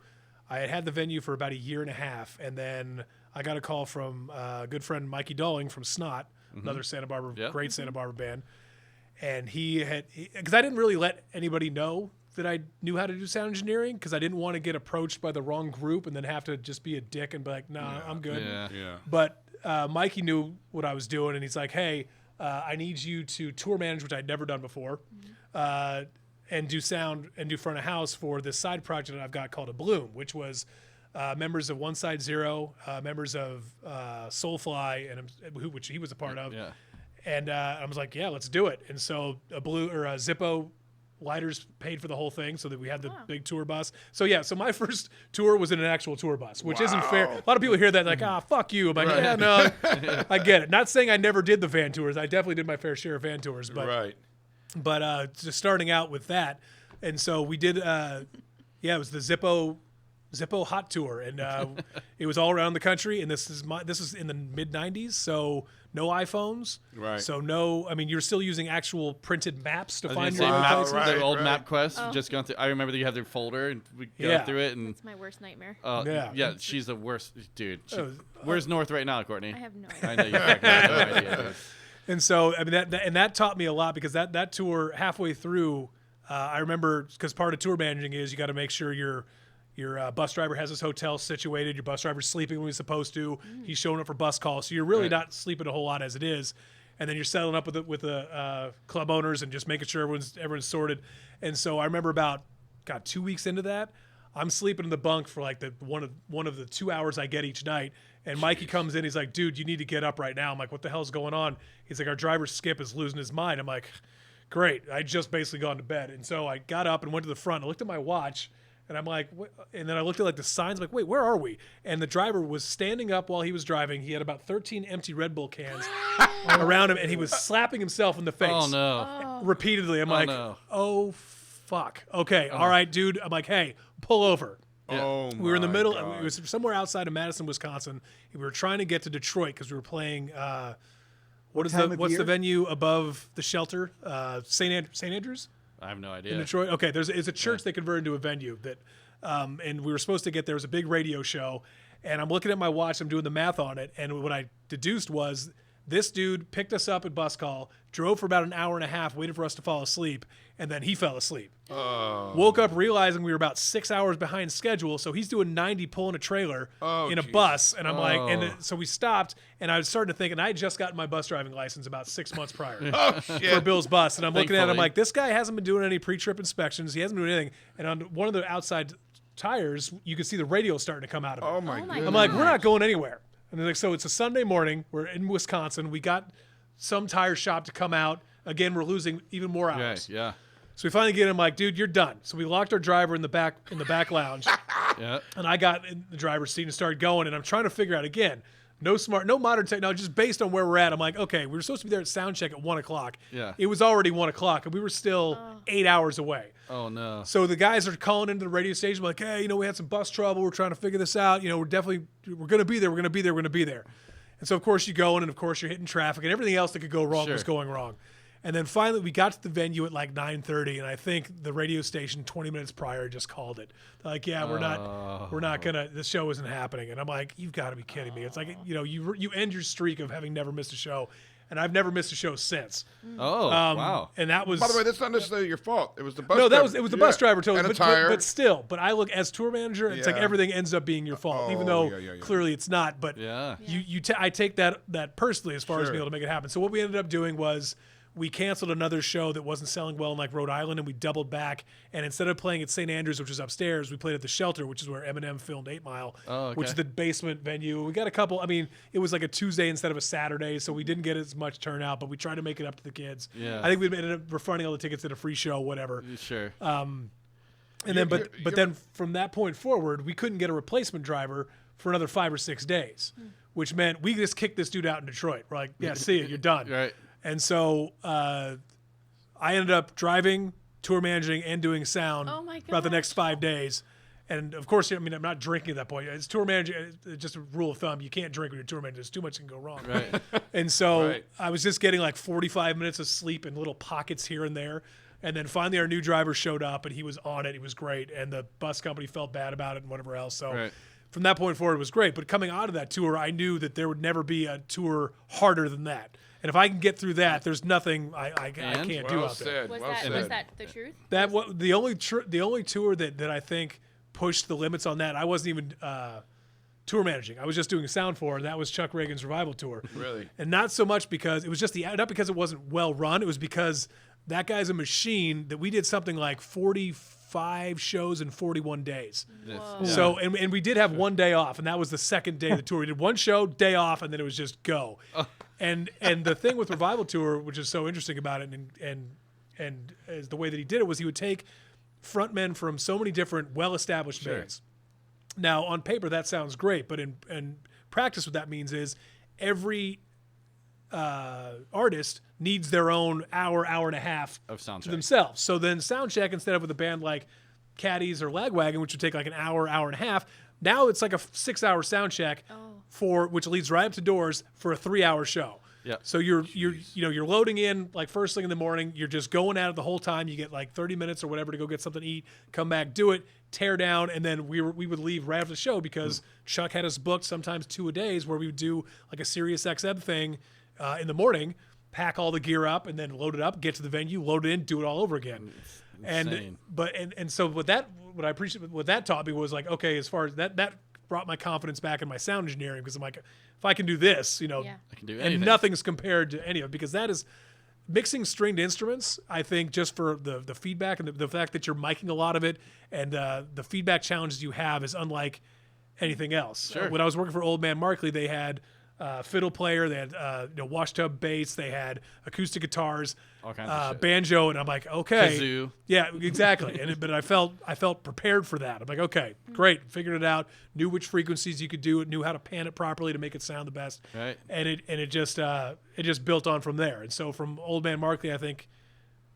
I had had the venue for about a year and a half, and then I got a call from a good friend Mikey Dolling from Snot, another Santa Barbara, Yeah. great Santa Barbara band. And because I didn't really let anybody know that I knew how to do sound engineering, because I didn't want to get approached by the wrong group and then have to just be a dick and be like, nah, I'm good. Yeah. Yeah. But Mikey knew what I was doing, and he's like, hey, I need you to tour manage, which I'd never done before, and do sound and do front of house for this side project that I've got called A Bloom, which was members of One Side Zero, members of Soulfly, and which he was a part of. Yeah. And I was like, yeah, let's do it. And so Zippo lighters paid for the whole thing so that we had the big tour bus. So so my first tour was in an actual tour bus, which isn't fair. A lot of people hear that like, fuck you. I'm like, yeah, no, I get it. Not saying I never did the van tours. I definitely did my fair share of van tours, but just starting out with that. And so we did, it was the Zippo Hot Tour, and it was all around the country. And this is in the mid '90s, so no iPhones, Right. So you're still using actual printed maps to I was find gonna your say, Wow, places. right. the old MapQuest. Just gone through. I remember that you had their folder, and we go Yeah. through it, and It's my worst nightmare. Yeah. she's the worst, dude. Oh, Where's North right now, Courtney? I have no I idea. know you fucking have no idea. Dude. And so, that taught me a lot, because that tour halfway through, I remember, because part of tour managing is you got to make sure your bus driver has his hotel situated. Your bus driver's sleeping when he's supposed to. He's showing up for bus calls, so you're really Right. not sleeping a whole lot as it is. And then you're settling up with the club owners and just making sure everyone's sorted. And so I remember about 2 weeks into that, I'm sleeping in the bunk for like one of the 2 hours I get each night. And Mikey comes in, he's like, dude, you need to get up right now. I'm like, what the hell's going on? He's like, our driver Skip is losing his mind. I'm like, great. I just basically gone to bed. And so I got up and went to the front. I looked at my watch, And I'm like, what? And then I looked at like the signs, I'm like, wait, where are we? And the driver was standing up while he was driving. He had about 13 empty Red Bull cans around him, and he was slapping himself in the face Oh no. repeatedly. I'm like, no. oh fuck. Okay, all right, dude. I'm like, hey, pull over. Oh, We were in the my middle. God. It was somewhere outside of Madison, Wisconsin. We were trying to get to Detroit because we were playing. What's time of the year? venue above the shelter? St. Andrews I have no idea. in Detroit. Okay, it's a church they converted into a venue that, and we were supposed to get there. It was a big radio show, and I'm looking at my watch. I'm doing the math on it, and what I deduced was this dude picked us up at bus call, drove for about an hour and a half, waited for us to fall asleep, and then he fell asleep. Woke up realizing we were about 6 hours behind schedule, so he's doing 90 pulling a trailer in a geez. bus, and I'm like, so we stopped, and I was starting to think, and I had just gotten my bus driving license about 6 months prior Oh, for shit. Bill's bus, and I'm looking at him Thankfully. like, this guy hasn't been doing any pre-trip inspections, he hasn't been doing anything, and on one of the outside tires, you can see the radio starting to come out of it. Oh, my Oh, my goodness. I'm like, we're not going anywhere. And they're like, so it's a Sunday morning. We're in Wisconsin. We got some tire shop to come out. Again, we're losing even more Yeah, hours. yeah. So we finally get him like, dude, you're done. So we locked our driver in the back lounge, Yeah. and I got in the driver's seat and started going. And I'm trying to figure out again, no modern technology, just based on where we're at. I'm like, okay, we were supposed to be there at sound check at 1 o'clock. Yeah. It was already 1 o'clock, and we were still 8 hours away. Oh no. So the guys are calling into the radio station like, hey, we had some bus trouble. We're trying to figure this out. We're going to be there. We're going to be there. We're going to be there. And so, of course, you go in, and, of course, you're hitting traffic, and everything else that could go wrong Sure. was going wrong. And then finally we got to the venue at like 9:30, and I think the radio station 20 minutes prior just called it. They're like, yeah, we're not going to – this show isn't happening. And I'm like, you've got to be kidding me. It's like, you end your streak of having never missed a show, and I've never missed a show since. Oh wow. And that was – By the way, that's not necessarily your fault. It was the bus no, driver. it was the bus driver totally, And a but tire. but still. But I look as tour manager, it's like Yeah. everything ends up being your fault, even Oh, though yeah. clearly it's not. But Yeah. I take that personally as far as Sure. being able to make it happen. So what we ended up doing was we canceled another show that wasn't selling well in like Rhode Island, and we doubled back. And instead of playing at St. Andrews, which is upstairs, we played at the Shelter, which is where Eminem filmed 8 Mile, Oh, okay. which is the basement venue. We got a couple. I mean, it was like a Tuesday instead of a Saturday, so we didn't get as much turnout, but we tried to make it up to the kids. Yeah. I think we ended up refunding all the tickets at a free show, whatever. Sure. And then, but then from that point forward, we couldn't get a replacement driver for another 5 or 6 days, which meant we just kicked this dude out in Detroit. We're like, yeah, see you, you're done. Right. And so I ended up driving, tour managing, and doing sound Oh my throughout the gosh. next 5 days. And of course, I mean, I'm not drinking at that point. It's tour managing. It's just a rule of thumb. You can't drink when you're tour managing. There's too much can go wrong. Right. And so Right. I was just getting like 45 minutes of sleep in little pockets here and there. And then finally our new driver showed up, and he was on it. He was great. And the bus company felt bad about it and whatever else. So Right. from that point forward, it was great. But coming out of that tour, I knew that there would never be a tour harder than that. And if I can get through that, there's nothing I can't do Well out there. said. Was well that said. was that the truth? That the only tour that I think pushed the limits on that, I wasn't even tour managing. I was just doing sound for, and that was Chuck Ragan's Revival tour. Really? And not so much because it was just not because it wasn't well run. It was because that guy's a machine that we did something like 45 shows in 41 days. Whoa. So, and we did have one day off, and that was the second day of the tour. We did one show, day off, and then it was just go. And the thing with Revival Tour, which is so interesting about it, and is the way that he did it was he would take frontmen from so many different well-established bands. Now, on paper, that sounds great, but in practice, what that means is every artist needs their own hour and a half Of sound to check. themselves. So then sound check, instead of with a band like Caddies or Lagwagon, which would take like an hour and a half, now it's like a 6-hour sound check which leads right up to doors for a 3-hour show. Yep. So you're loading in like first thing in the morning. You're just going at it the whole time. You get like 30 minutes or whatever to go get something to eat, come back, do it, tear down, and then we would leave right after the show because Chuck had us booked sometimes 2 a days where we would do like a Sirius XM thing in the morning, pack all the gear up, and then load it up, get to the venue, load it in, do it all over again. Insane. And so what I appreciate what that taught me was like, okay, as far as that brought my confidence back in my sound engineering, because I'm like, if I can do this, Yeah. I can do and anything. nothing's compared to any of it, because that is mixing stringed instruments. I think just for the feedback and the fact that you're miking a lot of it, and the feedback challenges you have is unlike anything else. Sure. When I was working for Old Man Markley, they had fiddle player. They had wash tub bass. They had acoustic guitars, All kinds of shit. banjo, and I'm like, okay, Kazoo. yeah, exactly. But I felt prepared for that. I'm like, okay, great, figured it out. Knew which frequencies you could do. Knew how to pan it properly to make it sound the best. Right. And it just built on from there. And so from Old Man Markley, I think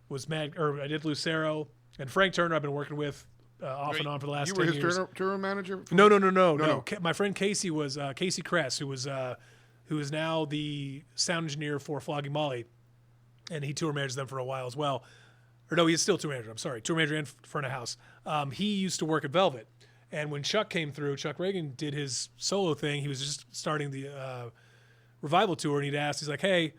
was I did Lucero and Frank Turner. I've been working with off and on for the last 10 years. You were his tour manager? No. My friend Casey was Casey Kress, who is now the sound engineer for Flogging Molly, and he tour managed them for a while as well. Or no, he's still tour manager. I'm sorry, tour manager in front of house. He used to work at Velvet, and when Chuck came through, Chuck Ragan did his solo thing. He was just starting the revival tour, and he's like, hey,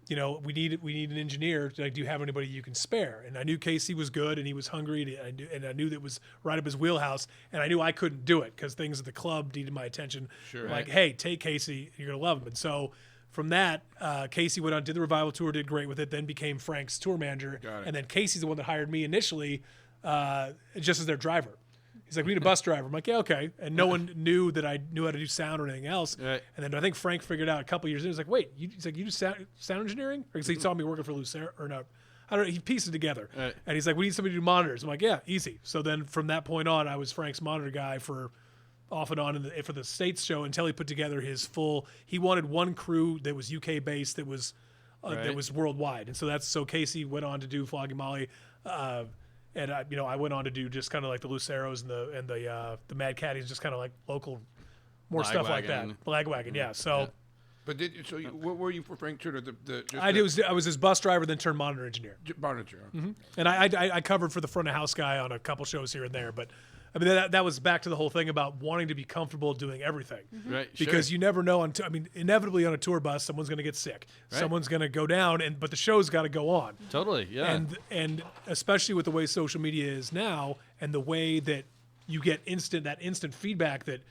we need an engineer. Like, do you have anybody you can spare? And I knew Casey was good, and he was hungry, and I knew that was right up his wheelhouse. And I knew I couldn't do it because things at the club needed my attention. Sure. Like, hey, take Casey, you're gonna love him. And so from that, Casey went on, did the revival tour, did great with it, then became Frank's tour manager. Got it. And then Casey's the one that hired me initially, just as their driver. He's like, we need a bus driver. I'm like, yeah, okay. And no one knew that I knew how to do sound or anything else. Right. And then I think Frank figured out a couple years in. He was like, wait, he's like, you do sound engineering? Or he saw me working for Lucero, or no. I don't know. He pieced it together. Right. And he's like, we need somebody to do monitors. I'm like, yeah, easy. So then from that point on, I was Frank's monitor guy for off and on for the States show until he put together his full. He wanted one crew that was UK based that was worldwide. And so Casey went on to do Flogging Molly. And I went on to do just kind of like the Luceros and the Mad Caddies, just kind of like local, more stuff like that. Lagwagon, yeah. So, But what were you for Frank Turner? I was his bus driver, then turned monitor engineer. Monitor. And I covered for the front of house guy on a couple shows here and there. But I mean that was back to the whole thing about wanting to be comfortable doing everything. Right. Because you never know inevitably on a tour bus someone's going to get sick. Right. Someone's going to go down but the show's got to go on. Totally. Yeah. And especially with the way social media is now and the way that you get instant feedback that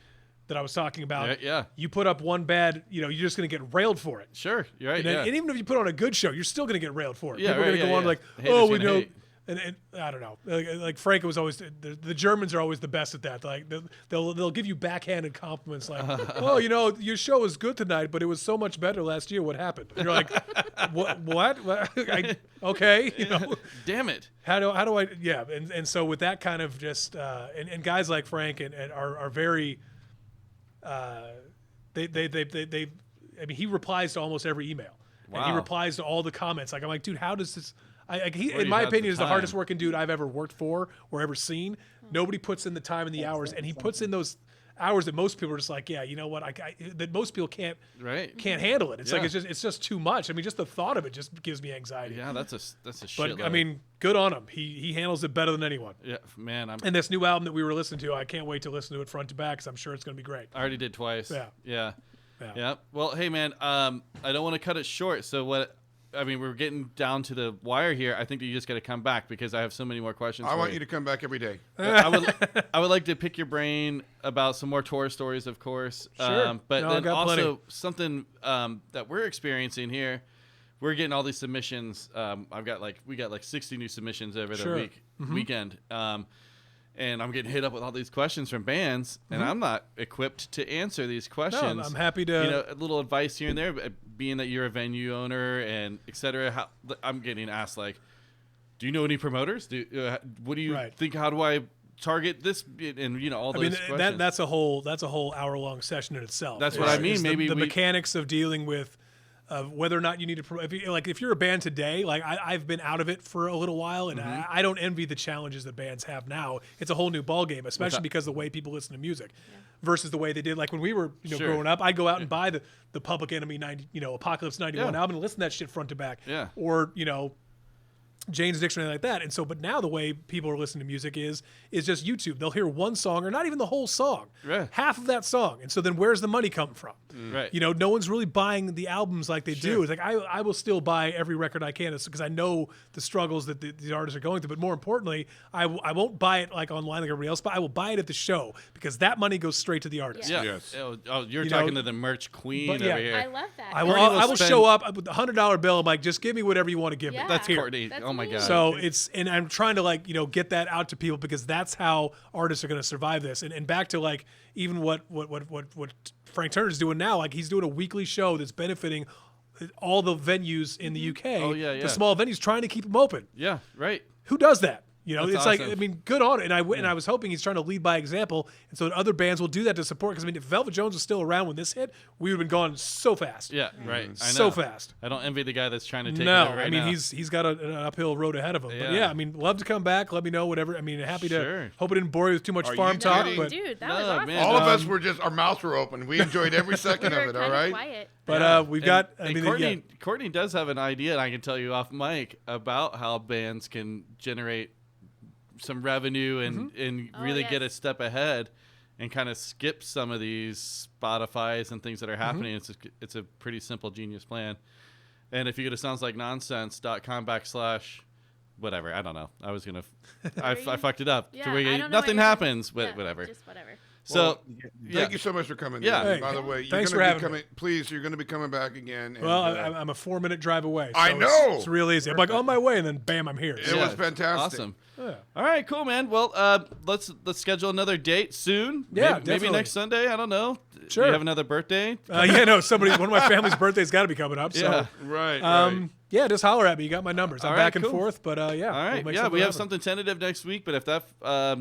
I was talking about. Yeah. You put up one bad, you're just going to get railed for it. Sure. You're right. And even if you put on a good show, you're still going to get railed for it. Yeah, People are going to go on like, Haters oh, we gonna know. hate. And I don't know. Like Frank was always the Germans are always the best at that. Like they'll give you backhanded compliments like, oh, your show was good tonight, but it was so much better last year. What happened? And you're like, what? Okay, Damn it. How do I? Yeah, and so with that kind of just and guys like Frank and are very they I mean he replies to almost every email. Wow. And he replies to all the comments. Like I'm like, dude, how does this? He, Where in you my have the opinion, is the time. hardest working dude I've ever worked for or ever seen. Nobody puts in the time and the hours, and he puts in those hours that most people are just like, yeah, you know what? That most people can't handle it. It's like it's just too much. I mean, just the thought of it just gives me anxiety. Yeah, that's a shit. But I mean, good on him. He handles it better than anyone. Yeah, man. And this new album that we were listening to, I can't wait to listen to it front to back because I'm sure it's going to be great. I already did twice. Yeah. Yeah. Well, hey, man. I don't want to cut it short. So we're getting down to the wire here. I think that you just got to come back because I have so many more questions. I want you to come back every day. I would like to pick your brain about some more tour stories, of course. Sure. But No, then I've got also plenty. something that we're experiencing here. We're getting all these submissions. We got like 60 new submissions over the weekend. And I'm getting hit up with all these questions from bands, and I'm not equipped to answer these questions. No, I'm happy to. A little advice here and there, being that you're a venue owner and et cetera. I'm getting asked like, do you know any promoters? What do you think? How do I target this? And all those questions. That's a whole hour-long session in itself. That's what I mean. Maybe the mechanics of dealing with whether or not you need to if you're a band today, like I've been out of it for a little while, and I don't envy the challenges that bands have now. It's a whole new ball game, especially because of the way people listen to music versus the way they did like when we were growing up. I'd go out and buy the Public Enemy Apocalypse 91 album and listen to that shit front to back. Yeah. Or Jane's Addiction, anything like that. And so, but now the way people are listening to music is just YouTube. They'll hear one song or not even the whole song, half of that song. And so then where's the money come from? Right. No one's really buying the albums like they do. It's like, I will still buy every record I can because I know the struggles that the artists are going through. But more importantly, I won't buy it like online like everybody else, but I will buy it at the show because that money goes straight to the artist. Yeah. Yes. Oh, you're talking to the merch queen over here. I love that. I will show up with a $100 bill. I'm like, just give me whatever you want to give me. Yeah. That's Here. Courtney. That's Oh my God. So and I'm trying to like, get that out to people because that's how artists are going to survive this. And back to like even what Frank Turner's doing now, like he's doing a weekly show that's benefiting all the venues in the UK. Oh, yeah. The small venues trying to keep them open. Yeah, right. Who does that? That's It's like, awesome. I mean, good on it. And I was hoping he's trying to lead by example. And so that other bands will do that to support. Because, I mean, if Velvet Jones was still around when this hit, we would have been gone so fast. Yeah, right. I know. So fast. I don't envy the guy that's trying to take it No, over right I mean, now. he's got an uphill road ahead of him. But Yeah. yeah, I mean, love to come back. Let me know, whatever. I mean, happy to. Sure. Hope it didn't bore you with too much Are farm you talk. kidding? But, Dude, that No, was awesome. man. All of us were just, our mouths were open. We enjoyed every second We of were it, all kinda right? quiet. we've got. I And mean, Courtney, Courtney does have an idea, and I can tell you off mic about how bands can generate some revenue and Oh, really yes. get a step ahead and kind of skip some of these Spotify's and things that are happening. It's a pretty simple, genius plan. And if you go to soundslikeNonsense.com/ whatever, I don't know. I was going to, I fucked it up. Yeah, to where I you, don't know what nothing you're saying. happens, but Yeah, whatever. Just whatever. So, Thank you so much for coming. Yeah. in. Hey, By the way, you're thanks gonna for be having coming. me. Please, you're going to be coming back again. And, Well, I'm a 4-minute drive away. So I know. It's real easy. I'm like on my way, and then bam, I'm here. It So, was fantastic. Awesome. yeah. All right, cool, man. Well, let's schedule another date soon. Yeah, maybe definitely. next Sunday. I don't know. Do Sure. you have another birthday? Yeah, no, one of my family's birthday's got to be coming up. So, Yeah. Right. yeah, just holler at me. You got my numbers. I'm All right, back and cool. forth, but yeah. All right. we'll make Yeah, something we have happen. something tentative next week, but if that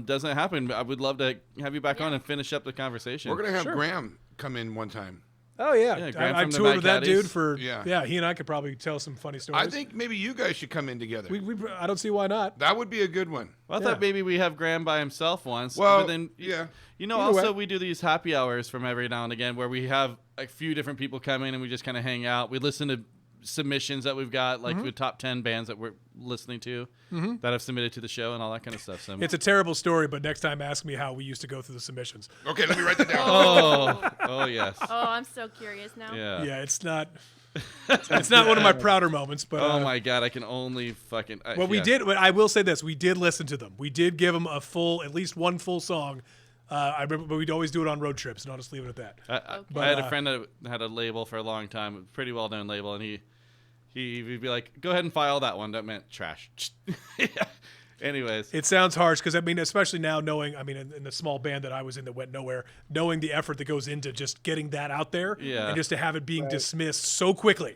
doesn't happen, I would love to have you back on and finish up the conversation. We're going to have Sure. Graham come in one time. Oh yeah, Yeah, Graham I from the toured Mad with that Caddies. dude for Yeah. He and I could probably tell some funny stories. I think maybe you guys should come in together. I don't see why not. That would be a good one. Well, I Yeah. thought maybe we have Graham by himself once. Well, but then, yeah. You know, Either also way. we do these happy hours from every now and again where we have a few different people come in and we just kind of hang out. We listen to submissions that we've got, like the top 10 bands that we're listening to that have submitted to the show and all that kind of stuff. So It's a terrible story, but next time ask me how we used to go through the submissions. Okay, let me write that down. oh yes. Oh, I'm so curious now. Yeah. Yeah, it's not. It's not one of my prouder moments, but Oh my god, I can only fucking. well, we did. But I will say this: we did listen to them. We did give them at least one full song. I remember, but we'd always do it on road trips, and I'll just leave it at that. I had a friend that had a label for a long time, a pretty well known label, and he'd be like, "Go ahead and file that one." That meant trash. Yeah. Anyways, It sounds harsh because I mean, especially now knowing, I mean, in the small band that I was in that went nowhere, knowing the effort that goes into just getting that out there, Yeah. and just to have it being dismissed so quickly.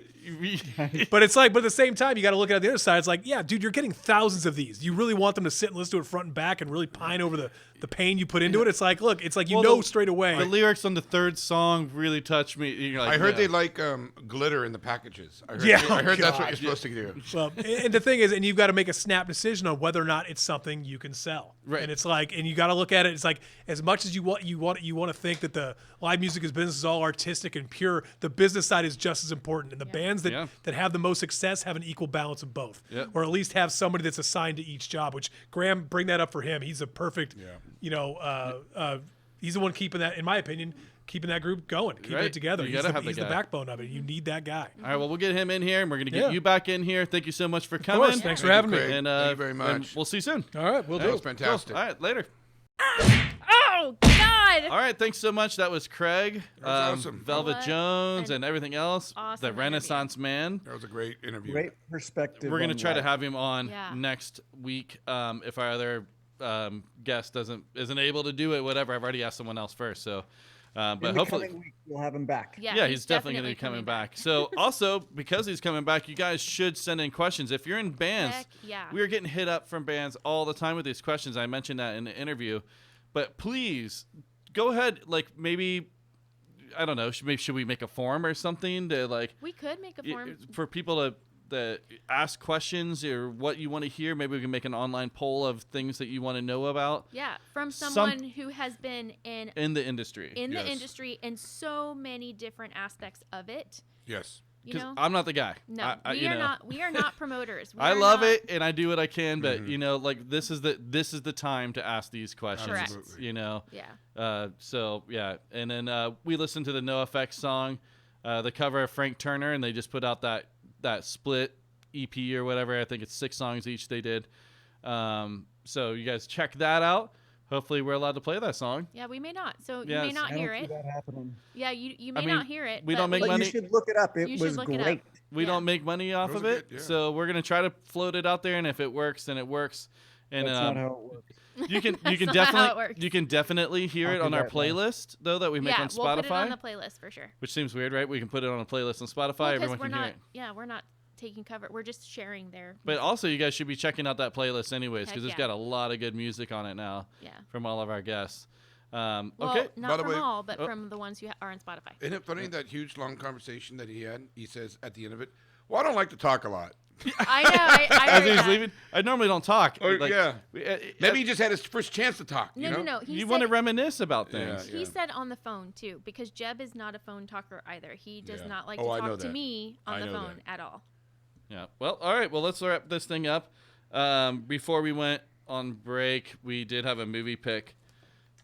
But it's like, but at the same time, you got to look at the other side. It's like, yeah, dude, you're getting thousands of these. You really want them to sit and listen to it front and back and really pine over the pain you put into it. It's like, look, it's like you Well, know the- straight away. the lyrics on the third song really touched me. You're like, I heard yeah. they like glitter in the packages. I heard, Yeah, I heard that's what God. you're supposed to do. Well, and the thing is, and you've got to make a snap decision on whether or not it's something you can sell. Right. And it's like, and you got to look at it. It's like, as much as you want to think that the live music business is all artistic and pure, the business side is just as important. And the bands that, Yeah. that have the most success have an equal balance of both, Yep. or at least have somebody that's assigned to each job. Which Graham, bring that up for him. He's a perfect, he's the one keeping that, in my opinion, keeping that group going, keeping Right. it together. You He's, gotta have the he's the guy. backbone of it. You need that guy. All right, well, we'll get him in here, and we're gonna get Yeah. you back in here. Thank you so much for coming. Of course. Thanks for Thank having you, me. Craig. And Thank you very and much. we'll see you soon. All right, we'll That do. was fantastic. All right, later. Oh God! All right, thanks so much. That was Craig, That was awesome. Velvet What Jones, an and everything else. awesome The interview. Renaissance Man. That was a great interview. Great perspective. We're gonna on try to life. have him on Yeah. next week. If our other guest isn't able to do it, whatever. I've already asked someone else first, so. But In the hopefully, coming week, we'll have him back. yeah, he's definitely going to be coming back. So also, because he's coming back, you guys should send in questions. If you're in bands, Heck yeah. we are getting hit up from bands all the time with these questions. I mentioned that in the interview. But please, go ahead, like maybe, I don't know, should we make a form or something to like, We could make a form. for people to ask questions or what you want to hear? Maybe we can make an online poll of things that you want to know about Yeah, from someone who has been in the industry. the Yes. industry in so many different aspects of it. Yes. You Because know, I'm not the guy. no, I- we you are know. not. We are not promoters. We I are love not- it and I do what I can, but you know, like this is the time to ask these questions. Correct. Absolutely. You know. Yeah. So yeah, and then we listened to the NOFX song, the cover of Frank Turner, and they just put out that split EP or whatever. I think it's 6 songs each they did. So you guys check that out. hopefully we're allowed to play that song. Yeah, we may not. So Yes. you may not I hear don't see it. that happening. Yeah, you may mean, not hear it. we but don't make But money. you should look it up. It You should was look it up. great. We Yeah. don't make money off Those of are it, good, yeah. so we're gonna try to float it out there, and if it works, then it works. And That's not how it works. you can That's not how it works. definitely hear I'll it do on our that now. playlist though that we make Yeah, on we'll put it on Spotify, the playlist for sure. which seems weird, right? We can put it on a playlist on Spotify. Well, Everyone we're can hear not. it. Yeah, we're not taking cover. We're just sharing their. But also, you guys should be checking out that playlist anyways, because Heck it's yeah. got a lot of good music on it now Yeah. from all of our guests. Well, Okay. By not the from way- all, but Oh. from the ones who are on Spotify. Isn't it funny that huge long conversation that he had? He says at the end of it, "Well, I don't like to talk a lot." I know. I As heard he was that. leaving, I normally don't talk. Or, like, yeah. we- Maybe he just had his first chance to talk. No, you know? no. He you said, want to reminisce about Yeah, things. He said on the phone too, because Jeb is not a phone talker either. He does Yeah. not like Oh, I to know talk to that. me on I the know phone that. at all. Yeah. Well, all right. Well, let's wrap this thing up. Before we went on break, we did have a movie pick,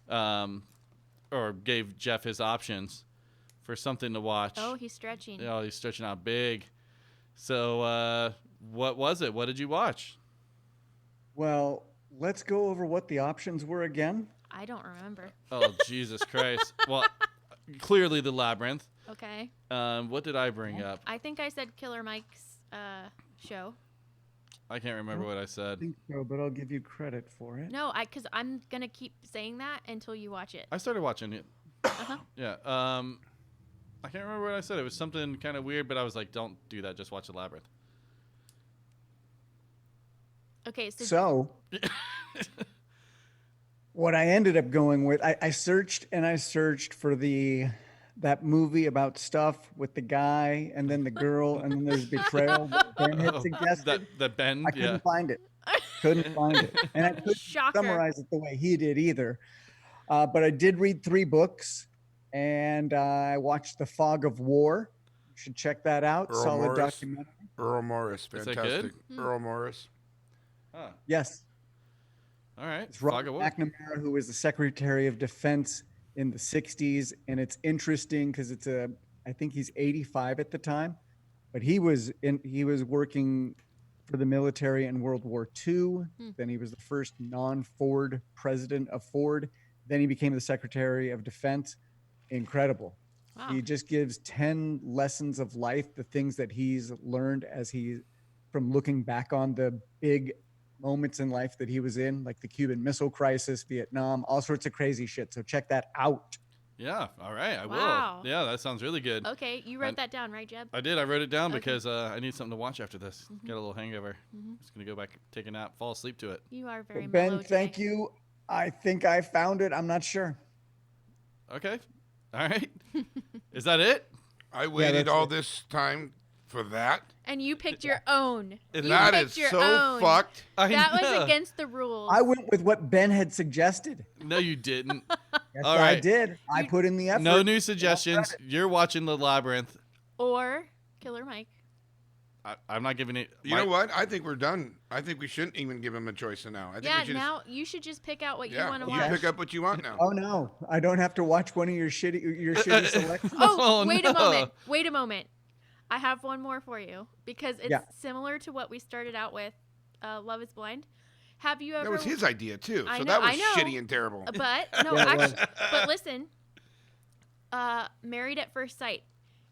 or gave Jeff his options for something to watch. Oh, he's stretching. Oh, he's stretching out big. So, what was it? What did you watch? Well, let's go over what the options were again. I don't remember. Oh, Jesus Christ. Well, clearly the Labyrinth. Okay. What did I bring up? I think I said Killer Mike's show. I can't remember what I I said. think so, but I'll give you credit for it. No, because I'm gonna keep saying that until you watch it. I started watching it. Uh-huh. Yeah. I can't remember what I said. It was something kind of weird, but I was like, don't do that. Just watch the Labyrinth. Okay, so So, what I ended up going with, I searched and I searched for that movie about stuff with the guy and then the girl and then there's betrayal that Ben had Oh, suggested. that Ben. I couldn't Yeah. find it. Couldn't find it, and I couldn't Shocker. summarize it the way he did either. But I did read 3 books, and I watched The Fog of War. You should check that out. Earl Solid Morris. documentary. Earl Morris, Is that fantastic. good? Earl Morris. Huh. Yes, All right. it's Fog Robert of War. McNamara, who was the Secretary of Defense in the 60s, and it's interesting because I think he's 85 at the time, but he was working for the military in World War II. Then he was the first non-Ford president of Ford. Then he became the Secretary of Defense. Incredible. wow. He just gives 10 lessons of life, the things that he's learned from looking back on the big moments in life that he was in, like the Cuban Missile Crisis, Vietnam, all sorts of crazy shit. So check that out. Yeah. All right. I Wow. will. Yeah, that sounds really good. Okay, you wrote that down, right, Jeb? I did. I wrote it down Okay. because I need something to watch after this. Mm-hmm. Got a little hangover. Just gonna go back, take a nap, fall asleep to it. You are very Ben, mellow thank today. you. I think I found it. I'm not sure. Okay. All right. Is that it? I waited that's all it. this time for that. And you picked your own. You That picked is your so own. fucked. I That know. was against the rules. I went with what Ben had suggested. No, you didn't. Yes, All I right. did. I put in the effort. No new suggestions. You're watching the Labyrinth. Or Killer Mike. I'm not giving it. You know what? I think we're done. I think we shouldn't even give him a choice now. I think Yeah, we should now you should just pick out what just, you want to you watch. pick up what you want now. Oh no, I don't have to watch one of your shitty selections. Oh, Oh, wait no. a moment. Wait a moment. I have one more for you because it's Yeah. similar to what we started out with, Love is Blind. Have you ever? That was his idea too. I So know- that was I know. shitty and terrible. But no, Yeah, it actually, but listen. Married at First Sight.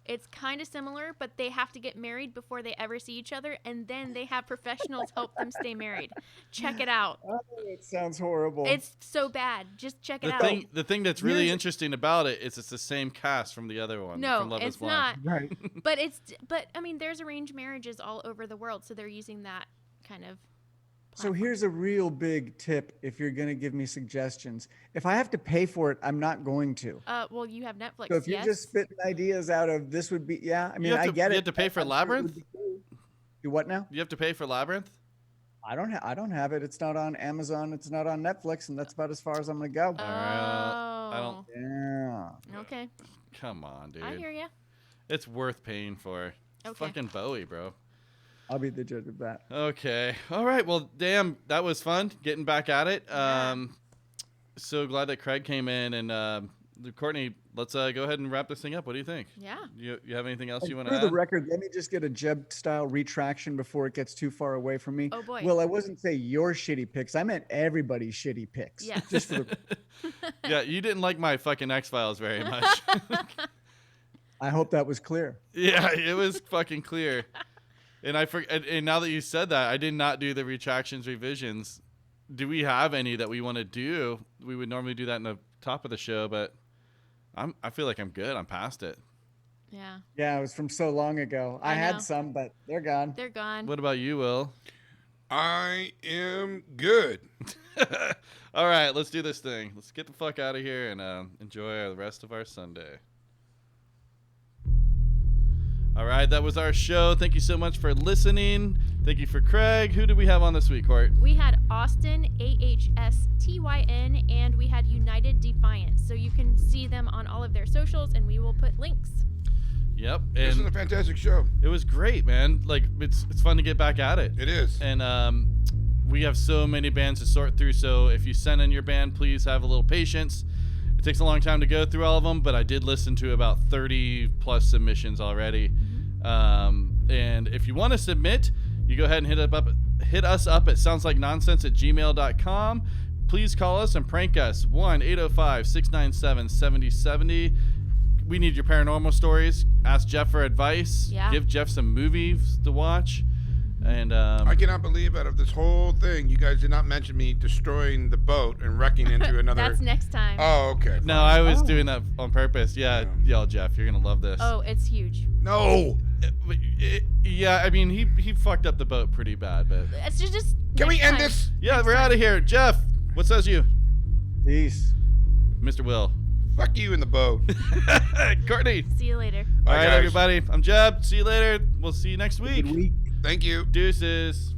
It's kind of similar, but they have to get married before they ever see each other, and then they have professionals help them stay married. Check it out. Oh, it sounds horrible. It's so bad. Just check it The out. thing that's really Here's- interesting about it is it's the same cast from the other one. No, from Love it's is Blind. not. right. But I mean, there's arranged marriages all over the world, so they're using that kind of. So here's a real big tip if you're going to give me suggestions. If I have to pay for it, I'm not going to. Well, you have Netflix. So if you're yes. just spitting ideas out of this would be, yeah, I mean, have I to- get it. you have to pay for I'm sure it Labyrinth? would be cool. Do what now? You have to pay for Labyrinth? I don't have it. It's not on Amazon. It's not on Netflix, and that's about as far as I'm going to go. Oh. I don't. Yeah. Okay, Come on, dude. I hear you. It's worth paying for. It's Okay. fucking Bowie, bro. I'll be the judge of that. Okay. All right. Well, damn, that was fun getting back at it. Yeah. So glad that Craig came in and Courtney, let's go ahead and wrap this thing up. What do you think? Yeah. You have anything else you want to For add? the record, let me just get a Jeb-style retraction before it gets too far away from me. Oh, boy. Well, I wasn't saying your shitty picks. I meant everybody's shitty picks. Yes. Just for the, Yeah, you didn't like my fucking X-Files very much. I hope that was clear. Yeah, it was fucking clear. And and now that you said that, I did not do the retractions revisions. Do we have any that we want to do? We would normally do that in the top of the show, but I feel like I'm good. I'm past it. Yeah. Yeah, it was from so long ago. I know. had some, but they're gone. They're gone. What about you, Will? I am good. All right, let's do this thing. Let's get the fuck out of here and enjoy the rest of our Sunday. All right, that was our show. Thank you so much for listening. Thank you for Craig. Who did we have on this week, Court? We had AHSTYN, AHSTYN, and we had United Defiance. So you can see them on all of their socials, and we will put links. Yep, This is a and fantastic show. it was great, man. Like it's fun to get back at it. It is. And we have so many bands to sort through. So if you send in your band, please have a little patience. It takes a long time to go through all of them, but I did listen to about 30 plus submissions already. And if you want to submit, you go ahead and hit us up at soundslikenonsense@gmail.com. Please call us and prank us. 1-805-697-7070. We need your paranormal stories. Ask Jeff for advice. Yeah. Give Jeff some movies to watch. And I cannot believe out of this whole thing, you guys did not mention me destroying the boat and wrecking into another. That's next time. Oh, okay. no, I was doing that on purpose. Yeah, Yeah. Jeff, you're gonna love this. Oh, it's huge. No. Yeah, I mean he fucked up the boat pretty bad, but It's just Can we next end time. this? yeah, we're out of here. Jeff, what says you, Peace. Mr. Will? Fuck you in the boat. Courtney. See you later. All Bye, right, guys. everybody. I'm Jeb. See you later. We'll see you next week. Good week. Thank you. Deuces.